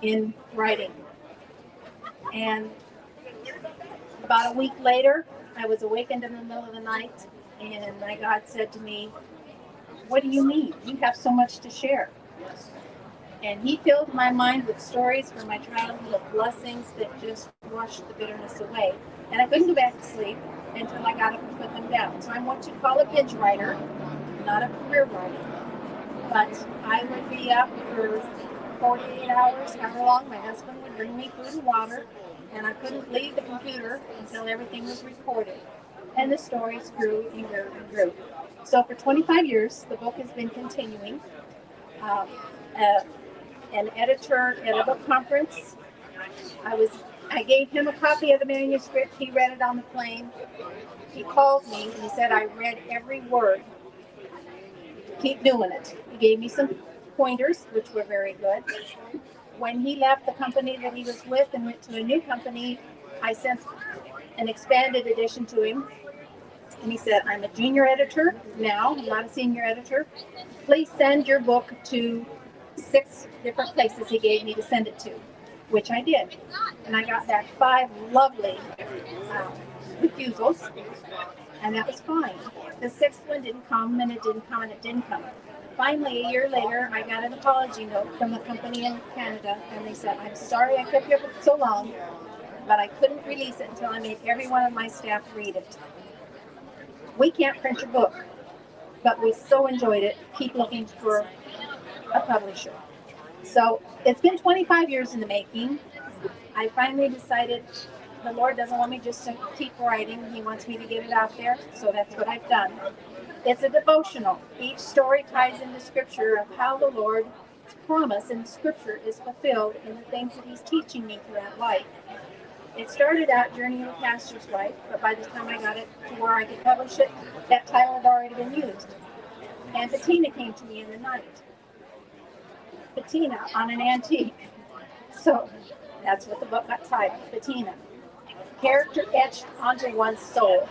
in writing. And about a week later, I was awakened in the middle of the night, and my God said to me, what do you mean? You have so much to share. And he filled my mind with stories from my childhood of blessings that just washed the bitterness away. And I couldn't go back to sleep until I got up and put them down. So I'm what you call a binge writer, not a career writer. But I would be up for 48 hours, however long. My husband would bring me food and water, and I couldn't leave the computer until everything was recorded. And the stories grew and grew and grew. So for 25 years, the book has been continuing. An editor at a book conference, I gave him a copy of the manuscript. He read it on the plane. He called me and he said, I read every word. Keep doing it. He gave me some pointers, which were very good. When he left the company that he was with and went to a new company, I sent an expanded edition to him. And he said, I'm a junior editor now, I'm not a senior editor. Please send your book to 6 different places he gave me to send it to. which I did. And I got back 5 lovely refusals, and that was fine. The 6th one didn't come, and it didn't come, and it didn't come. Finally, a year later, I got an apology note from a company in Canada, and they said, I'm sorry I kept you up so long, but I couldn't release it until I made every one of my staff read it. We can't print your book, but we so enjoyed it. Keep looking for a publisher. So it's been 25 years in the making. I finally decided the Lord doesn't want me just to keep writing. He wants me to get it out there, so that's what I've done. It's a devotional. Each story ties into Scripture of how the Lord's promise in Scripture is fulfilled in the things that He's teaching me throughout life. It started out Journey of a Pastor's Wife, but by the time I got it to where I could publish it, that title had already been used. And Patina came to me in the night. Patina on an antique. So that's what the book got titled, Patina. Character etched onto one's soul.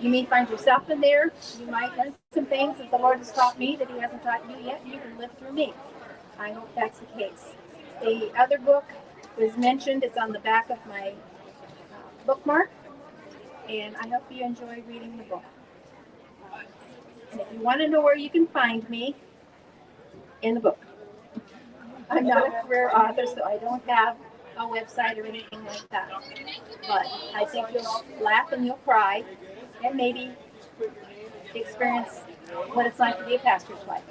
You may find yourself in there. You might learn some things that the Lord has taught me that He hasn't taught you yet. You can live through me. I hope that's the case. The other book was mentioned. It's on the back of my bookmark. And I hope you enjoy reading the book. And if you want to know where you can find me, in the book. I'm not a career author, so I don't have a website or anything like that. But I think you'll laugh and you'll cry and maybe experience what it's like to be a pastor's wife.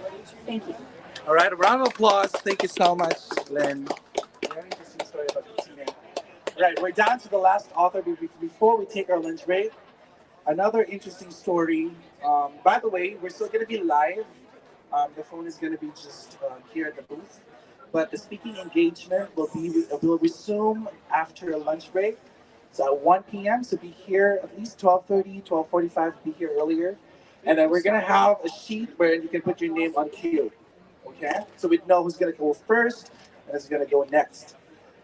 Thank you. All right, a round of applause. Thank you so much, Lynn. Very interesting story about Patina. Right, we're down to the last author before we take our lunch break. Another interesting story. By the way, we're still going to be live. The phone is going to be just here at the booth. But the speaking engagement will resume after a lunch break. So at 1 p.m. So be here at least 12:30, 12:45. Be here earlier. And then we're going to have a sheet where you can put your name on cue. Okay? So we know who's going to go first and who's going to go next.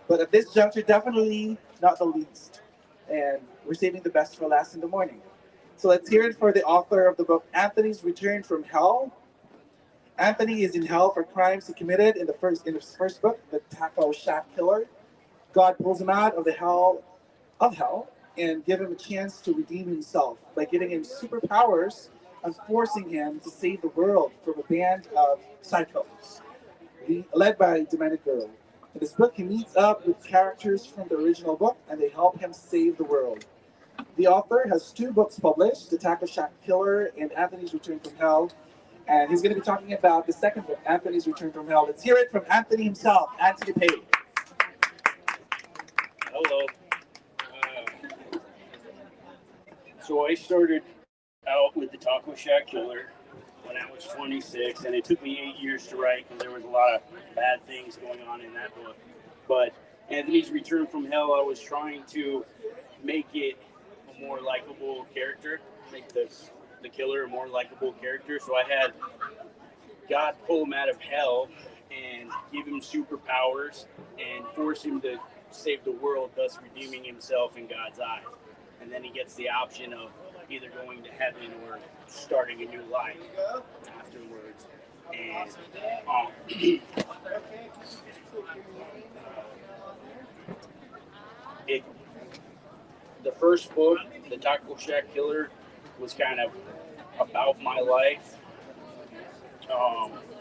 But at this juncture, definitely not the least. And we're saving the best for last in the morning. So let's hear it for the author of the book, Anthony's Return from Hell. Anthony is in hell for crimes he committed in his first book, The Taco Shack Killer. God pulls him out of the hell and give him a chance to redeem himself by giving him superpowers and forcing him to save the world from a band of psychos, led by a demented girl. In this book, he meets up with characters from the original book, and they help him save the world. The author has 2 books published, The Taco Shack Killer and Anthony's Return from Hell. And he's going to be talking about the second book, Anthony's Return from Hell. Let's hear it from Anthony himself, Anthony Page. Hello. So I started out with The Taco Shack Killer when I was 26, and it took me 8 years to write because there was a lot of bad things going on in that book. But Anthony's Return from Hell, I was trying to make it a more likable character, make the killer a more likable character. So I had God pull him out of hell and give him superpowers and force him to save the world, thus redeeming himself in God's eyes. And then he gets the option of either going to heaven or starting a new life afterwards. And the first book, The Taco Shack Killer, was kind of about my life,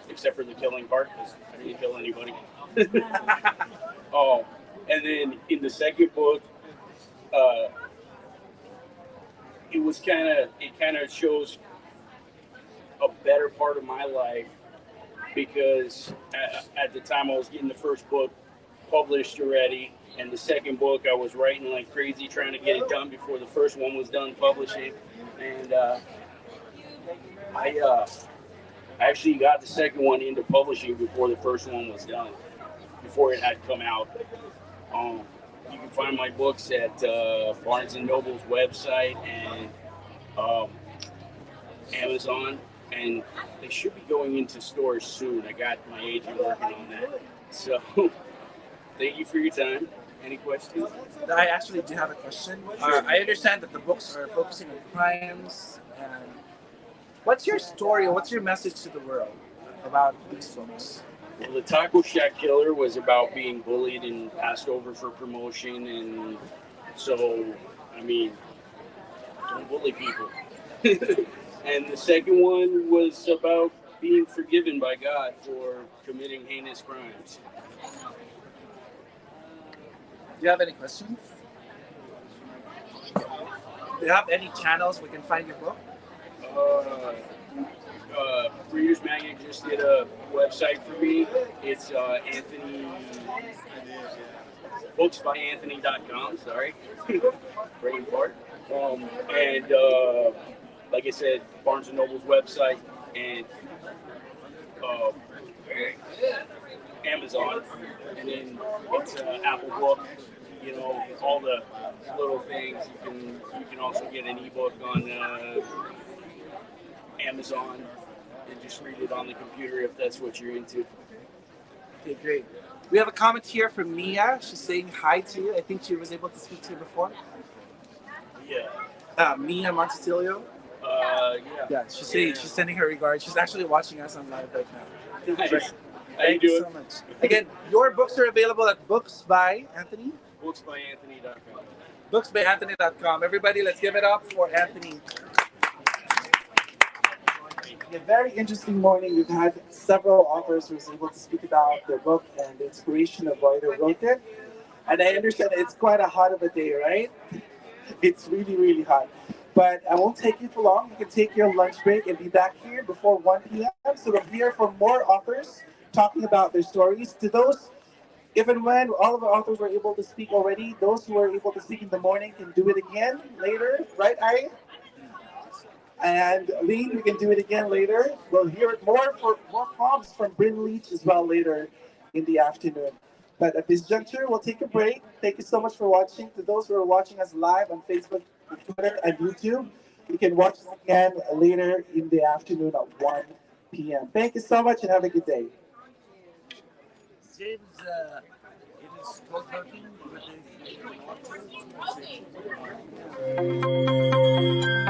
except for the killing part, because I didn't kill anybody. And then in the second book, it kind of shows a better part of my life, because at the time I was getting the first book published already, and the second book I was writing like crazy, trying to get it done before the first one was done publishing. And I actually got the second one into publishing before the first one was done, before it had come out. You can find my books at Barnes & Noble's website and Amazon, and they should be going into stores soon. I got my agent working on that. So thank you for your time. Any questions? I actually do have a question. I understand that the books are focusing on crimes. And what's your story or what's your message to the world about these books? Well, the Taco Shack Killer was about being bullied and passed over for promotion, and so, I mean, don't bully people. And the second one was about being forgiven by God for committing heinous crimes. Do you have any questions? Do you have any channels we can find your book? ReadersMagnet just did a website for me. It's Anthony booksbyanthony.com. Sorry, brain fart. And like I said, Barnes and Noble's website and Amazon, and then it's Apple Book. You know, all the little things. You can also get an ebook on Amazon and just read it on the computer if that's what you're into. Okay, great. We have a comment here from Mia. She's saying hi to you. I think she was able to speak to you before. Yeah. Mia Montesilio. Yeah. Yeah, she's sending her regards. She's actually watching us on live right now. Nice. Great. How you Thank you doing? so much. Again, your books are available at Books by Anthony. Booksbyanthony.com. Booksbyanthony.com. Everybody, let's give it up for Anthony. A very interesting morning. We've had several authors who were able to speak about their book and the inspiration of why they wrote it. And I understand it's quite a hot of a day, right? It's really, really hot. But I won't take you too long. You can take your lunch break and be back here before 1 p.m. So we're here for more authors talking about their stories. To those, even when all of our authors were able to speak already, those who were able to speak in the morning can do it again later, right, Ari? And Lee, we can do it again later. We'll hear more prompts from Bryn Leach as well later in the afternoon. But at this juncture, we'll take a break. Thank you so much for watching. To those who are watching us live on Facebook, Twitter, and YouTube, you can watch us again later in the afternoon at 1 p.m. Thank you so much and have a good day. James, it is 12:13.